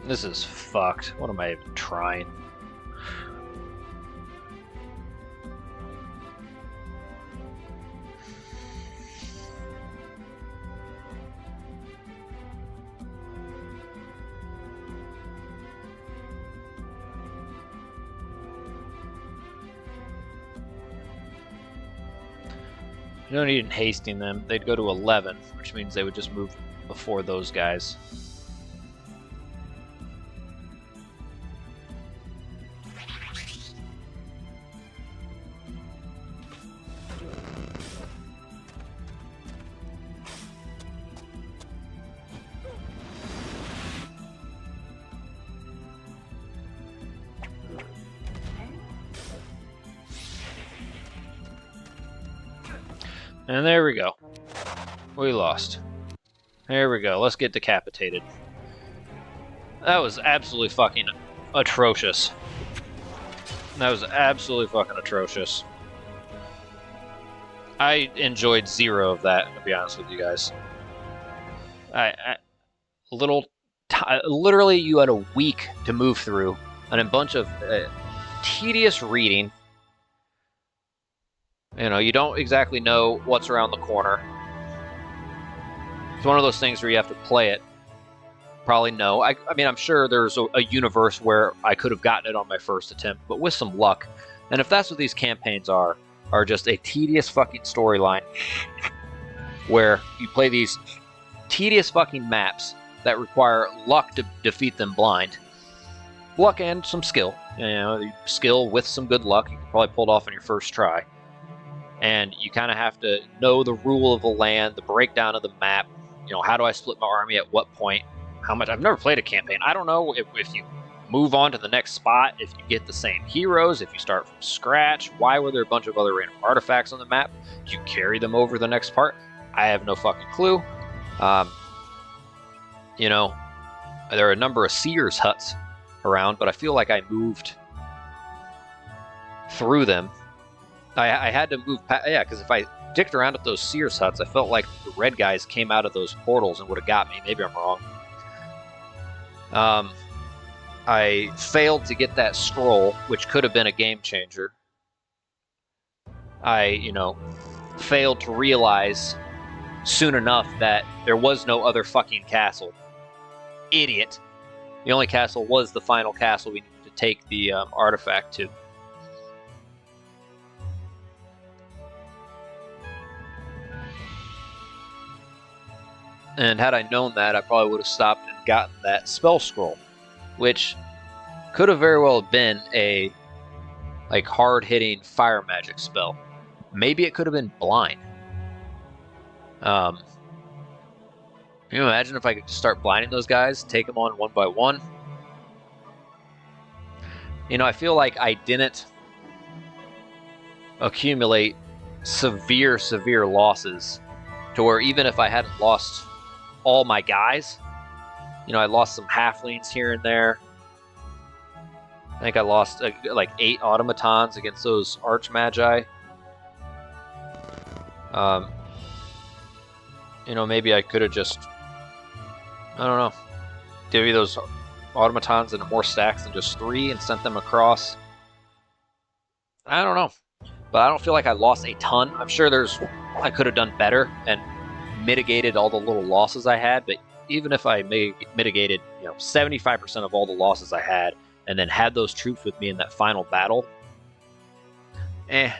This is fucked. What am I even trying? You don't need hasting them. They'd go to 11, which means they would just move before those guys. And there we go. We lost. There we go. Let's get decapitated. That was absolutely fucking atrocious. That was absolutely fucking atrocious. I enjoyed zero of that, to be honest with you guys. literally you had a week to move through, and a bunch of tedious reading. You know, you don't exactly know what's around the corner. It's one of those things where you have to play it. Probably no. I mean, I'm sure there's a universe where I could have gotten it on my first attempt, but with some luck. And if that's what these campaigns are just a tedious fucking storyline where you play these tedious fucking maps that require luck to defeat them blind. Luck and some skill. You know, skill with some good luck. You can probably pull it off on your first try. And you kind of have to know the rule of the land, the breakdown of the map. You know, how do I split my army at what point? How much? I've never played a campaign. I don't know if you move on to the next spot, if you get the same heroes, if you start from scratch. Why were there a bunch of other random artifacts on the map? Do you carry them over the next part? I have no fucking clue. You know, there are a number of seers huts around, but I feel like I moved through them. I had to move past, yeah, because if I dicked around at those seers huts, I felt like the red guys came out of those portals and would have got me. Maybe I'm wrong. I failed to get that scroll, which could have been a game changer. I, you know, failed to realize soon enough that there was no other fucking castle. Idiot. The only castle was the final castle we needed to take the artifact to. And had I known that, I probably would have stopped and gotten that spell scroll, which could have very well been a like hard-hitting fire magic spell. Maybe it could have been blind. Can you imagine if I could just start blinding those guys, take them on one by one? You know, I feel like I didn't accumulate severe losses to where even if I hadn't lost all my guys, you know, I lost some halflings here and there. I think I lost like 8 automatons against those archmagi. You know, maybe I could have just, I don't know, divvy those automatons into more stacks than just 3 and sent them across. I don't know, but I don't feel like I lost a ton. I'm sure I could have done better and mitigated all the little losses I had, but even if I mitigated, you know, 75% of all the losses I had, and then had those troops with me in that final battle, yeah,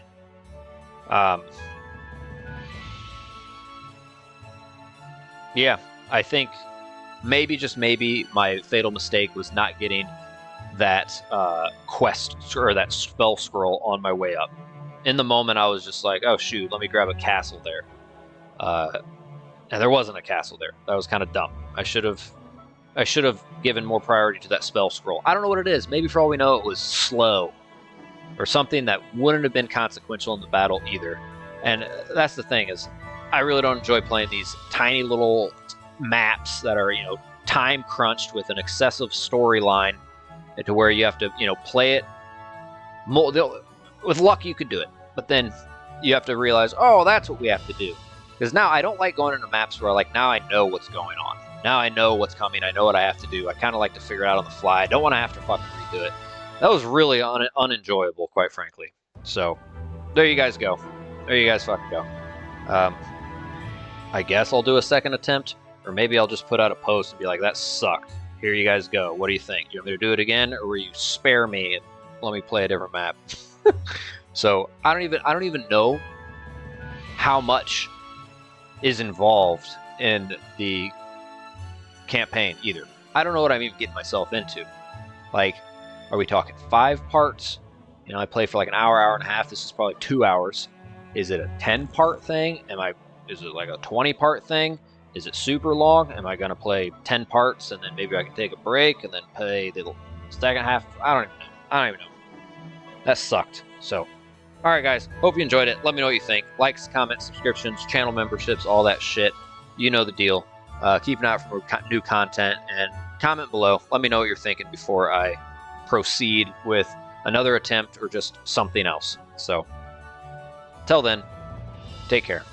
I think maybe, just maybe, my fatal mistake was not getting that quest or that spell scroll on my way up. In the moment, I was just like, oh shoot, let me grab a castle there. And there wasn't a castle there. That was kind of dumb. I should have given more priority to that spell scroll. I don't know what it is. Maybe for all we know, it was slow or something that wouldn't have been consequential in the battle either. And that's the thing, is I really don't enjoy playing these tiny little maps that are, you know, time crunched with an excessive storyline to where you have to, you know, play it. With luck, you could do it, but then you have to realize, oh, that's what we have to do. Because now I don't like going into maps where, like, now I know what's going on. Now I know what's coming. I know what I have to do. I kind of like to figure it out on the fly. I don't want to have to fucking redo it. That was really unenjoyable, quite frankly. So, there you guys go. There you guys fucking go. I guess I'll do a second attempt, or maybe I'll just put out a post and be like, that sucked. Here you guys go. What do you think? Do you want me to do it again, or will you spare me and let me play a different map? So I don't even know how much is involved in the campaign either. I don't know what I'm even getting myself into. Like, are we talking 5 parts? You know, I play for like an hour and a half. This is probably 2 hours. Is it a 10-part thing? Is it like a 20-part thing? Is it super long? Am I gonna play 10 parts and then maybe I can take a break and then play the second half? I don't even know. That sucked. So, alright guys, hope you enjoyed it. Let me know what you think. Likes, comments, subscriptions, channel memberships, all that shit. You know the deal. Keep an eye out for new content, and comment below. Let me know what you're thinking before I proceed with another attempt or just something else. So, till then, take care.